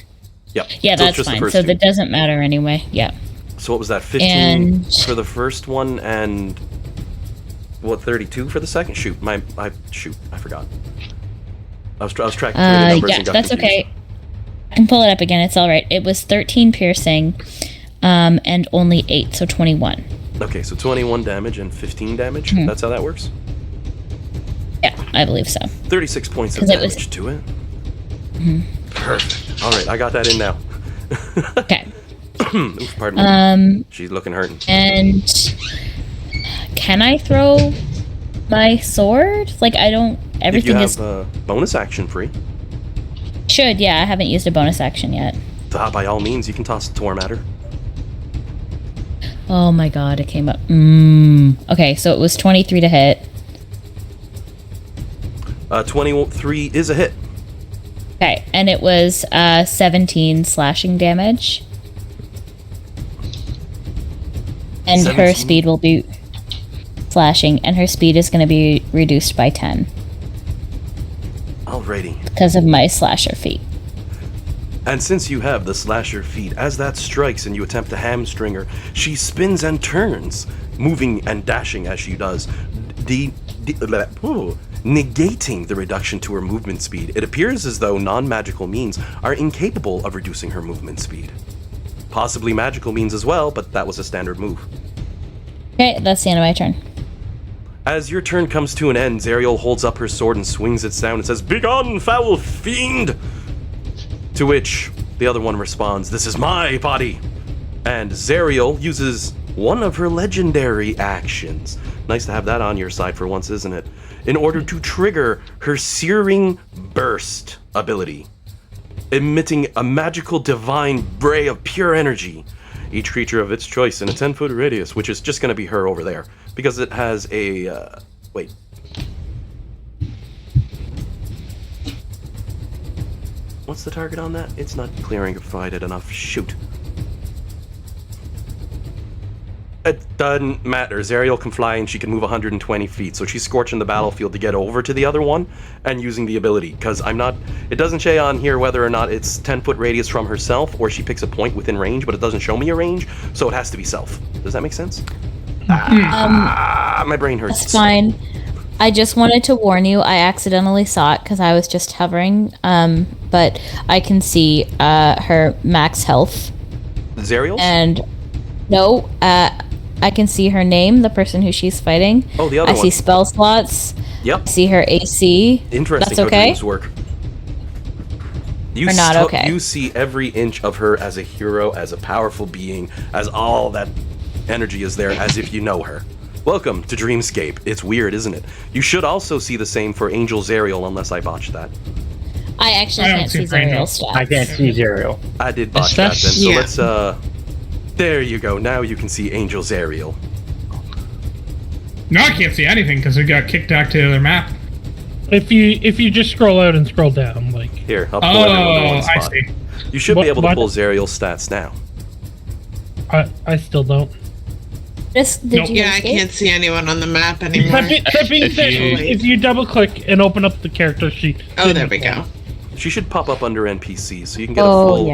S1: Yep.
S4: Yeah,
S1: so
S4: that's
S1: it's just
S4: fine. So that doesn't matter anyway. Yeah.
S1: So what was that? 15
S4: And-
S1: for the first one, and what? 32 for the second? Shoot, I forgot. I was tracking through the numbers and got
S4: that's
S1: confused.
S4: okay. I can pull it up again. It's all right. It was 13 piercing, and only 8, so 21.
S1: Okay, so 21 damage and 15 damage.
S4: Mm-hmm.
S1: That's how that works.
S4: Yeah, I believe so.
S1: 36 points of
S4: 'Cause it
S1: damage
S4: was-
S1: to it.
S4: Mm-hmm.
S1: Perfect. All right, I got that in now.
S4: Okay.
S1: Oof, pardon me. She's looking hurting.
S4: And can I throw my sword? Like, I don't. Everything
S1: you
S4: is.
S1: have bonus action free.
S4: Should, yeah. I haven't used a bonus action yet.
S1: By all means, you can toss the Torm at her.
S4: Oh my god, it came up. Okay, so it was 23 to hit.
S1: 23 is a hit.
S4: Okay, and it was 17 slashing damage. And
S1: 17?
S4: her speed will be slashing, and her speed is going to be reduced by 10
S1: Alrighty.
S4: because of my slasher feat.
S1: And since you have the slasher feat, as that strikes and you attempt to hamstring her, she spins and turns, moving and dashing as she does, negating the reduction to her movement speed. It appears as though non-magical means are incapable of reducing her movement speed. Possibly magical means as well, but that was a standard move.
S4: Okay, that's the end of my turn.
S1: As your turn comes to an end, Zariel holds up her sword and swings it down and says, "Begone, foul fiend!" To which the other one responds, "This is my body!" And Zariel uses one of her legendary actions. Nice to have that on your side for once, isn't it? In order to trigger her Searing Burst ability, emitting a magical divine ray of pure energy. Each creature of its choice in a 10-foot radius, which is just going to be her over there, because it has a... wait. What's the target on that? It's not clarified enough. Shoot. It doesn't matter. Zariel can fly and she can move 120 feet, so she's scorching the battlefield to get over to the other one and using the ability, because it doesn't say on here whether or not it's 10-foot radius from herself or she picks a point within range, but it doesn't show me a range, so it has to be self. Does that make sense? My brain hurts.
S4: That's fine. I just wanted to warn you, I accidentally saw it because I was just hovering, but I can see her max health.
S1: Zariel's?
S4: And no, I can see her name, the person who she's fighting.
S1: Oh, the other
S4: I
S1: one.
S4: see spell slots.
S1: Yep.
S4: I see her AC.
S1: Interesting
S4: That's
S1: how
S4: okay?
S1: dreams work.
S4: Or not okay.
S1: You see every inch of her as a hero, as a powerful being, as all that energy is there, as if you know her. Welcome to Dreamscape. It's weird, isn't it? You should also see the same for Angel Zariel, unless I botched that.
S4: I actually can't see Zariel's stats.
S5: I can't see Zariel.
S1: I did botch that then, so let's, there you go, now you can see Angel Zariel.
S2: No, I can't see anything because we got kicked back to the other map.
S6: If you just scroll out and scroll down, like...
S1: Here, I'll pull everyone to one
S2: I
S1: spot.
S2: see.
S1: You should be able to pull Zariel's stats now.
S6: I still don't.
S4: Did you
S3: I
S4: escape?
S3: can't see anyone on the map anymore.
S6: That being said, if you double click and open up the character sheet...
S3: Oh, there we go.
S1: She should pop up under NPC, so you can get a full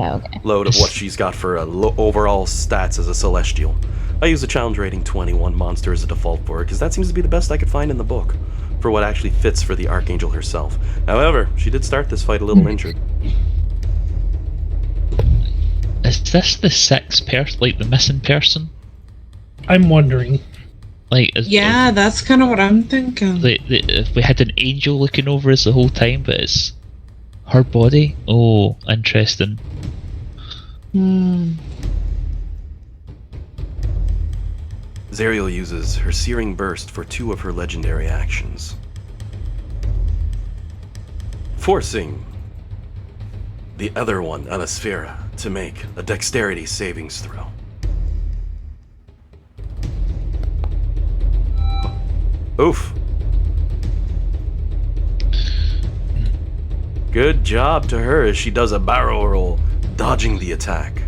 S1: load of what she's got for overall stats as a Celestial. I use a challenge rating 21 monster as a default for her, because that seems to be the best I could find in the book, for what actually fits for the Archangel herself. However, she did start this fight a little injured.
S7: Is this the sixth person, like the missing person?
S6: I'm wondering.
S7: Like,
S3: Yeah, that's kind of what I'm thinking.
S7: If we had an angel looking over us the whole time, but it's her body? Oh, interesting.
S1: Zariel uses her Searing Burst for 2 of her legendary actions, forcing the other one, Alasfera, to make a dexterity savings throw. Oof. Good job to her as she does a barrel roll, dodging the attack.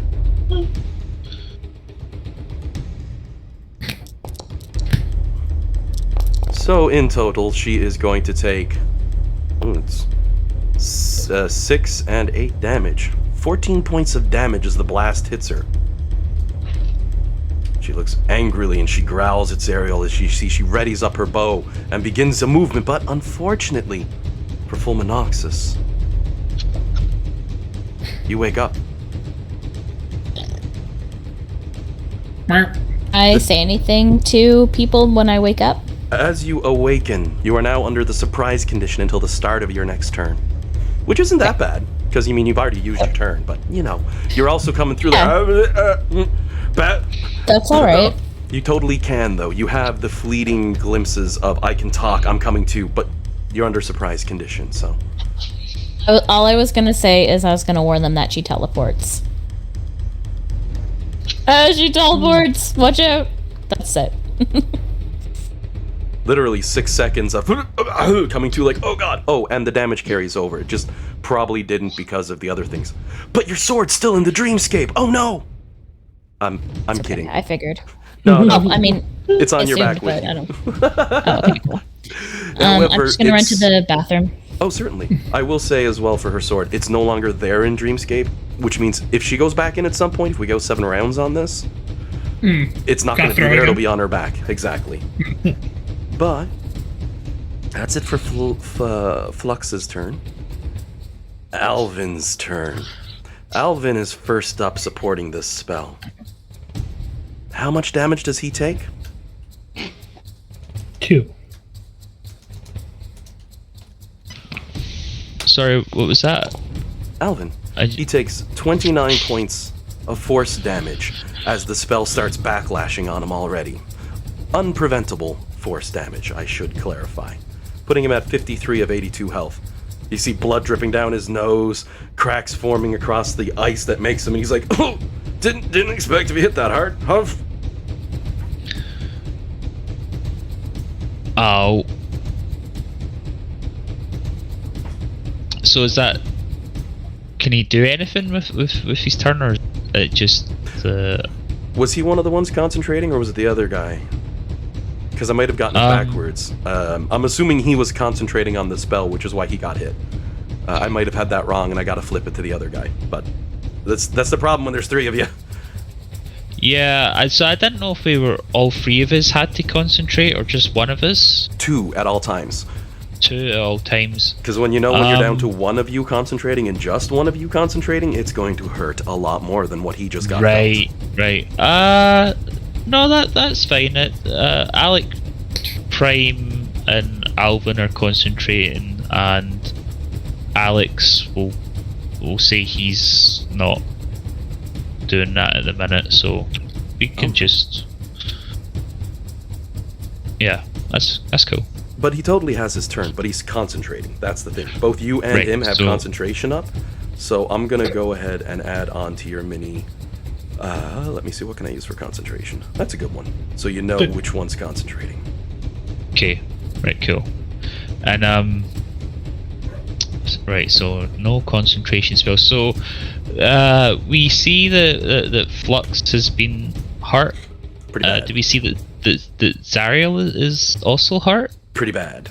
S1: So So in total, she is going to take 6 and 8 damage. 14 points of damage as the blast hits her. She looks angrily and she growls at Zariel as she readies up her bow and begins a movement, but unfortunately for Fulminoxus, you wake up.
S4: I say anything to people when I wake up?
S1: As you awaken, you are now under the surprise condition until the start of your next turn. Which isn't that bad, because you mean you've already used your turn, but you know, you're also coming through
S4: That's alright.
S1: You totally can, though. You have the fleeting glimpses of, I can talk, I'm coming too, but you're under surprise condition, so.
S4: All I was gonna say is I was gonna warn them that she teleports. She teleports! Watch out! That's it.
S1: Literally 6 seconds of coming to, like, oh god, oh, and the damage carries over. It just probably didn't because of the other things. But your sword's still in the dreamscape! Oh no! I'm
S4: Okay,
S1: kidding.
S4: I figured.
S1: No.
S4: I mean,
S1: it's on your back
S4: but
S1: with
S4: I
S1: you.
S4: don't. Oh, okay, cool. I'm
S1: However,
S4: just gonna run to the bathroom.
S1: Oh, certainly. I will say as well for her sword, it's no longer there in Dreamscape, which means if she goes back in at some point, if we go 7 rounds on this, it's not going to be there, it'll be on her back. Exactly. But that's it for Flux's turn. Alvin's turn. Alvin is first up supporting this spell. How much damage does he take?
S6: 2.
S7: Sorry, what was that?
S1: Alvin. He takes 29 points of force damage as the spell starts backlashing on him already. Unpreventable force damage, I should clarify. Putting him at 53 of 82 health. You see blood dripping down his nose, cracks forming across the ice that makes him, and he's like, oh, didn't expect to be hit that hard. Huff.
S7: Ow. So is that... Can he do anything with his turn, or it just...
S1: Was he one of the ones concentrating, or was it the other guy? Because I might have gotten it backwards. I'm assuming he was concentrating on the spell, which is why he got hit. I might have had that wrong, and I got to flip it to the other guy. But that's the problem when there's 3 of you.
S7: Yeah, so I didn't know if all 3 of us had to concentrate, or just one of us.
S1: 2 at all times.
S7: 2 at all times.
S1: Because when you're down to one of you concentrating and just one of you concentrating, it's going to hurt a lot more than what he just got.
S7: Right. No, that's fine. Alec, Prime, and Alvin are concentrating, and Alex will say he's not doing that at the minute, so we can just... Yeah, that's cool.
S1: But he totally has his turn, but he's concentrating. That's the thing. Both you and him have concentration up, so I'm going to go ahead and add on to your mini... let me see, what can I use for concentration? That's a good one. So you know which one's concentrating.
S7: Okay, right, cool. And, right, so no concentration spells. So, we see that Flux has been hurt.
S1: Pretty bad.
S7: Do we see that Zariel is also hurt?
S1: Pretty bad.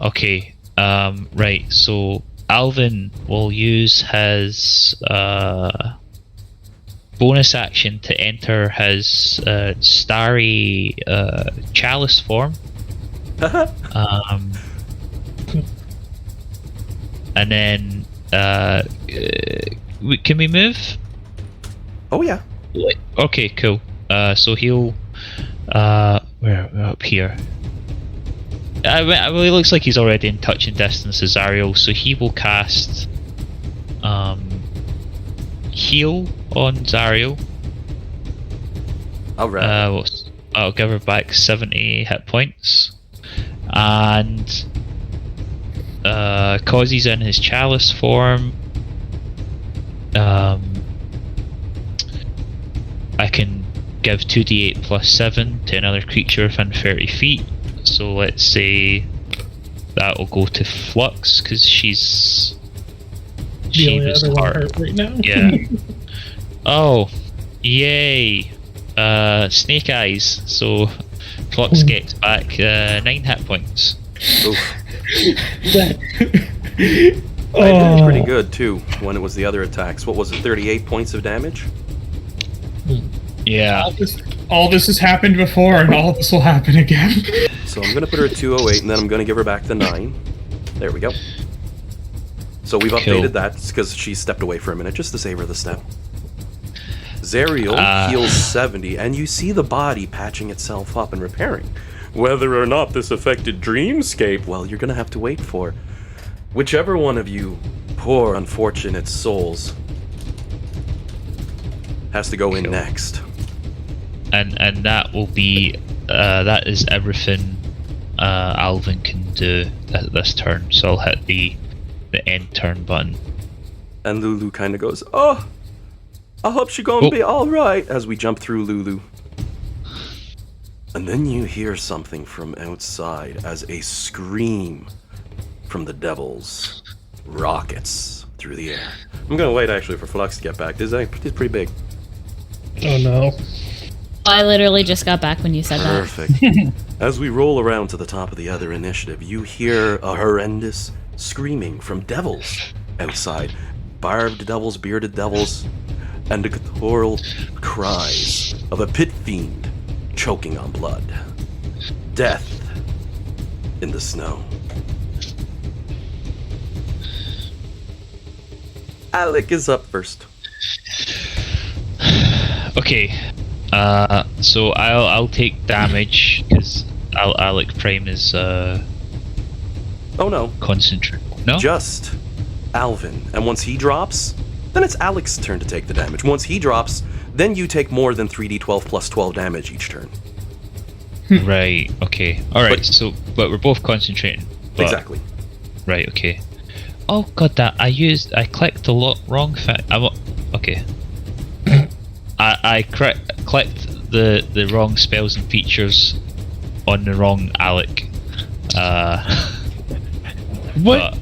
S7: Okay, right, so Alvin will use his, bonus action to enter his starry chalice form. And then can we move?
S1: Oh yeah.
S7: Okay, cool. So he'll we're up here. Well, it looks like he's already in touching distance of Zariel, so he will cast heal on Zariel.
S1: Alright.
S7: I'll give her back 70 hit points. And cause he's in his chalice form, I can give 2d8 plus 7 to another creature within 30 feet. So let's say that will go to Flux, because she was hurt
S6: right now.
S7: Yeah. Oh, yay! Snake eyes. So Flux gets back 9 hit points.
S1: Oof. I did pretty good too when it was the other attacks. What was it, 38 points of damage?
S7: Yeah.
S2: All this has happened before, and all this will happen again.
S1: So I'm gonna put her at 208, and then I'm gonna give her back the 9. There we go. So we've updated that because she stepped away for a minute just to save her the step. Zerial heals 70, and you see the body patching itself up and repairing. Whether or not this affected Dreamscape, well, you're gonna have to wait for. Whichever one of you poor unfortunate souls has to go in next.
S7: And that will be that is everything Alvin can do this turn. So I'll hit the end turn button.
S1: And Lulu kind of goes, "Oh, I hope she's gonna be all right." As we jump through Lulu, and then you hear something from outside as a scream from the devils rockets through the air. I'm gonna wait actually for Flux to get back. It's pretty big.
S6: Oh no.
S4: I literally just got back when you said
S1: Perfect. As we roll around to the top of the other initiative, you hear a horrendous screaming from devils outside. Barbed devils, bearded devils, and the guttural cries of a pit fiend choking on blood. Death in the snow. Alec is up first.
S7: Okay. So I'll take damage because Alec Prime is
S1: Oh no.
S7: Concentrate. No?
S1: Just Alvin. And once he drops, then it's Alec's turn to take the damage. Once he drops, then you take more than 3d12 plus 12 damage each turn.
S7: Right, okay. Alright, but we're both concentrating.
S1: Exactly.
S7: Right, okay. Oh god, I clicked the wrong thing. Okay. I clicked the wrong spells and features on the wrong Alec.
S6: What?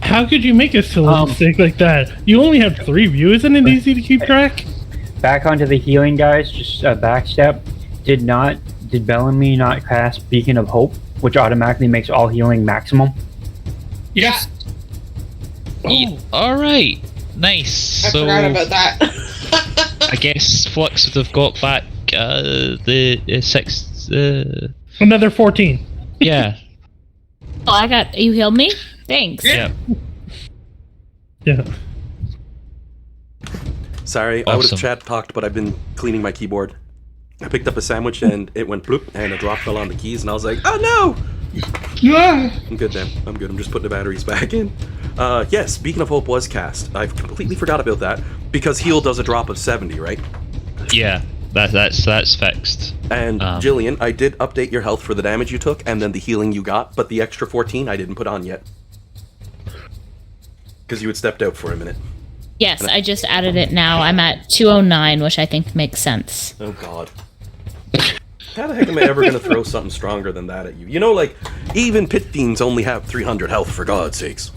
S6: How could you make a silly mistake like that? You only have 3 views. Isn't it easy to keep track?
S5: Back onto the healing, guys. Just a backstep. Did Bellamy not cast Beacon of Hope, which automatically makes all healing maximum?
S2: Yes.
S7: Yeah, alright. Nice.
S3: I forgot about that.
S7: I guess Flux would have got back the 6.
S6: Another 14.
S7: Yeah.
S4: Oh, you healed me? Thanks.
S7: Yeah.
S6: Yeah.
S1: Sorry, I would have chat talked, but I've been cleaning my keyboard. I picked up a sandwich and it went bloop, and a drop fell on the keys, and I was like, "Oh no!" I'm good then. I'm good. I'm just putting the batteries back in. Yes, Beacon of Hope was cast. I've completely forgot about that because heal does a drop of 70, right?
S7: Yeah, that's fixed.
S1: And Jillian, I did update your health for the damage you took and then the healing you got, but the extra 14 I didn't put on yet because you had stepped out for a minute.
S4: Yes, I just added it now. I'm at 209, which I think makes sense.
S1: Oh god. How the heck am I ever going to throw something stronger than that at you? You know, like, even pit fiends only have 300 health, for God's sakes.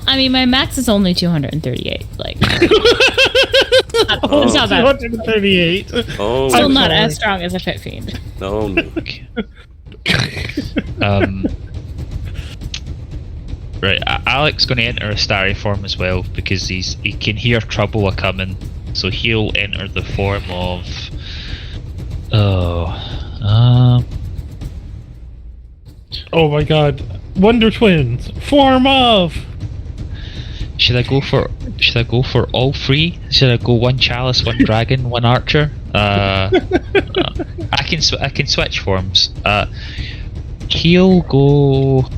S4: I mean, my max is only 238. Like, it's not bad.
S6: 238.
S1: Oh,
S4: Still not as strong as a pit fiend.
S1: Oh, no.
S7: Right, Alec's going to enter a starry form as well because he can hear trouble a-coming, so he'll enter the form of... Oh
S6: my god. Wonder Twins. Form of...
S7: Should I go for all 3? Should I go 1 chalice, 1 dragon, 1 archer? I can switch forms. He'll go...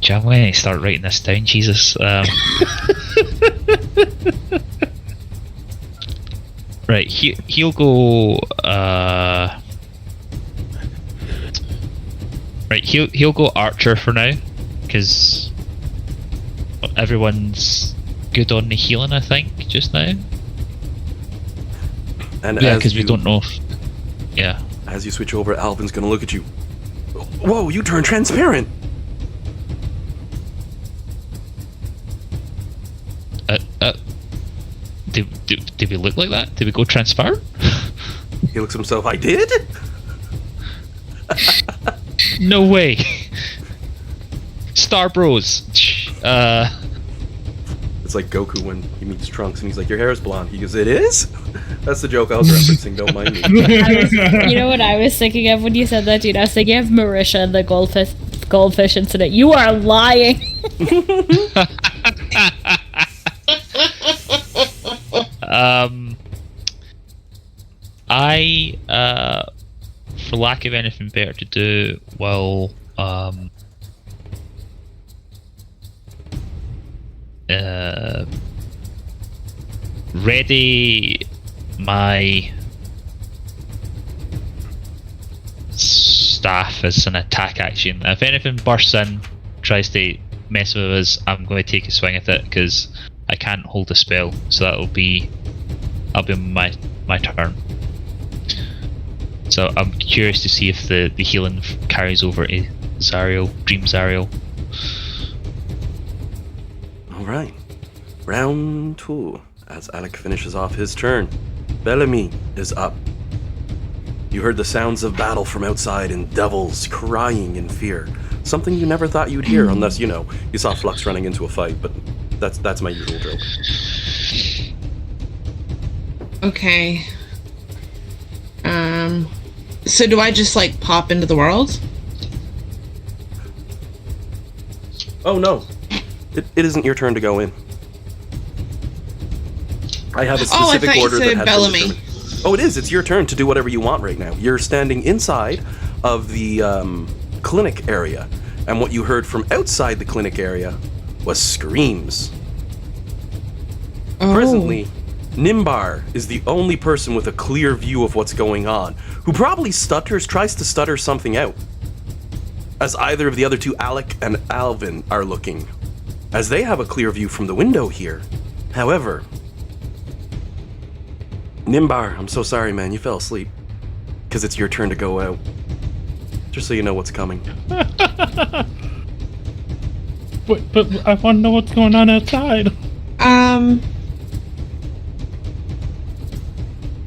S7: I'm going to start writing this down, Jesus. Right, he'll go... Right, he'll go archer for now, because everyone's good on the healing, I think, just now.
S1: And
S7: yeah, because we don't know if... Yeah.
S1: As you switch over, Alvin's going to look at you. Whoa, you turn transparent!
S7: Did we look like that? Did we go transparent?
S1: He looks at himself. I did?
S7: No way. Star Bros.
S1: It's like Goku when he meets Trunks and he's like, your hair is blonde. He goes, it is? That's the joke I was referencing, don't mind me.
S4: You know what I was thinking of when you said that, dude? I was thinking of Marisha and the goldfish incident. You are lying.
S7: For lack of anything better to do, will ready my staff as an attack action. If anything bursts in, tries to mess with us, I'm going to take a swing at it because I can't hold a spell. So that'll be my turn. So I'm curious to see if the healing carries over to Zariel, Dream Zariel.
S1: Alright. Round 2. As Alec finishes off his turn, Bellamy is up. You heard the sounds of battle from outside and devils crying in fear. Something you never thought you'd hear unless, you saw Flux running into a fight, but that's my usual joke.
S3: Okay. So do I just pop into the world?
S1: Oh no. It isn't your turn to go in. I have a specific order that has
S3: Bellamy.
S1: been determined. Oh, it is. It's your turn to do whatever you want right now. You're standing inside of the clinic area, and what you heard from outside the clinic area was screams.
S3: Oh.
S1: Presently, Nimbar is the only person with a clear view of what's going on, who probably tries to stutter something out, as either of the other two, Alec and Alvin, are looking, as they have a clear view from the window here. However, Nimbar, I'm so sorry, man, you fell asleep, because it's your turn to go out. Just so you know what's coming.
S6: But I want to know what's going on outside.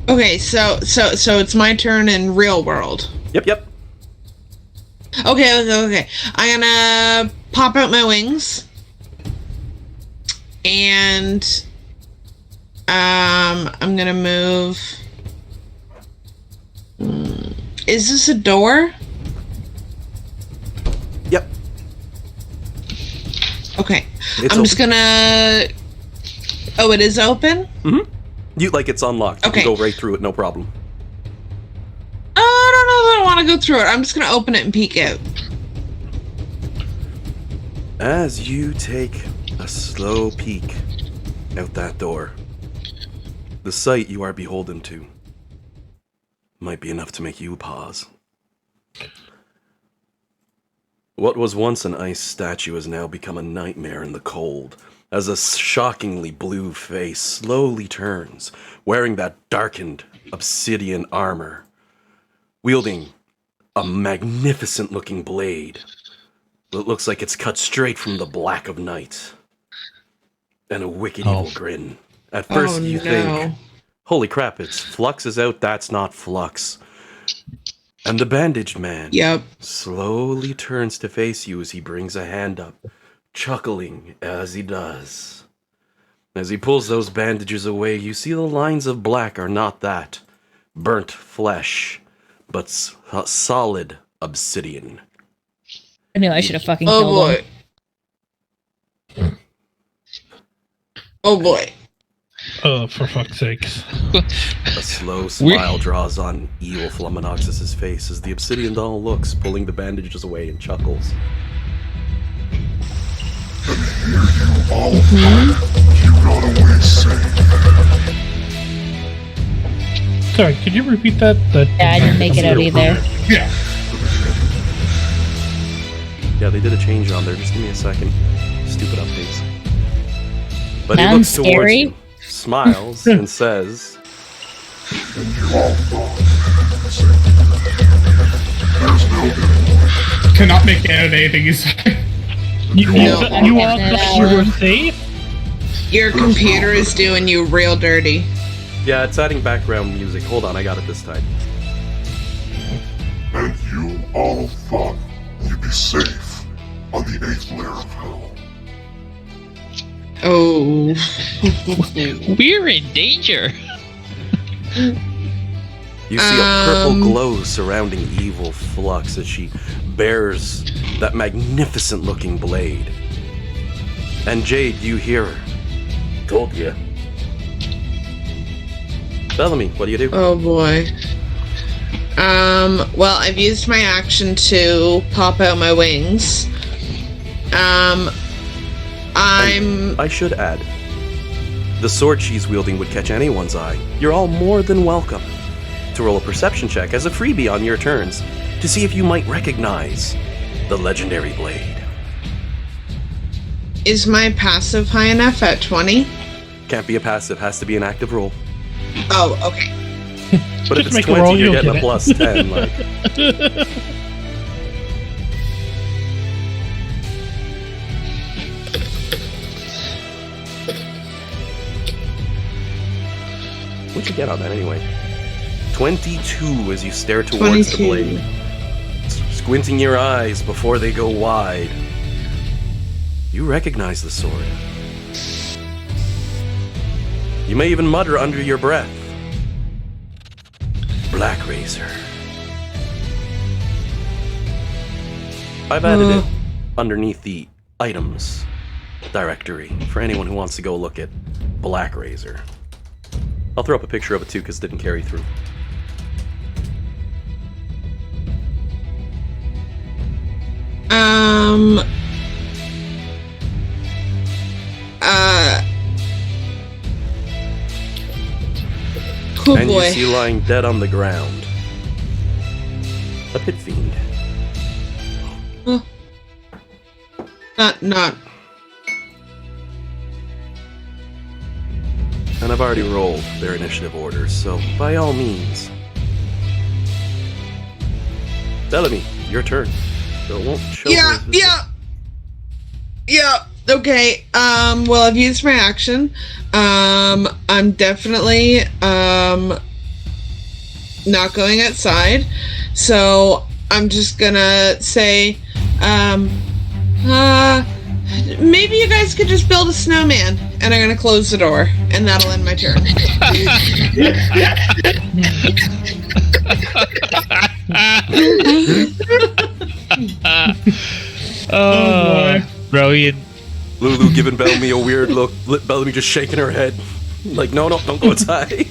S3: Okay, so it's my turn in real world.
S1: Yep.
S3: Okay. I'm gonna pop out my wings. And I'm gonna move. Is this a door?
S1: Yep.
S3: Okay.
S1: It's
S3: I'm just gonna. Oh, it is open?
S1: Mm-hmm. It's unlocked.
S3: Okay.
S1: You can go right through it, no problem.
S3: Oh, I don't know if I want to go through it. I'm just gonna open it and peek out.
S1: As you take a slow peek out that door, the sight you are beholden to might be enough to make you pause. What was once an ice statue has now become a nightmare in the cold, as a shockingly blue face slowly turns, wearing that darkened obsidian armor, wielding a magnificent-looking blade that looks like it's cut straight from the black of night, and a wicked evil grin. At first you think, holy crap, it's Flux is out, that's not Flux. And the bandaged man slowly turns to face you as he brings a hand up, chuckling as he does. As he pulls those bandages away, you see the lines of black are not that burnt flesh, but solid obsidian.
S4: I knew I should have fucking killed him.
S3: Oh boy.
S6: Oh, for fuck's sakes.
S1: A slow smile draws on evil Fluminoxus's face as the obsidian doll looks, pulling the bandages away and chuckles.
S6: Sorry, could you repeat that?
S4: Yeah, I didn't make it out either.
S1: Yeah, they did a change on there. Just give me a second. Stupid updates. But he
S4: Sounds
S1: looks towards
S4: scary.
S1: you, smiles, and says,
S2: Cannot make out anything he said.
S6: You all thought you were safe?
S3: Your computer is doing you real dirty.
S1: Yeah, it's adding background music. Hold on, I got it this time.
S9: And you all thought you'd be safe on the 8th layer of hell.
S3: Oh.
S7: We're in danger.
S1: You see a purple glow surrounding evil Flux as she bears that magnificent-looking blade. And Jade, you hear her. Told you. Bellamy, what do you do?
S3: Oh boy. Well, I've used my action to pop out my wings.
S1: I should add, the sword she's wielding would catch anyone's eye. You're all more than welcome to roll a perception check as a freebie on your turns to see if you might recognize the legendary blade.
S3: Is my passive high enough at 20?
S1: Can't be a passive, has to be an active roll.
S3: Oh, okay.
S1: But if
S6: Just
S1: it's
S6: make a
S1: 20,
S6: roll,
S1: you're
S6: you'll
S1: getting
S6: get
S1: a
S6: it.
S1: plus 10. Like. What'd you get on that anyway? 22 as you stare towards the blade. Squinting your eyes before they go wide. You recognize the sword. You may even mutter under your breath. Black Razor. I've added it underneath the items directory for anyone who wants to go look at Black Razor. I'll throw up a picture of it too because it didn't carry through.
S3: Oh
S1: and
S3: boy.
S1: You see lying dead on the ground a pit fiend.
S3: Not.
S1: And I've already rolled their initiative orders, so by all means. Bellamy, your turn. So it won't show
S3: Yeah. Okay. Well, I've used my action. I'm definitely not going outside. So I'm just gonna say, maybe you guys could just build a snowman, and I'm gonna close the door, and that'll end my turn.
S2: Oh boy.
S7: Brilliant.
S1: Lulu giving Bellamy a weird look, Bellamy just shaking her head. Like, no, don't go outside.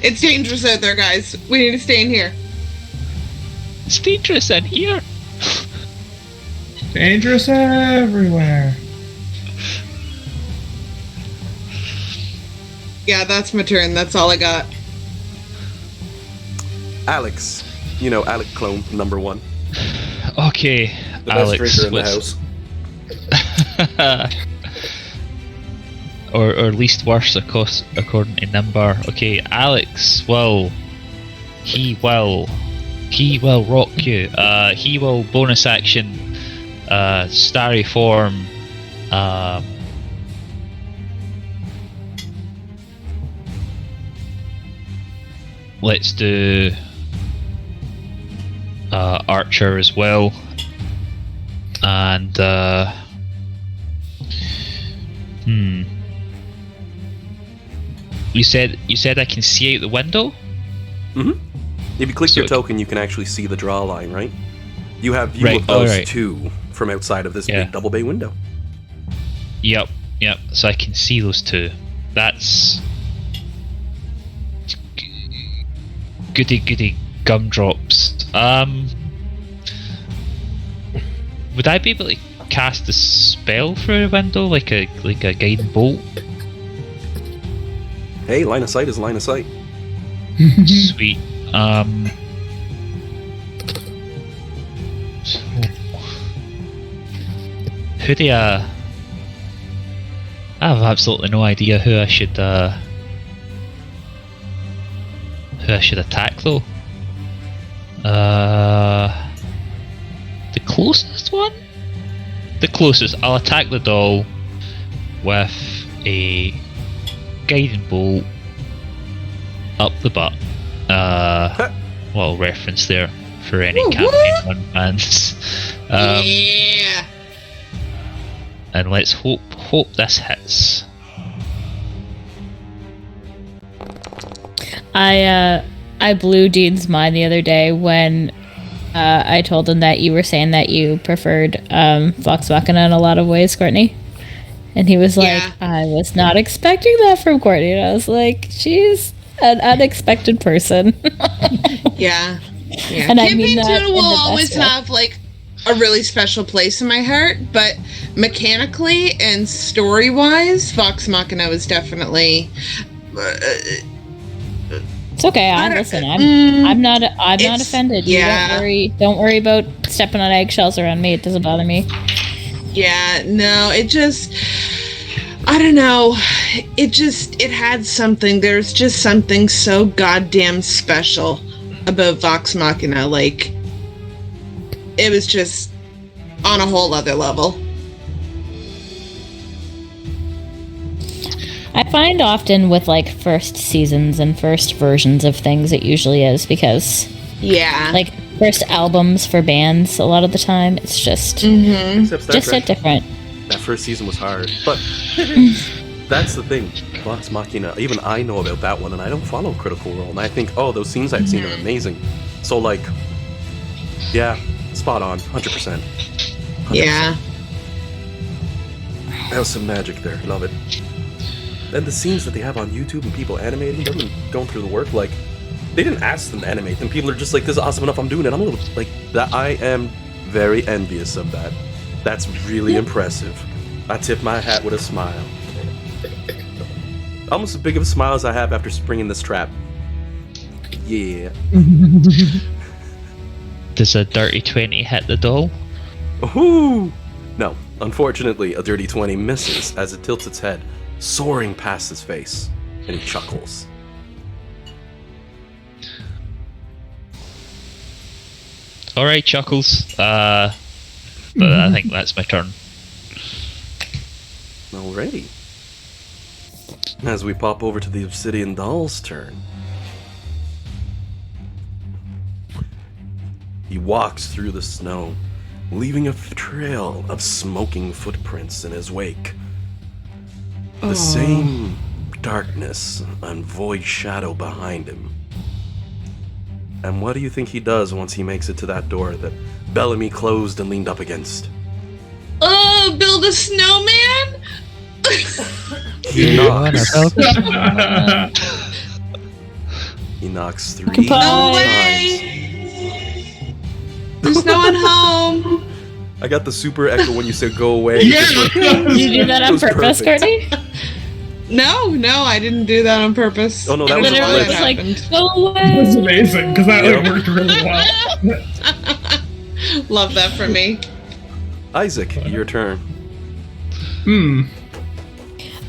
S3: It's dangerous out there, guys. We need to stay in here.
S7: It's dangerous in here.
S2: Dangerous everywhere.
S3: Yeah, that's my turn. That's all I got.
S1: Alex. You know, Alec Clone, number 1.
S7: Okay,
S1: The
S7: Alex.
S1: best drinker in the house.
S7: or least worse, of course, according to Nimbar. Okay, Alex. Well, he will rock you. He will bonus action, starry form. Let's do Archer as well, and You said I can see out the window?
S1: Mm-hmm. If you click
S7: So
S1: your token, you can actually see the draw line, right? You have view of those two from outside of this big double bay window.
S7: Yep. So I can see those two. That's goody gumdrops. Would I be able to cast a spell through a window, like a guiding bolt?
S1: Hey, line of sight is line of sight.
S7: Sweet. Who do I have absolutely no idea who I should attack though. The closest one? The closest. I'll attack the doll with a guiding bolt up the butt. Well, reference there for any campaign one fans.
S3: Yeah.
S7: And let's hope this hits.
S4: I blew Dean's mind the other day when I told him that you were saying that you preferred Vox Machina in a lot of ways, Courtney. And he was like, I was not expecting that from Courtney. And I was like, she's an unexpected person.
S3: Yeah.
S4: And I mean
S3: Campaign
S4: that
S3: Tuna
S4: in
S3: will
S4: the best
S3: always
S4: way.
S3: have like a really special place in my heart, but mechanically and story-wise, Vox Machina was definitely.
S4: It's okay. I'm not offended.
S3: Yeah.
S4: Don't worry about stepping on eggshells around me. It doesn't bother me.
S3: Yeah, no, it just, I don't know. It had something. There's just something so goddamn special about Vox Machina. Like, it was just on a whole other level.
S4: I find often with like first seasons and first versions of things, it usually is because like first albums for bands, a lot of the time it's just just a different.
S1: That first season was hard, but that's the thing. Vox Machina, even I know about that one, and I don't follow Critical Role, and I think, oh, those scenes I've seen are amazing. So like, yeah, spot on, 100%. 100%.
S3: Yeah.
S1: That was some magic there. Love it. And the scenes that they have on YouTube and people animating them and going through the work, like, they didn't ask them to animate them. People are just like, this is awesome enough, I'm doing it. I'm a little, like, that. I am very envious of that. That's really impressive. I tip my hat with a smile. Almost as big of a smile as I have after springing this trap. Yeah.
S7: Does a dirty 20 hit the doll?
S1: Ooh! No, unfortunately, a dirty 20 misses as it tilts its head, soaring past his face, and he chuckles.
S7: Alright, Chuckles. I think that's my turn.
S1: Alrighty. As we pop over to the Obsidian Doll's turn. He walks through the snow, leaving a trail of smoking footprints in his wake. The same darkness and void shadow behind him. And what do you think he does once he makes it to that door that Bellamy closed and leaned up against?
S3: Oh, build a snowman?
S1: He knocks. He knocks 3
S3: No way!
S1: times.
S3: There's no one home.
S1: I got the super echo when you said go away.
S2: Yeah!
S4: Did you do that
S1: It
S4: on
S1: was
S4: purpose,
S1: perfect.
S4: Courtney?
S3: No, I didn't do that on purpose.
S1: Oh, no, that
S3: I
S1: was
S3: don't
S1: a
S3: know
S1: glitch.
S3: what
S4: Like,
S3: happened.
S4: go away.
S2: It was amazing because that like, worked really well.
S3: Love that for me.
S1: Isaac, your turn.
S4: Can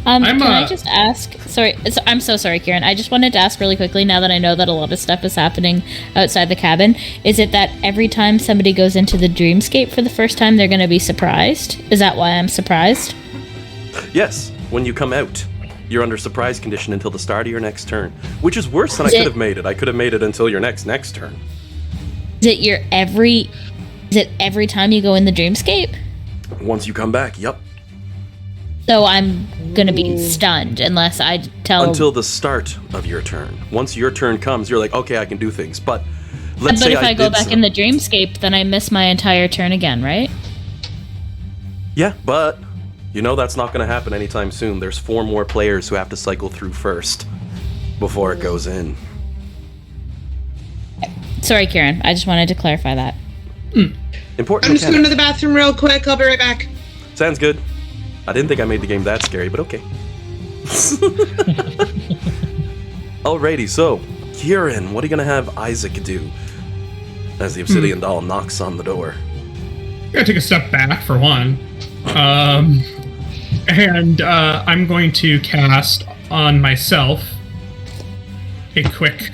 S4: I just ask? Sorry, I'm so sorry, Kieran. I just wanted to ask really quickly. Now that I know that a lot of stuff is happening outside the cabin, is it that every time somebody goes into the dreamscape for the first time, they're going to be surprised? Is that why I'm surprised?
S1: Yes, when you come out, you're under surprise condition until the start of your next turn, which is worse than I could have made it. I could have made it until your next turn.
S4: Is it every time you go in the dreamscape?
S1: Once you come back, yep.
S4: So I'm gonna be stunned unless I tell.
S1: Until the start of your turn. Once your turn comes, you're like, okay, I can do things. But let's say
S4: if I go
S1: did
S4: back
S1: some-
S4: in the dreamscape, then I miss my entire turn again, right?
S1: Yeah, but you know that's not going to happen anytime soon. There's 4 more players who have to cycle through first before it goes in.
S4: Sorry, Kieran. I just wanted to clarify that.
S1: Important.
S3: I'm just going
S1: mechanic.
S3: to the bathroom real quick. I'll be right back.
S1: Sounds good. I didn't think I made the game that scary, but okay. Alrighty, so Kieran, what are you gonna have Isaac do as the Obsidian Doll knocks on the door?
S2: I'm gonna take a step back for one. And I'm going to cast on myself a quick.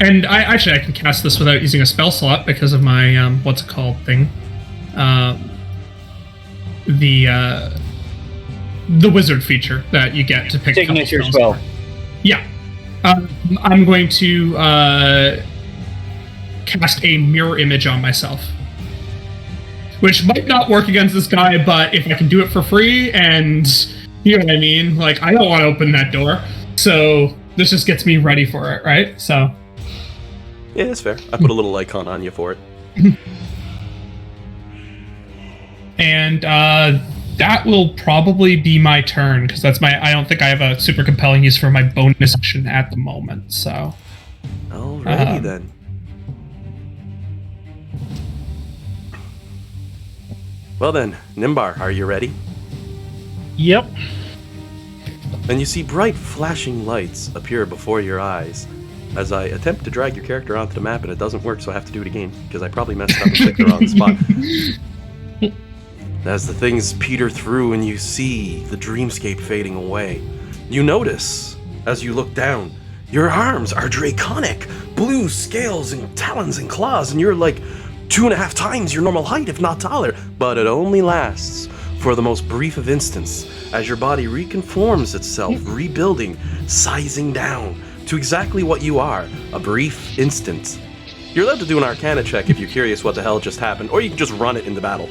S2: And I can cast this without using a spell slot because of my what's it the wizard feature that you get to pick
S5: signature spell.
S2: Yeah. I'm going to cast a mirror image on myself. Which might not work against this guy, but if I can do it for free and, you know what I mean? Like, I don't want to open that door. So this just gets me ready for it, right? So.
S1: Yeah, that's fair. I put a little icon on you for it.
S2: And that will probably be my turn, because I don't think I have a super compelling use for my bonus action at the moment, so.
S1: Alrighty then. Well then, Nimbar, are you ready?
S6: Yep.
S1: And you see bright flashing lights appear before your eyes as I attempt to drag your character onto the map, and it doesn't work, so I have to do it again, because I probably messed up and clicked the wrong spot. As the things peter through and you see the dreamscape fading away, you notice, as you look down, your arms are draconic, blue scales and talons and claws, and you're like 2.5 times your normal height, if not taller, but it only lasts for the most brief of instants as your body reconforms itself, rebuilding, sizing down to exactly what you are, a brief instant. You're allowed to do an Arcana check if you're curious what the hell just happened, or you can just run it in the battle.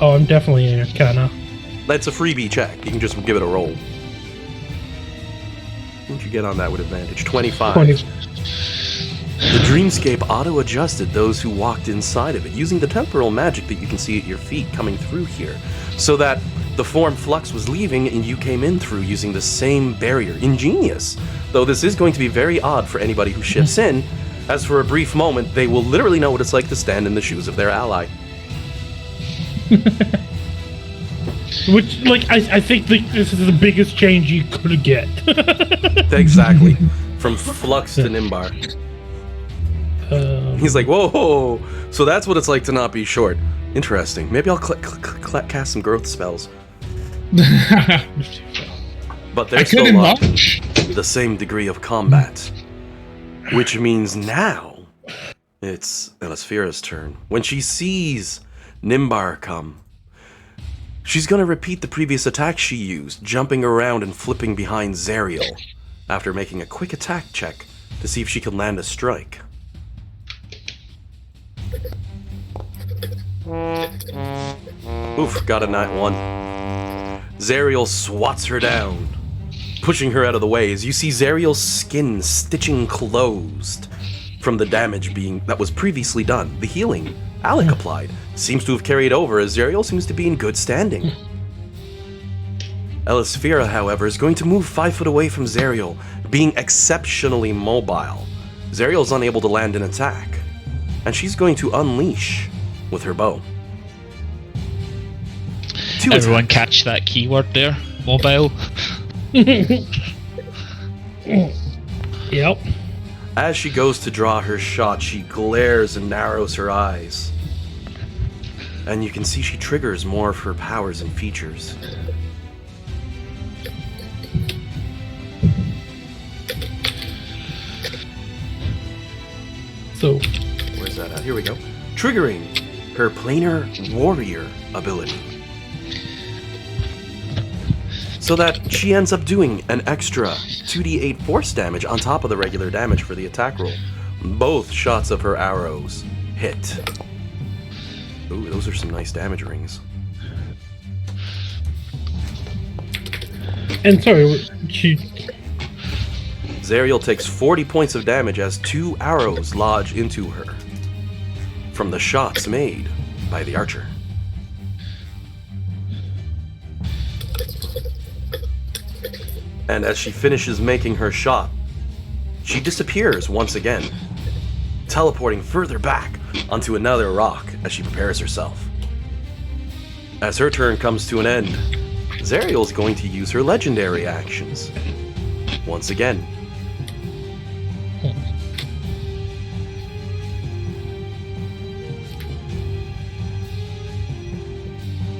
S6: Oh, I'm definitely an Arcana.
S1: That's a freebie check. You can just give it a roll. What'd you get on that with advantage? 25.
S6: 20.
S1: The dreamscape auto-adjusted those who walked inside of it, using the temporal magic that you can see at your feet coming through here, so that the form Flux was leaving and you came in through using the same barrier. Ingenious. Though this is going to be very odd for anybody who shifts in, as for a brief moment, they will literally know what it's like to stand in the shoes of their ally.
S6: Which, like, I think this is the biggest change you could get.
S1: Exactly. From Flux to Nimbar. He's like, whoa, so that's what it's like to not be short. Interesting. Maybe I'll cast some growth spells. But there's still not the same degree of combat. Which means now it's Elisphira's turn. When she sees Nimbar come, she's going to repeat the previous attack she used, jumping around and flipping behind Zariel, after making a quick attack check to see if she can land a strike. Oof, got a nat 1. Zariel swats her down, pushing her out of the way as you see Zariel's skin stitching closed from the damage that was previously done. The healing Alec applied seems to have carried over, as Zariel seems to be in good standing. Elisphira, however, is going to move 5 foot away from Zariel, being exceptionally mobile. Zariel's unable to land an attack, and she's going to unleash with her bow.
S7: Everyone catch that keyword there, mobile.
S6: Yep.
S1: As she goes to draw her shot, she glares and narrows her eyes. And you can see she triggers more of her powers and features.
S6: So,
S1: where's that at? Here we go. Triggering her Planar Warrior ability. So that she ends up doing an extra 2d8 force damage on top of the regular damage for the attack roll. Both shots of her arrows hit. Ooh, those are some nice damage rings.
S6: And sorry,
S1: Zariel takes 40 points of damage as 2 arrows lodge into her from the shots made by the archer. And as she finishes making her shot, she disappears once again, teleporting further back onto another rock as she prepares herself. As her turn comes to an end, Zariel's going to use her legendary actions once again.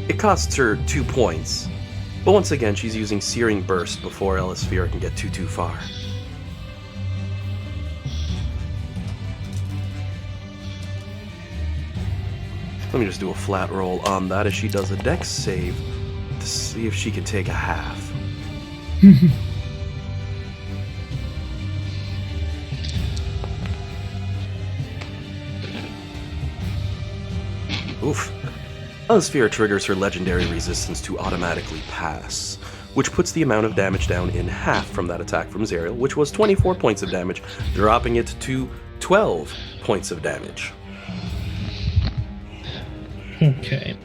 S1: It costs her 2 points, but once again she's using Searing Burst before Elisphira can get too far. Let me just do a flat roll on that as she does a dex save to to see if she can take a half. Oof. Elsphere triggers her legendary resistance to automatically pass, which puts the amount of damage down in half from that attack from Zariel, which was 24 points of damage, dropping it to 12 points of damage.
S6: Okay.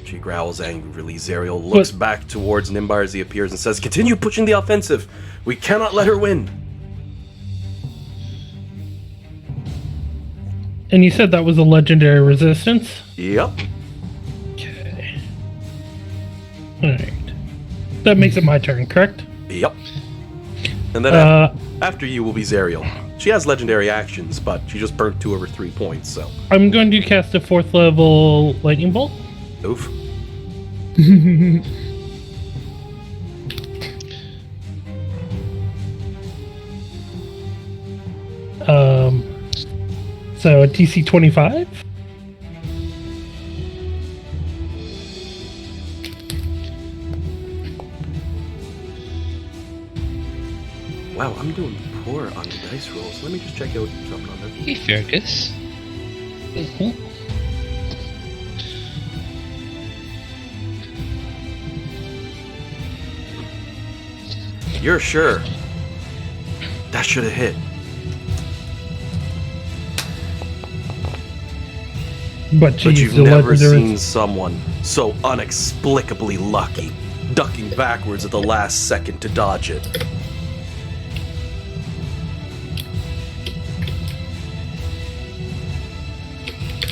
S1: She growls angrily. Zariel looks back towards Nimbar as he appears and says, "Continue pushing the offensive. We cannot let her win."
S6: And you said that was a legendary resistance?
S1: Yep.
S6: Okay. Alright. That makes it my turn, correct?
S1: Yep. And then after you will be Zariel. She has legendary actions, but she just burnt 2 of her 3 points, so.
S6: I'm going to cast a 4th level lightning bolt.
S1: Oof.
S6: So a DC 25?
S1: Wow, I'm doing poor on the dice rolls. Let me just check out something on this.
S7: Hey, Fergus.
S1: You're sure? That should have hit.
S6: But
S1: you've never seen someone so inexplicably lucky, ducking backwards at the last second to dodge it.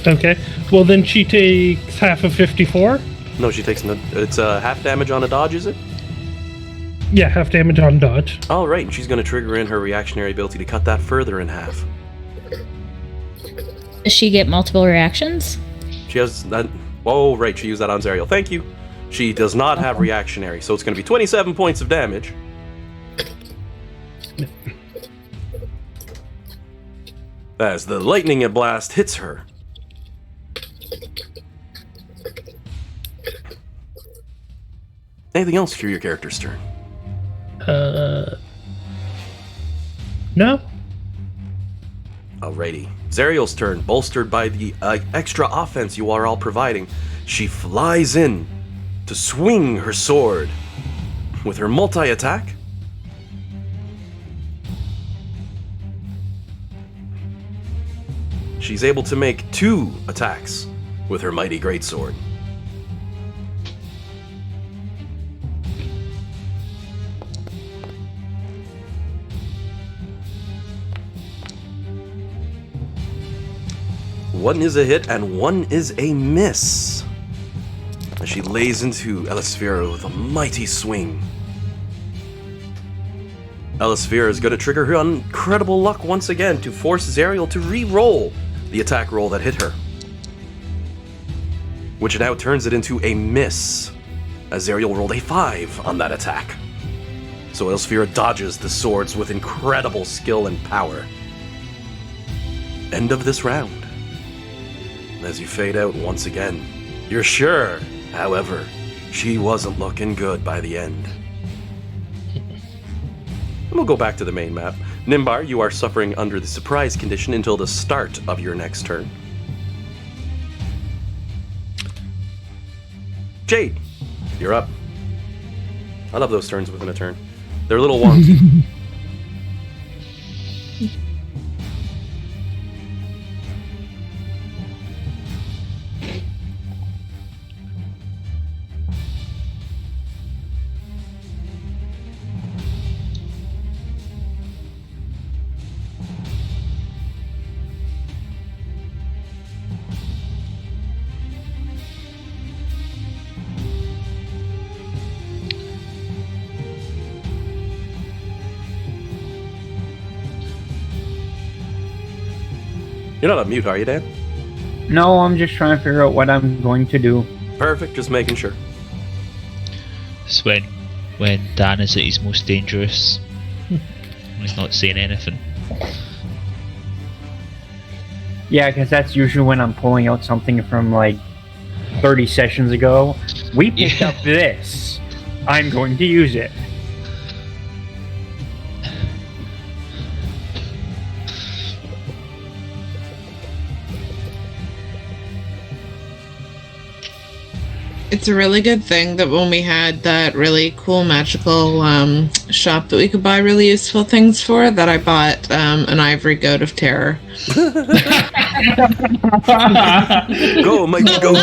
S6: Okay. Well, then she takes half of 54?
S1: No, she takes... It's half damage on a dodge, is it?
S6: Yeah, half damage on dodge.
S1: All right, and she's going to trigger in her reactionary ability to cut that further in half.
S4: Does she get multiple reactions?
S1: She has that... Oh, right, she used that on Zariel. Thank you. She does not have reactionary, so it's going to be 27 points of damage. As the lightning blast hits her. Anything else for your character's turn?
S6: No.
S1: Alrighty. Zariel's turn, bolstered by the extra offense you are all providing. She flies in to swing her sword with her multi-attack. She's able to make 2 attacks with her mighty greatsword. One is a hit and one is a miss. As she lays into Elsphere with a mighty swing. Elsphere is going to trigger her incredible luck once again to force Zariel to re-roll the attack roll that hit her. Which now turns it into a miss, as Zariel rolled a 5 on that attack. So Elsphere dodges the swords with incredible skill and power. End of this round. As you fade out once again, you're sure, however, she wasn't looking good by the end. And we'll go back to the main map. Nimbar, you are suffering under the surprise condition until the start of your next turn. Jade, you're up. I love those turns within a turn. They're a little wonky. You're not on mute, are you, Dan?
S5: No, I'm just trying to figure out what I'm going to do.
S1: Perfect, just making sure.
S7: It's when Dan is at his most dangerous. He's not saying anything.
S5: Yeah, because that's usually when I'm pulling out something from, like, 30 sessions ago. We picked up this. I'm going to use it.
S3: It's a really good thing that when we had that really cool magical shop that we could buy really useful things for, that I bought an ivory goat of terror.
S1: Go, Mikey, go.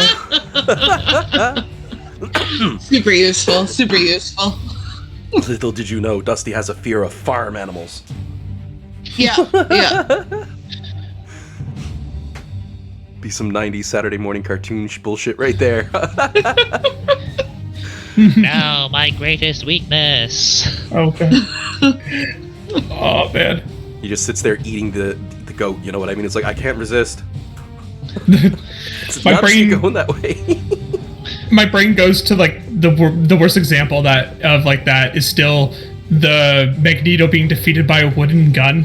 S3: Super useful, super useful.
S1: Little did you know, Dusty has a fear of farm animals.
S3: Yeah, yeah.
S1: Be some 90s Saturday morning cartoon bullshit right there.
S7: Now, my greatest weakness.
S2: Okay. Oh, man.
S1: He just sits there eating the goat, you know what I mean? It's like, I can't resist. It's
S2: My brain
S1: going that way.
S2: My brain goes to like the worst example that is still the Magneto being defeated by a wooden gun.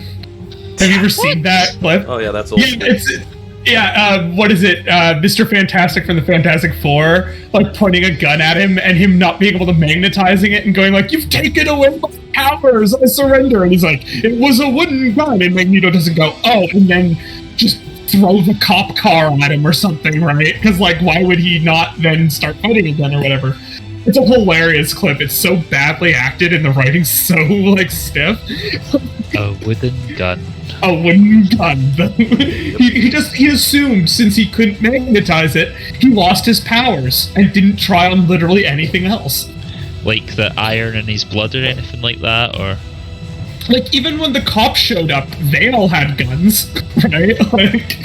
S2: Have you ever seen that clip?
S1: Oh yeah, that's old.
S2: What is it? Mr. Fantastic from the Fantastic Four, like pointing a gun at him and him not being able to magnetizing it and going like, "You've taken away my powers, I surrender." And he's like, "It was a wooden gun," and Magneto doesn't go, "Oh," and then just throw the cop car at him or something, right? Because like, why would he not then start fighting again or whatever? It's a hilarious clip. It's so badly acted and the writing's so like stiff.
S7: A wooden gun.
S2: A wooden gun. he assumed since he couldn't magnetize it, he lost his powers and didn't try on literally anything else.
S7: Like the iron in his blood or anything like that, or
S2: like even when the cops showed up, they all had guns, right? Like,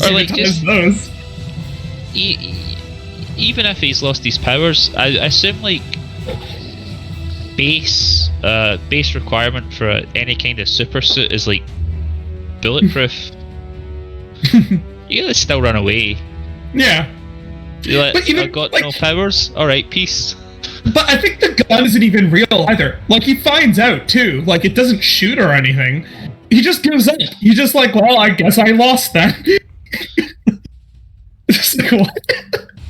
S7: or like just
S2: those.
S7: Even if he's lost his powers, I assume like base requirement for any kind of super suit is like bulletproof. You gotta still run away.
S2: Yeah.
S7: You're like,
S2: but even,
S7: I've got
S2: like,
S7: no powers. All right, peace.
S2: But I think the gun isn't even real either. Like he finds out too. Like it doesn't shoot or anything. He just gives up. He's just like, well, I guess I lost that. Just like, what?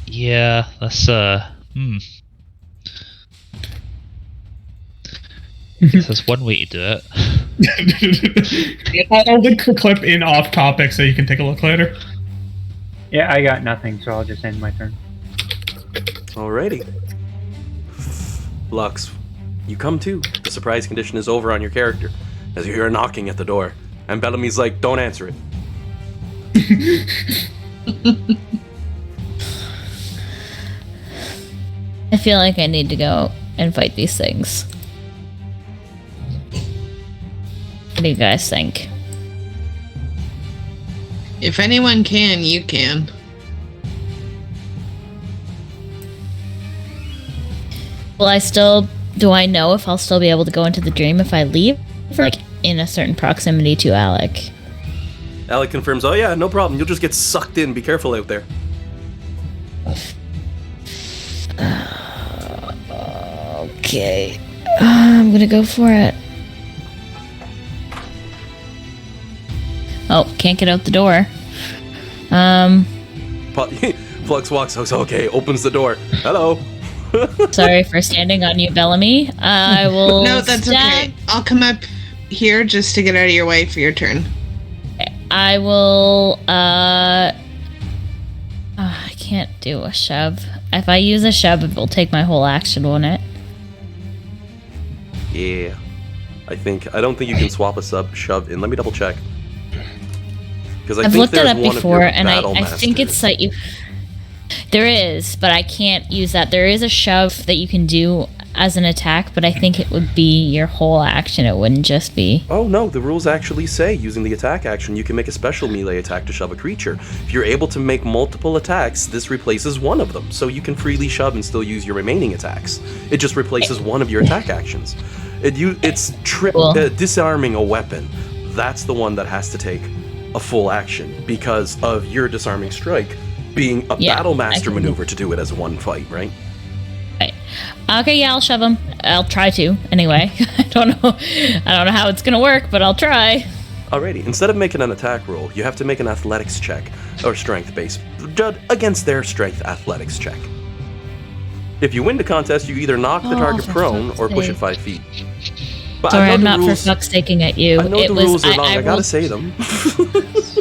S7: Yeah, that's That's one way to do it.
S2: I'll link the clip in off topic so you can take a look later.
S5: Yeah, I got nothing, so I'll just end my turn.
S1: Alrighty. Lux, you come to. The surprise condition is over on your character as you hear a knocking at the door. And Bellamy's like, don't answer it.
S4: I feel like I need to go and fight these things. What do you guys think?
S3: If anyone can, you can.
S4: Do I know if I'll still be able to go into the dream if I leave? Like, in a certain proximity to Alec?
S1: Alec confirms, oh yeah, no problem. You'll just get sucked in. Be careful out there.
S4: Okay. I'm gonna go for it. Oh, can't get out the door.
S1: Flux walks, okay, opens the door. Hello.
S4: Sorry for standing on you, Bellamy. I will.
S3: No, that's okay. I'll come up here just to get out of your way for your turn.
S4: I will. I can't do a shove. If I use a shove, it will take my whole action, won't it?
S1: Yeah. I don't think you can swap a shove in. Let me double check. Because
S4: I've looked it up before, and I think it's like you. There is, but I can't use that. There is a shove that you can do as an attack, but I think it would be your whole action. It wouldn't just be.
S1: Oh no, the rules actually say using the attack action, you can make a special melee attack to shove a creature. If you're able to make multiple attacks, this replaces one of them, so you can freely shove and still use your remaining attacks. It just replaces one of your attack actions. It's disarming a weapon. That's the one that has to take a full action because of your disarming strike being a battle master maneuver to do it as one fight, right?
S4: Right. Okay, yeah, I'll shove him. I'll try to anyway. I don't know how it's gonna work, but I'll try.
S1: Alrighty, instead of making an attack roll, you have to make an athletics check, or strength base, against their strength athletics check. If you win the contest, you either knock the target prone or push it 5 feet. But
S4: Sorry, I'm not for fuck's saking at you.
S1: I know the rules are long, I gotta say them.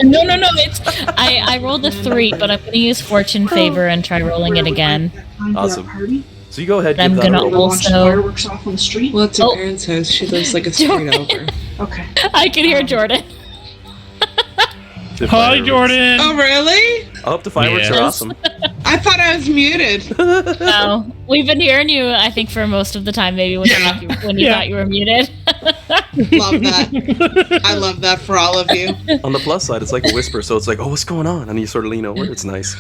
S4: No, it's... I rolled a 3, but I'm gonna use Fortune Favor and try rolling it again.
S1: Awesome. So you go ahead,
S4: I'm gonna also...
S10: fireworks off on the street?
S3: Well, it's her parents' house. She lives like a street over.
S10: Okay.
S4: I can hear Jordan.
S6: Hi, Jordan!
S3: Oh, really?
S1: I hope the fireworks are awesome.
S3: I thought I was muted.
S4: No, we've been hearing you, I think, for most of the time, maybe when you thought you were muted.
S3: Love that. I love that for all of you.
S1: On the plus side, it's like a whisper, so it's like, oh, what's going on? And you sort of lean over. It's nice.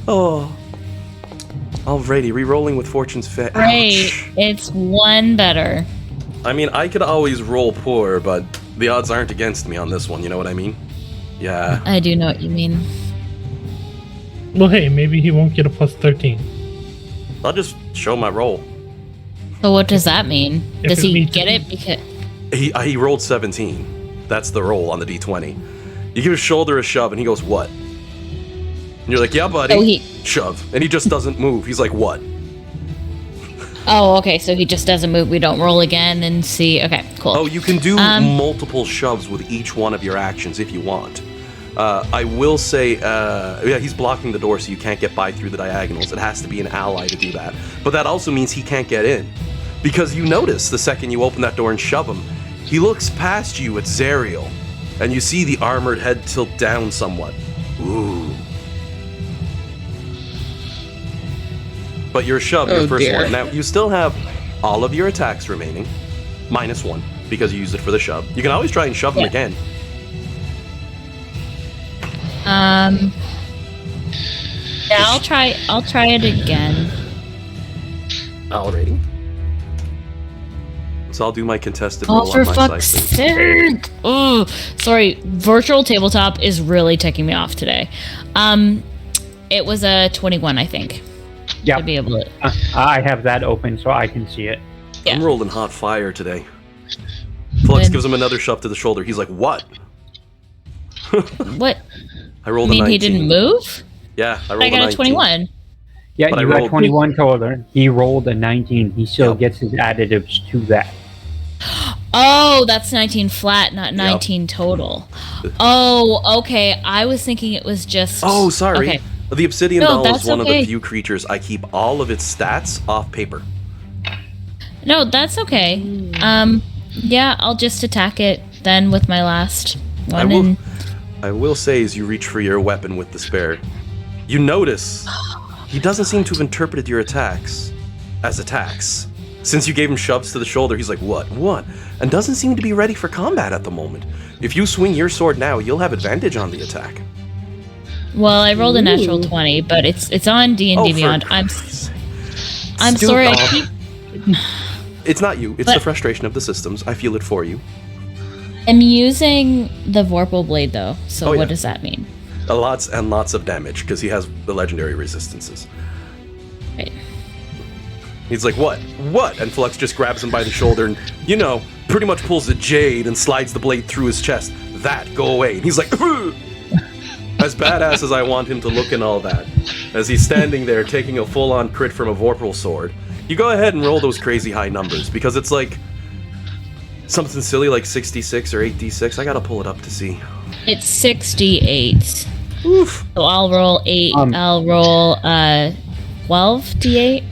S1: Oh. Alrighty, re-rolling with Fortune's Fit.
S4: Great. It's 1 better.
S1: I mean, I could always roll poor, but the odds aren't against me on this one, you know what I mean? Yeah.
S4: I do know what you mean.
S6: Well, hey, maybe he won't get a plus 13.
S1: I'll just show my roll.
S4: So what does that mean?
S6: If
S4: Does
S6: it
S4: he
S6: meets-
S4: get it? Because
S1: He rolled 17. That's the roll on the d20. You give his shoulder a shove, and he goes, what? And you're like, yeah, buddy. Shove. And he just doesn't move. He's like, what?
S4: Oh, okay, so he just doesn't move. We don't roll again and see. Okay, cool.
S1: Oh, you can do multiple shoves with each one of your actions if you want. I will say, yeah, he's blocking the door, so you can't get by through the diagonals. It has to be an ally to do that. But that also means he can't get in. Because you notice the second you open that door and shove him, he looks past you at Zariel, and you see the armored head tilt down somewhat. Ooh. But you're shoved your first one. Now, you still have all of your attacks remaining, -1, because you used it for the shove. You can always try and shove him again.
S4: Yeah, I'll try it again.
S1: Alrighty. So I'll do my contested
S4: Oh,
S1: roll
S4: for
S1: on my
S4: fuck's
S1: side, please.
S4: sake! Oh, sorry. Virtual tabletop is really ticking me off today. It was a 21, I think.
S5: Yeah.
S4: To be able to.
S5: I have that open so I can see it.
S4: Yeah.
S1: I'm rolling hot fire today. Flux gives him another shove to the shoulder. He's like, what?
S4: What?
S1: I rolled
S4: You mean
S1: a 19.
S4: he didn't move?
S1: Yeah, I rolled
S4: I got a 21.
S5: Yeah,
S1: But I
S5: you got
S1: rolled-
S5: 21 total. He rolled a 19. He still gets his additives to that.
S4: Oh, that's 19 flat, not 19 total. Oh, okay. I was thinking it was just.
S1: Oh, sorry.
S4: Okay.
S1: The Obsidian
S4: No,
S1: Doll is
S4: that's
S1: one of
S4: okay.
S1: the few creatures I keep all of its stats off paper.
S4: No, that's okay. Yeah, I'll just attack it then with my last one.
S1: I will say, as you reach for your weapon with despair, you notice he doesn't seem to have interpreted your attacks as attacks. Since you gave him shoves to the shoulder, he's like, what? And doesn't seem to be ready for combat at the moment. If you swing your sword now, you'll have advantage on the attack.
S4: Well, I rolled a natural 20, but it's on D&D Beyond. I'm sorry. I keep.
S1: It's not you. It's the frustration of the systems. I feel it for you.
S4: I'm using the Vorpal Blade, though. So what does that mean?
S1: Lots and lots of damage, because he has the legendary resistances.
S4: Right.
S1: He's like, what? And Flux just grabs him by the shoulder and, pretty much pulls a jade and slides the blade through his chest. Go away. And he's like, as badass as I want him to look and all that, as he's standing there taking a full-on crit from a Vorpal sword, you go ahead and roll those crazy high numbers, because it's like something silly like 66 or 8d6. I gotta pull it up to see.
S4: It's 68.
S1: Oof.
S4: So I'll roll 8. I'll roll 12d8.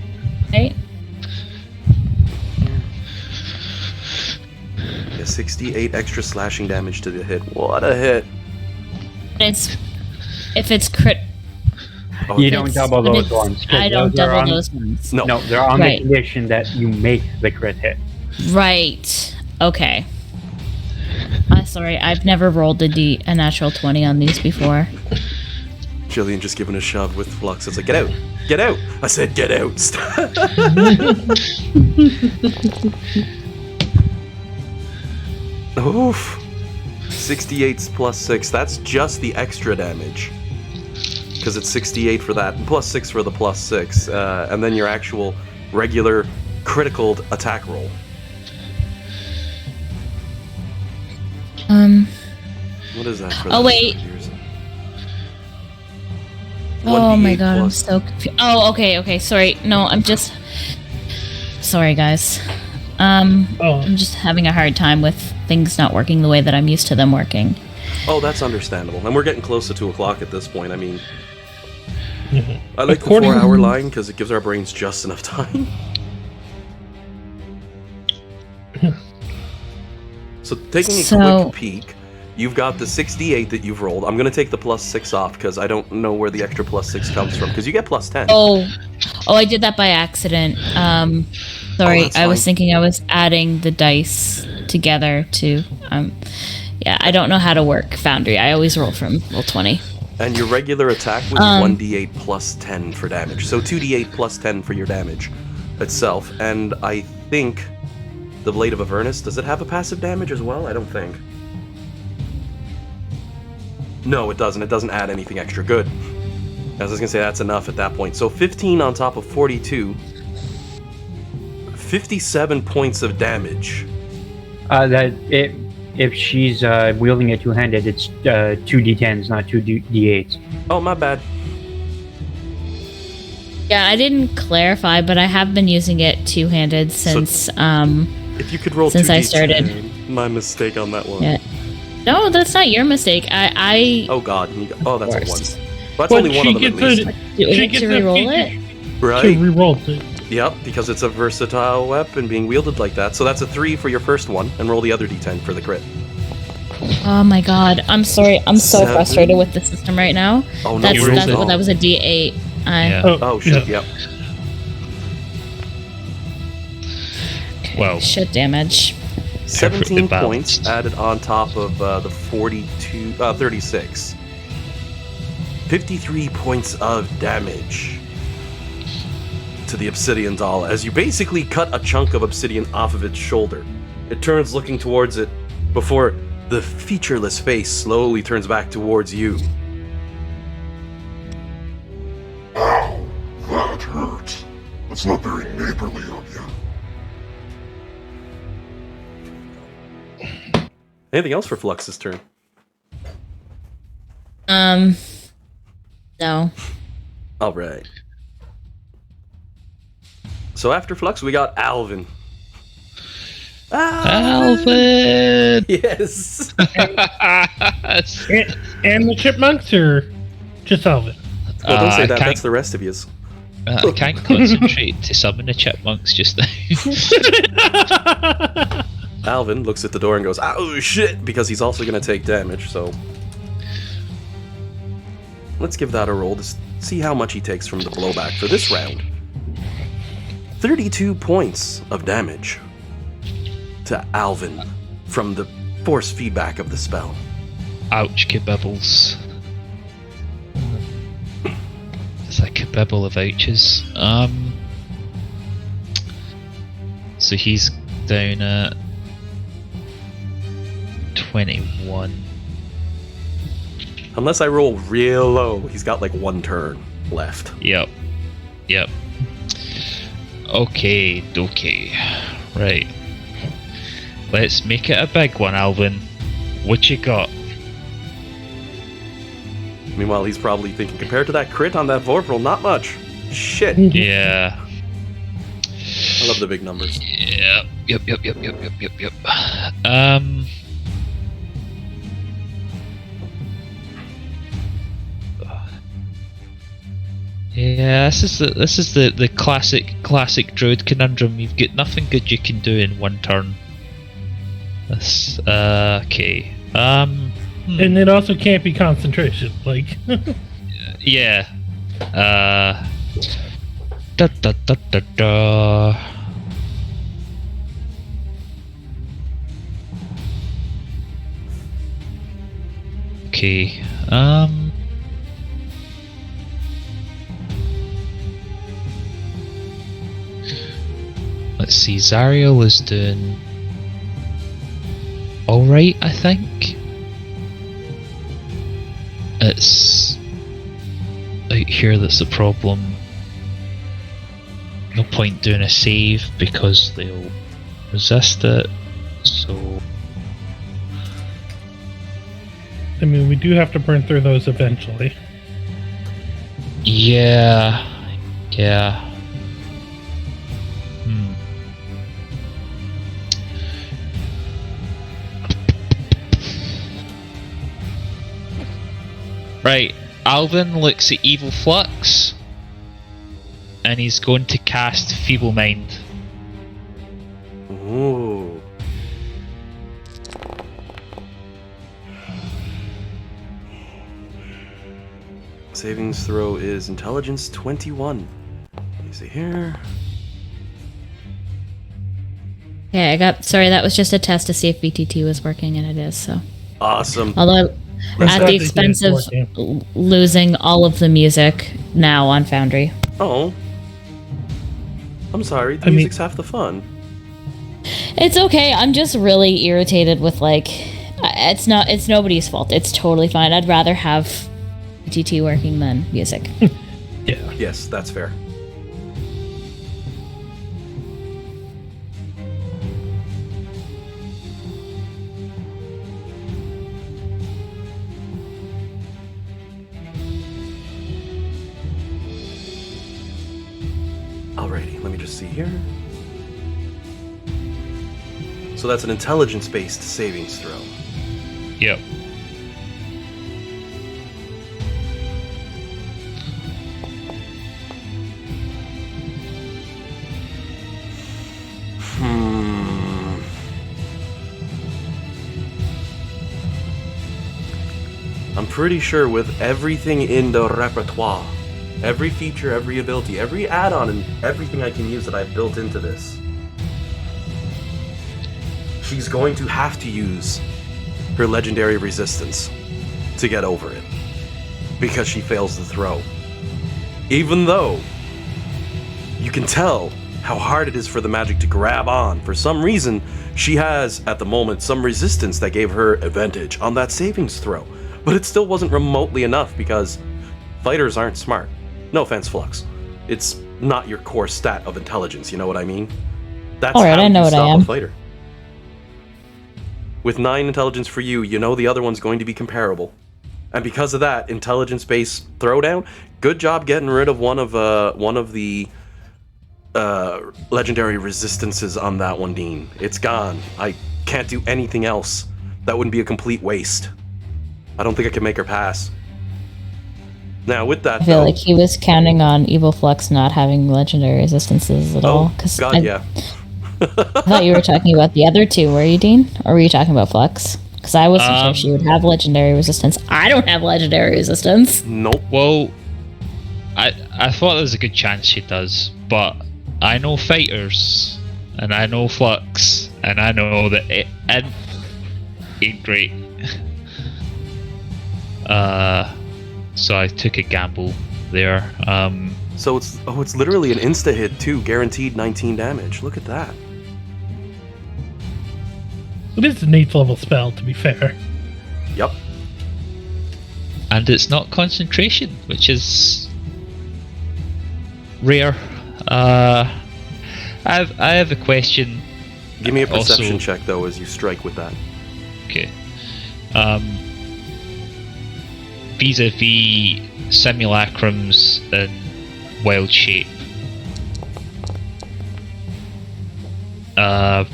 S4: Right?
S1: Yeah, 68 extra slashing damage to the hit. What a hit.
S4: If it's crit.
S5: You don't double those ones.
S4: I don't double those ones.
S5: No, they're on the condition that you make the crit hit.
S4: Right. Okay. Sorry, I've never rolled a natural 20 on these before.
S1: Jillian just giving a shove with Flux. It's like, get out! Get out! I said, get out! Oof. 68 plus 6. That's just the extra damage. Because it's 68 for that, and plus 6 for the plus 6. And then your actual regular critical attack roll. What is that for?
S4: Oh, wait. Oh my god, I'm so confused. Oh, okay, sorry. No, I'm just... Sorry, guys. I'm just having a hard time with things not working the way that I'm used to them working.
S1: Oh, that's understandable. And we're getting close to 2 o'clock at this point. I mean... I like the 4-hour line because it gives our brains just enough time. So taking a quick peek, you've got the 6d8 that you've rolled. I'm going to take the +6 off because I don't know where the extra +6 comes from, because you get +10.
S4: Oh, I did that by accident. Sorry, I was thinking I was adding the dice together to... yeah, I don't know how to work Foundry. I always roll from Roll20.
S1: And your regular attack was 1d8 +10 for damage. So 2d8 +10 for your damage itself. And I think the Blade of Avernus, does it have a passive damage as well? I don't think. No, it doesn't. It doesn't add anything extra. Good. I was going to say that's enough at that point. So 15 on top of 42. 57 points of damage.
S5: If she's wielding it two-handed, it's 2d10s, not 2d8s.
S1: Oh, my bad.
S4: Yeah, I didn't clarify, but I have been using it two-handed since
S1: if you could roll
S4: since
S1: 2d10,
S4: I started.
S1: My mistake on that one.
S4: Yeah. No, that's not your mistake.
S1: Oh god. Oh, that's a 1. Well, that's only one of them at least.
S4: Do we get to re-roll it?
S1: Right.
S6: To re-roll it.
S1: Yep, because it's a versatile weapon being wielded like that. So that's a 3 for your first one, and roll the other d10 for the crit.
S4: Oh my god, I'm sorry. I'm so frustrated with the system right now.
S1: Oh no,
S4: that was a d8.
S1: Oh shit, yep.
S7: Well,
S4: shit damage.
S1: 17 points added on top of the 36. 53 points of damage to the obsidian doll as you basically cut a chunk of obsidian off of its shoulder. It turns looking towards it before the featureless face slowly turns back towards you.
S9: Ow, that hurt. That's not very neighborly of you.
S1: Anything else for Flux's turn?
S4: No.
S1: All right. So after Flux, we got Alvin.
S7: Alvin!
S1: Yes!
S6: and the chipmunks, or just Alvin?
S1: Well, don't say that. That's the rest of yous.
S7: I can't concentrate to summon the chipmunks just now.
S1: Alvin looks at the door and goes, "Oh shit!" because he's also going to take damage, so... Let's give that a roll to see how much he takes from the blowback for this round. 32 points of damage to Alvin from the force feedback of the spell.
S7: Ouch, kibibbles. It's a kibibble of ouches. So he's down at 21.
S1: Unless I roll real low, he's got like 1 turn left.
S7: Yep. Okay. Right. Let's make it a big one, Alvin. What you got?
S1: Meanwhile, he's probably thinking, compared to that crit on that Vorpal, not much. Shit.
S7: Yeah.
S1: I love the big numbers.
S7: Yep. Yeah, this is the classic druid conundrum. You've got nothing good you can do in 1 turn. This okay.
S6: And it also can't be concentration, like.
S7: Yeah. Okay. Let's see. Zariel is doing all right, I think. It's out here that's the problem. No point doing a save because they'll resist it. So
S6: I mean, we do have to burn through those eventually.
S7: Yeah. Right, Alvin looks at Evil Flux, and he's going to cast Feeble Mind.
S1: Ooh. Savings throw is Intelligence 21. Let me see here.
S4: Yeah, sorry, that was just a test to see if VTT was working, and it is, so.
S1: Awesome.
S4: Although, at the expense of losing all of the music now on Foundry.
S1: Oh. I'm sorry, the music's half the fun.
S4: It's okay, I'm just really irritated with, it's nobody's fault. It's totally fine. I'd rather have VTT working than music.
S6: Yeah.
S1: Yes, that's fair. Alrighty, let me just see here. So that's an intelligence-based savings throw.
S7: Yep.
S1: I'm pretty sure with everything in the repertoire, every feature, every ability, every add-on, and everything I can use that I've built into this, she's going to have to use her legendary resistance to get over it, because she fails the throw. Even though you can tell how hard it is for the magic to grab on, for some reason, she has, at the moment, some resistance that gave her advantage on that savings throw. But it still wasn't remotely enough, because fighters aren't smart. No offense, Flux. It's not your core stat of intelligence, you know what I mean? That's
S4: Alright,
S1: how
S4: I know
S1: you
S4: what I
S1: stop
S4: am.
S1: a fighter. With 9 intelligence for you, you know the other one's going to be comparable. And because of that, intelligence-based throwdown, good job getting rid of one of the legendary resistances on that one, Dean. It's gone. I can't do anything else. That wouldn't be a complete waste. I don't think I can make her pass. Now, with that,
S4: I feel like he was counting on Evil Flux not having legendary resistances at all.
S1: God, yeah.
S4: I thought you were talking about the other two, were you, Dean? Or were you talking about Flux? Because I wasn't sure she would have legendary resistance. I don't have legendary resistance.
S1: Nope.
S7: Well, I thought there was a good chance she does, but I know fighters, and I know Flux, and I know that it ain't great. So I took a gamble there.
S1: So it's literally an insta hit too, guaranteed 19 damage. Look at that.
S6: It is an 8th level spell, to be fair.
S1: Yep.
S7: And it's not concentration, which is rare. I have a question.
S1: Give me a perception check though as you strike with that.
S7: Okay. Vis-a-vis simulacrums and wild shape.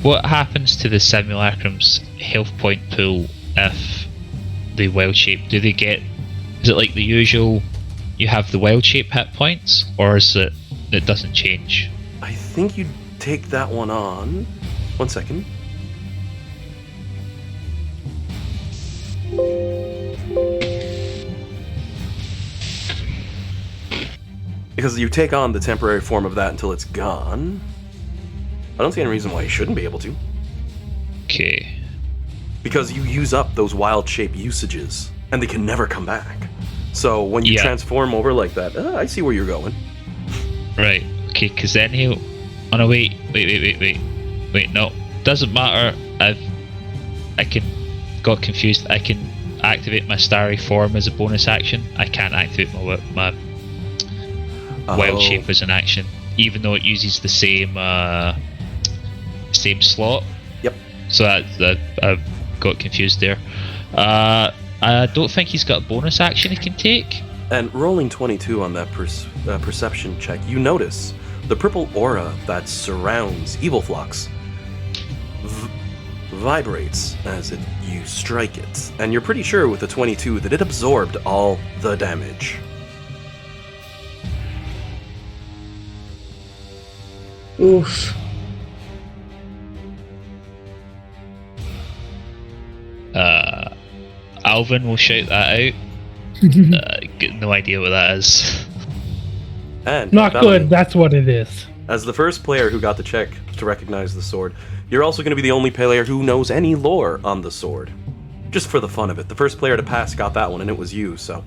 S7: What happens to the simulacrum's health point pool if the wild shape? Do they get? Is it like the usual? You have the wild shape hit points, or is it doesn't change?
S1: I think you take that one on. 1 second. Because you take on the temporary form of that until it's gone. I don't see any reason why you shouldn't be able to.
S7: Okay.
S1: Because you use up those wild shape usages, and they can never come back. So when you transform over like that, I see where you're going.
S7: Right. Okay. Because then he'll. Oh no! Wait. No. Doesn't matter. I can. Got confused. I can activate my starry form as a bonus action. I can't activate my wild shape as an action, even though it uses the same slot.
S1: Yep.
S7: So that I got confused there. I don't think he's got a bonus action he can take.
S1: And rolling 22 on that perception check, you notice the purple aura that surrounds Evil Flux vibrates as you strike it. And you're pretty sure with the 22 that it absorbed all the damage.
S3: Oof.
S7: Alvin will shout that out. Got no idea what that is.
S1: And
S6: Not
S1: Bellamy,
S6: good, that's what it is.
S1: as the first player who got the check to recognize the sword, you're also going to be the only player who knows any lore on the sword. Just for the fun of it. The first player to pass got that one, and it was you, so...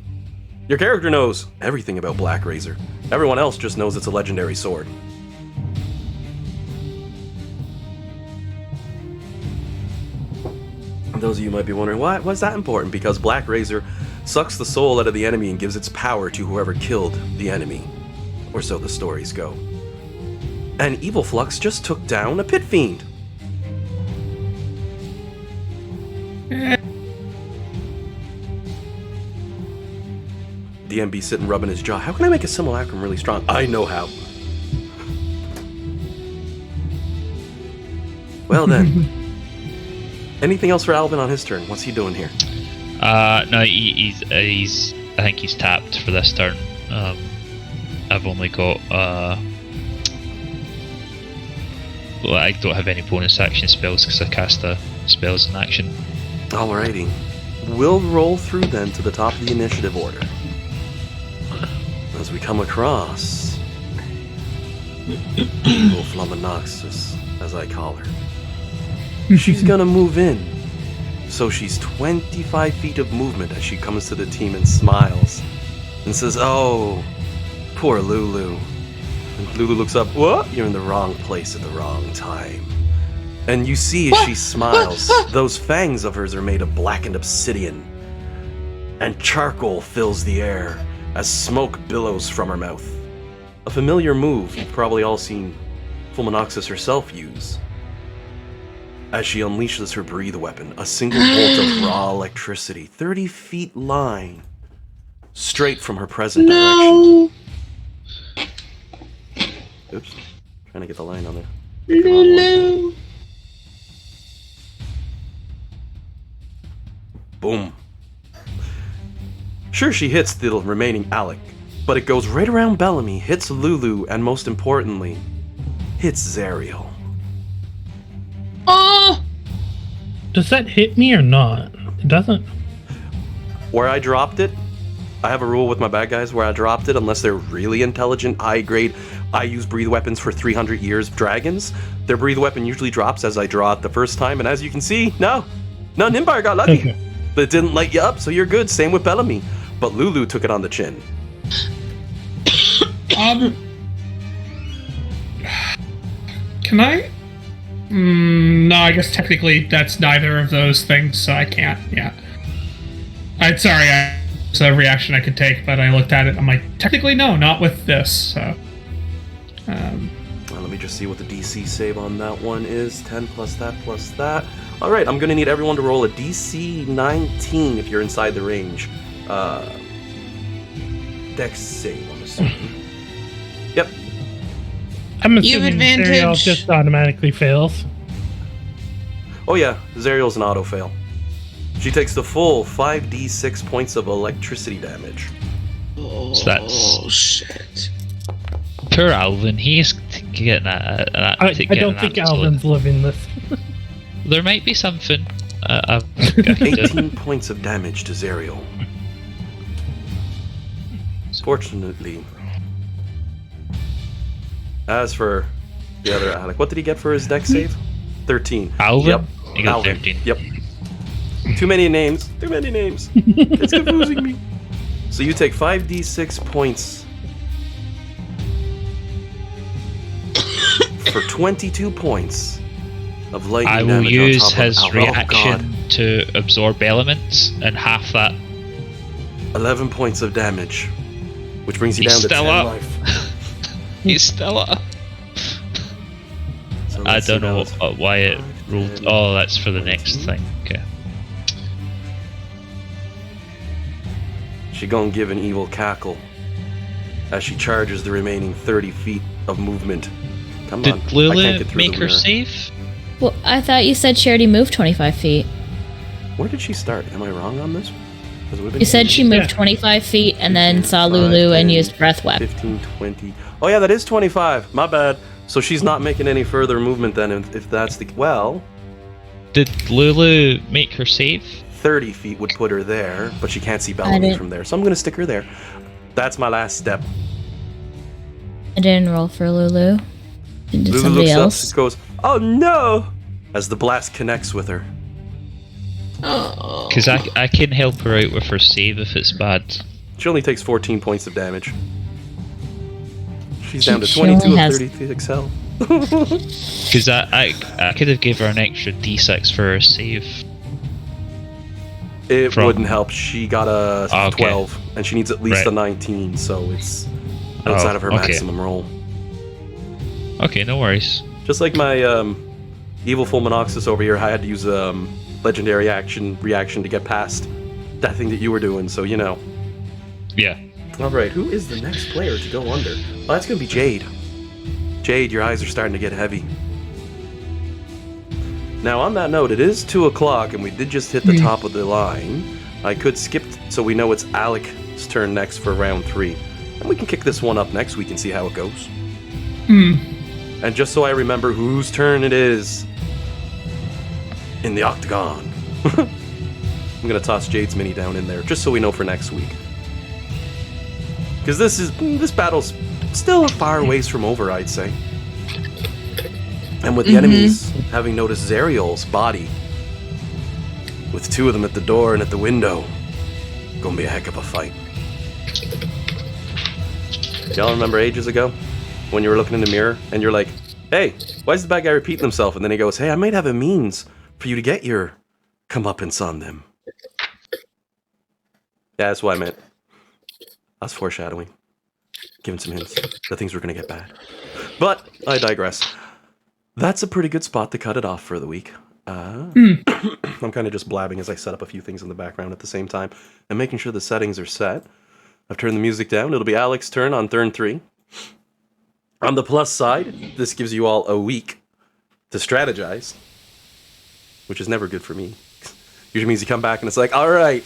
S1: Your character knows everything about Black Razor. Everyone else just knows it's a legendary sword. Those of you might be wondering, why is that important? Because Black Razor sucks the soul out of the enemy and gives its power to whoever killed the enemy. Or so the stories go. And Evil Flux just took down a pit fiend. DMB sitting rubbing his jaw. How can I make a simulacrum really strong? I know how. Well then. Anything else for Alvin on his turn? What's he doing here?
S7: No, he's. I think he's tapped for this turn. I've only got. Well, I don't have any bonus action spells because I cast a spell as an action.
S1: Alrighty. We'll roll through then to the top of the initiative order. As we come across little Fluminoxus, as I call her. She's gonna move in. So she's 25 feet of movement as she comes to the team and smiles. And says, "Oh, poor Lulu." And Lulu looks up, "What? You're in the wrong place at the wrong time." And you see as she smiles, those fangs of hers are made of blackened obsidian. And charcoal fills the air as smoke billows from her mouth. A familiar move you've probably all seen Fulminoxus herself use. As she unleashes her breathe weapon, a single bolt of raw electricity, 30 feet line, straight from her present direction. Oops, trying to get the line on there.
S3: Lulu.
S1: Boom. Sure, she hits the remaining Alec, but it goes right around Bellamy, hits Lulu, and most importantly, hits Zariel.
S3: Oh!
S6: Does that hit me or not? It doesn't.
S1: Where I dropped it, I have a rule with my bad guys where I dropped it, unless they're really intelligent, high grade. I use breathe weapons for 300 years dragons. Their breathe weapon usually drops as I draw it the first time, and as you can see, no, Nimbar got lucky.
S6: Okay.
S1: But it didn't light you up, so you're good. Same with Bellamy. But Lulu took it on the chin.
S2: Can I? No, I guess technically that's neither of those things, so I can't. Yeah. It's a reaction I could take, but I looked at it. I'm like, technically, no, not with this. So.
S1: Well, let me just see what the DC save on that one is. 10 plus that plus that. All right, I'm going to need everyone to roll a DC 19 if you're inside the range. Dex save, I'm assuming. Yep.
S6: I'm
S3: You have
S6: assuming Zariel
S3: advantage.
S6: just automatically fails.
S1: Oh yeah, Zariel's an auto fail. She takes the full 5d6 points of electricity damage.
S3: Oh,
S7: So that's-
S3: shit.
S7: Poor Alvin, he's getting that.
S6: I don't think Alvin's living this.
S7: There might be something. I could do.
S1: 18 points of damage to Zariel. Fortunately. As for the other Alec, what did he get for his dex save? 13.
S7: Alvin?
S1: Yep.
S7: He got
S1: Alvin.
S7: 13.
S1: Yep. Too many names. Too many names. It's confusing me. So you take 5d6 points for 22 points of lightning
S7: I will
S1: damage on
S7: use
S1: top of
S7: his
S1: Alvin. Oh, God.
S7: reaction to absorb elements, and half that.
S1: 11 points of damage, which brings you
S7: He's
S1: down to 10
S7: still up.
S1: life.
S7: He's still up.
S1: So
S7: I
S1: let's see
S7: don't know
S1: now.
S7: why it rolled. Oh, that's for the next thing. Okay.
S1: She gonna give an evil cackle as she charges the remaining 30 feet of movement. Come on.
S7: Did
S1: I
S7: Lulu
S1: can't get through
S7: make
S1: the
S7: her
S1: mirror.
S7: safe?
S4: Well, I thought you said she already moved 25 feet.
S1: Where did she start? Am I wrong on this?
S4: You said she moved 25 feet and then saw Lulu and used breath weapon.
S1: 15, 20. Oh yeah, that is 25. My bad. So she's not making any further movement then, if that's the... Well...
S7: Did Lulu make her safe?
S1: 30 feet would put her there, but she can't see Bellamy from there. So I'm going to stick her there. That's my last step.
S4: I didn't roll for Lulu. Did
S1: Lulu
S4: somebody
S1: looks
S4: else?
S1: up, goes, "Oh no!" as the blast connects with her.
S7: Because I can help her out with her save if it's bad.
S1: She only takes 14 points of damage. She's down to 22 of 36 health.
S7: Because I could have gave her an extra d6 for her save.
S1: It wouldn't help. She got a 12, and she needs at least
S7: Right.
S1: a 19, so it's outside of her maximum roll.
S7: Okay, no worries.
S1: Just like my evil Fulminoxus over here, I had to use legendary reaction to get past that thing that you were doing, so you know.
S7: Yeah.
S1: Alright, who is the next player to go under? Oh, that's gonna be Jade. Jade, your eyes are starting to get heavy. Now, on that note, it is 2 o'clock, and we did just hit the top of the line. I could skip, so we know it's Alec's turn next for round 3. And we can kick this one up next week and see how it goes. And just so I remember whose turn it is in the octagon, I'm gonna toss Jade's mini down in there, just so we know for next week. Because this battle's still a far ways from over, I'd say. And with the enemies having noticed Zariel's body, with 2 of them at the door and at the window, gonna be a heck of a fight. Y'all remember ages ago when you were looking in the mirror and you're like, "Hey, why is the bad guy repeating himself?" And then he goes, "Hey, I might have a means for you to get your comeuppance on them." Yeah, that's what I meant. I was foreshadowing, giving some hints that things were gonna get bad. But I digress. That's a pretty good spot to cut it off for the week. I'm kind of just blabbing as I set up a few things in the background at the same time and making sure the settings are set. I've turned the music down. It'll be Alec's turn on turn 3. On the plus side, this gives you all a week to strategize, which is never good for me. Usually means you come back and it's like, "All right,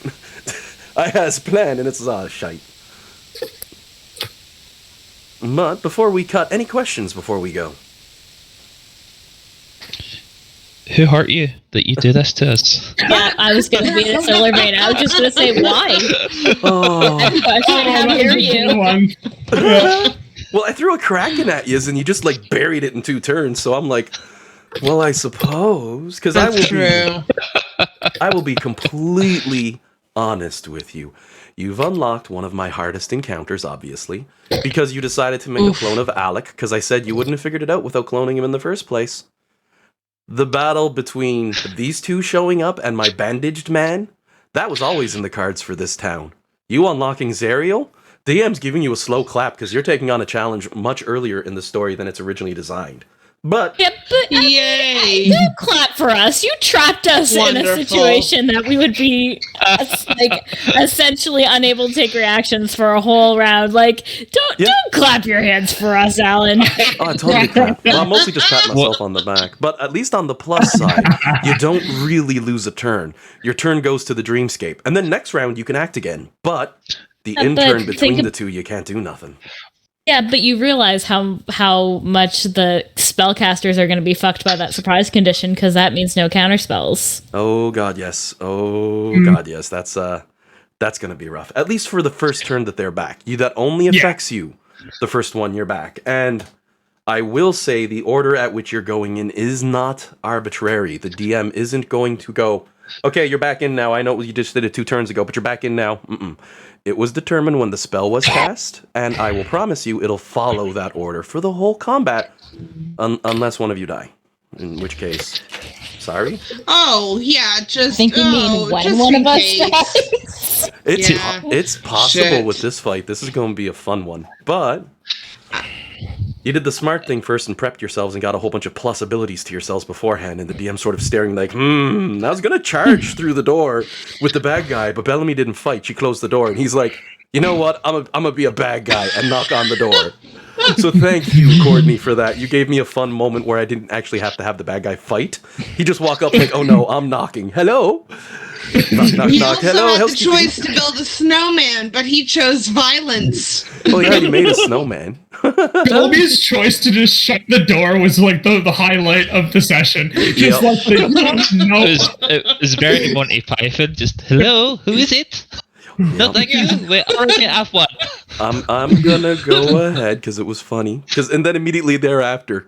S1: I has planned," and it's shite. But before we cut, any questions before we go?
S7: Who hurt you that you do this to us?
S4: Yeah, I was going to be in a similar vein. I was just going to say, why?
S1: Oh,
S4: How dare you?
S1: Well, I threw a Kraken at you, and you just like buried it in 2 turns. So I'm like, well, I suppose, because I will be completely honest with you. You've unlocked one of my hardest encounters, obviously, because you decided to make a clone of Alec, because I said you wouldn't have figured it out without cloning him in the first place. The battle between these 2 showing up and my bandaged man, that was always in the cards for this town. You unlocking Zariel? DM's giving you a slow clap because you're taking on a challenge much earlier in the story than it's originally designed. But
S3: yay!
S4: Don't clap for us. You trapped us in a situation that we would be essentially unable to take reactions for a whole round. Like, don't clap your hands for us, Alan.
S1: Oh, I totally clap. Well, I'm mostly just patting myself on the back. But at least on the plus side, you don't really lose a turn. Your turn goes to the dreamscape, and then next round you can act again. But the intern between the 2, you can't do nothing.
S4: Yeah, but you realize how much the spellcasters are going to be fucked by that surprise condition, because that means no counter spells.
S1: Oh god, yes. Oh god, yes. That's going to be rough. At least for the first turn that they're back. That only affects you the first one you're back. And I will say the order at which you're going in is not arbitrary. The DM isn't going to go, "Okay, you're back in now. I know you just did it 2 turns ago, but you're back in now." It was determined when the spell was cast, and I will promise you it'll follow that order for the whole combat, unless one of you die. In which case, sorry.
S3: Oh, yeah, just...
S4: I think you mean when one of us dies.
S1: It's possible with this fight. This is going to be a fun one. But You did the smart thing first and prepped yourselves and got a whole bunch of plus abilities to yourselves beforehand, and the DM sort of staring like, I was gonna charge through the door with the bad guy, but Bellamy didn't fight. She closed the door, and he's like, you know what? I'm gonna be a bad guy and knock on the door. So thank you, Courtney, for that. You gave me a fun moment where I didn't actually have to have the bad guy fight. He just walk up like, oh no, I'm knocking. Hello? Knock, knock,
S3: He
S1: knock.
S3: also
S1: Hello,
S3: had the
S1: housekeeping.
S3: choice to build a snowman, but he chose violence.
S1: Well, yeah, you made a snowman.
S2: Bellamy's choice to just shut the door was like the highlight of the session. Just like no.
S7: It was very Monty Python. Just hello, who is it? No, thank you. Wait, I already have one.
S1: I'm gonna go ahead because it was funny. And then immediately thereafter,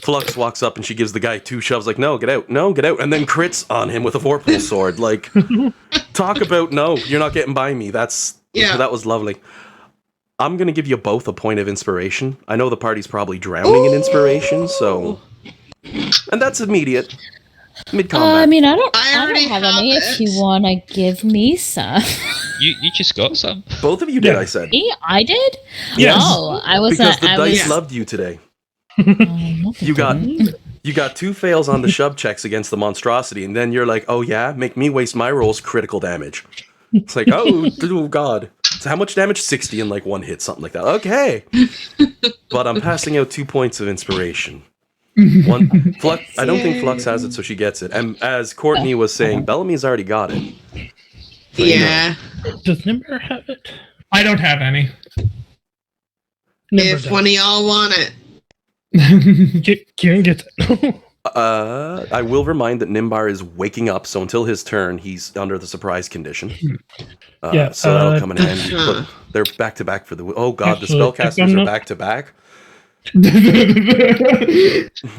S1: Flux walks up and she gives the guy 2 shoves. Like, no, get out, and then crits on him with a 4-pull sword. Like, talk about no, you're not getting by me. That was lovely. I'm gonna give you both a point of inspiration. I know the party's probably drowning in inspiration, so, and that's immediate. Mid-combat.
S4: I mean, I don't have any. If you want to give me some.
S7: You just got some.
S1: Both of you did, I said.
S4: Me? I did?
S1: Yes.
S4: Oh, I was
S1: because the dice loved you today. You got 2 fails on the shove checks against the monstrosity, and then you're like, oh yeah, make me waste my rolls critical damage. It's like, oh god. So how much damage? 60 in like 1 hit, something like that. Okay. But I'm passing out 2 points of inspiration. Flux, I don't think Flux has it, so she gets it. And as Courtney was saying, Bellamy's already got it. So,
S3: yeah.
S6: Does Nimber have it?
S2: I don't have any.
S3: If one of y'all want it.
S6: Kieran gets it.
S1: I will remind that Nimbar is waking up, so until his turn, he's under the surprise condition. So that'll come in handy. But they're back to back for the. Oh god, the spellcasters are back to back.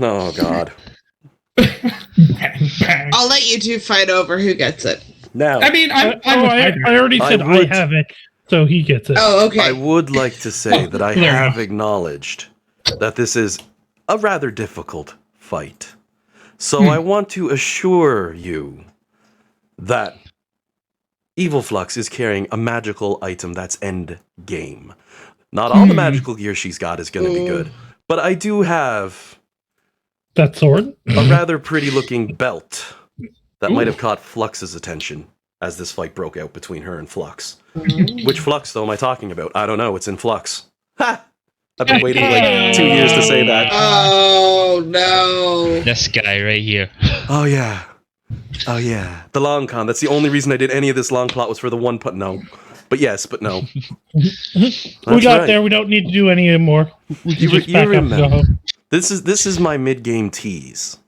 S1: Oh god.
S2: Bang, bang.
S3: I'll let you 2 fight over who gets it.
S1: Now,
S2: I mean, I
S6: already said I have it, so he gets it.
S3: Oh, okay.
S1: I would like to say that I have acknowledged that this is a rather difficult fight. So I want to assure you that Evil Flux is carrying a magical item that's end game. Not all the magical gear she's got is going to be good, but I do have
S6: that sword,
S1: a rather pretty looking belt that might have caught Flux's attention as this fight broke out between her and Flux. Which Flux, though, am I talking about? I don't know. It's in Flux. Ha! I've been waiting like 2 years to say that.
S3: Oh, no.
S7: This guy right here.
S1: Oh, yeah. The long con. That's the only reason I did any of this long plot was for the one put. No. But yes, but no.
S6: We got there. We don't need to do any more. We can just back up and go home.
S1: This is my mid-game tease.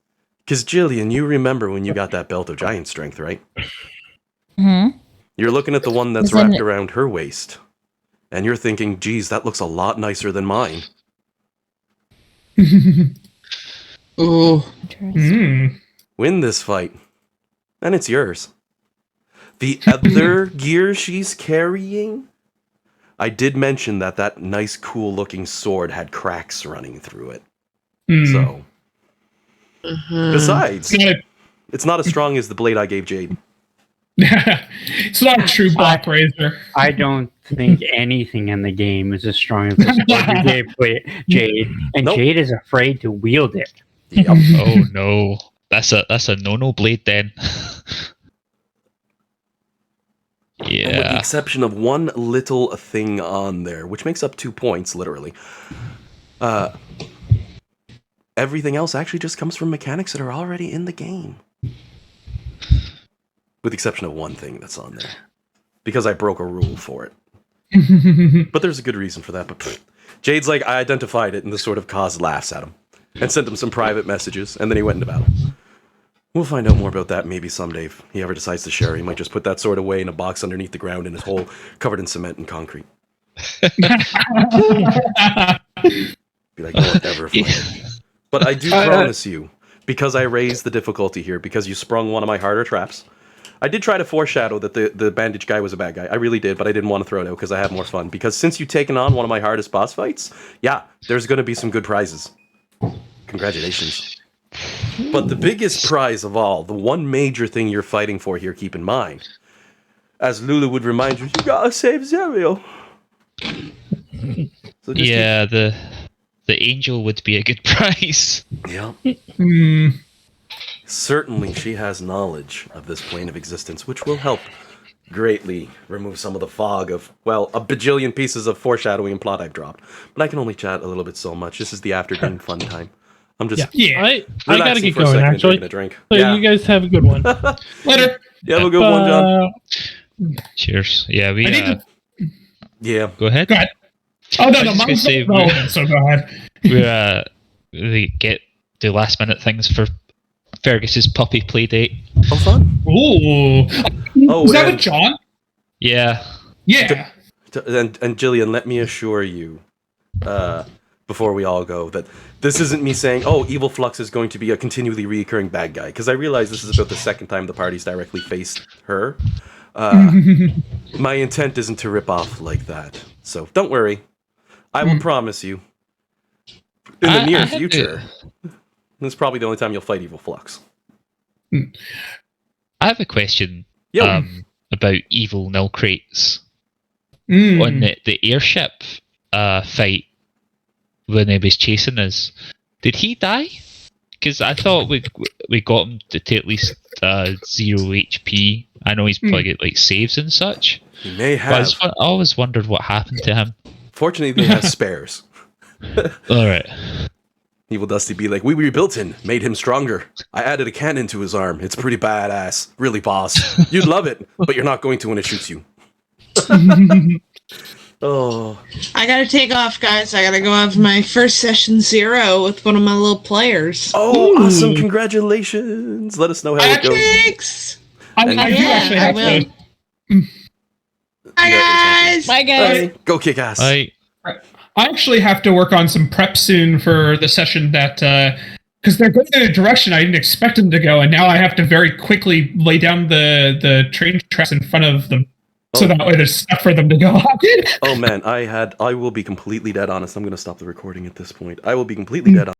S1: Because, Jillian, you remember when you got that belt of giant strength, right?
S4: Mm-hmm.
S1: You're looking at the one that's wrapped around her waist. And you're thinking, geez, that looks a lot nicer than mine.
S3: Oh.
S1: Win this fight. And it's yours. The other gear she's carrying, I did mention that nice, cool-looking sword had cracks running through it. So, besides, it's not as strong as the blade I gave Jade.
S2: It's not a true black razor.
S5: I don't think anything in the game is as strong as the sword you gave Jade, and Jade is afraid to wield it.
S1: Yep.
S7: Oh no, that's a no blade then. Yeah.
S1: And with the exception of one little thing on there, which makes up 2 points, literally. Everything else actually just comes from mechanics that are already in the game. With the exception of one thing that's on there. Because I broke a rule for it. But there's a good reason for that. But Jade's like, I identified it, and this sort of caused laughs at him. And sent him some private messages, and then he went into battle. We'll find out more about that maybe someday if he ever decides to share. He might just put that sword away in a box underneath the ground in his hole, covered in cement and concrete. Be like, no one ever fight. But I do promise you, because I raised the difficulty here, because you sprung one of my harder traps, I did try to foreshadow that the bandage guy was a bad guy. I really did, but I didn't want to throw it out because I had more fun. Because since you've taken on one of my hardest boss fights, yeah, there's going to be some good prizes. Congratulations. But the biggest prize of all, the one major thing you're fighting for here, keep in mind, as Lulu would remind you, you gotta save Zerial. So
S7: yeah, the angel would be a good price.
S1: Yeah.
S2: Hmm.
S1: Certainly, she has knowledge of this plane of existence, which will help greatly remove some of the fog of, well, a bajillion pieces of foreshadowing and plot I've dropped. But I can only chat a little bit so much. This is the afternoon fun time. I'm just
S6: I gotta get
S1: for a
S6: going,
S1: second and
S6: actually.
S1: drinking a drink.
S6: So
S1: Yeah.
S6: you guys have a good one.
S2: Later.
S1: You have a good one, John.
S7: Cheers. Yeah, we.
S2: I need to-
S1: Yeah.
S7: Go ahead.
S2: Go ahead. Oh, no,
S7: I
S2: no,
S7: was just gonna
S2: mine's
S7: say,
S2: not relevant, so go ahead.
S7: we get the last minute things for Fergus's puppy play date.
S1: Oh, fun.
S2: Ooh.
S1: Oh,
S2: Is that
S1: and-
S2: with John?
S7: Yeah.
S2: Yeah.
S1: And Jillian, let me assure you, before we all go, that this isn't me saying, oh, Evil Flux is going to be a continually reoccurring bad guy, because I realize this is about the second time the party's directly faced her. My intent isn't to rip off like that, so don't worry. I will promise you, in the near future, this is probably the only time you'll fight Evil Flux.
S7: I have a question about evil nil crates. On the airship fight when he was chasing us. Did he die? Because I thought we got him to at least 0 HP. I know he's probably got like saves and such.
S1: He may have.
S7: But I always wondered what happened to him.
S1: Fortunately, he has spares.
S7: Alright.
S1: Evil Dusty be like, we rebuilt him, made him stronger. I added a cannon to his arm. It's pretty badass. Really, boss. You'd love it, but you're not going to when it shoots you. Oh.
S3: I gotta take off, guys. I gotta go have my first session 0 with one of my little players.
S1: Oh, awesome. Congratulations. Let us know how it goes.
S3: Thanks.
S2: I do actually have to.
S3: Bye, guys.
S4: Bye, guys.
S1: Bye. Go kick ass.
S7: Bye.
S2: I actually have to work on some prep soon for the session that, because they're going in a direction I didn't expect them to go, and now I have to very quickly lay down the train tracks in front of them, so that way there's stuff for them to go on.
S1: Oh man, I will be completely dead honest. I'm going to stop the recording at this point. I will be completely dead honest.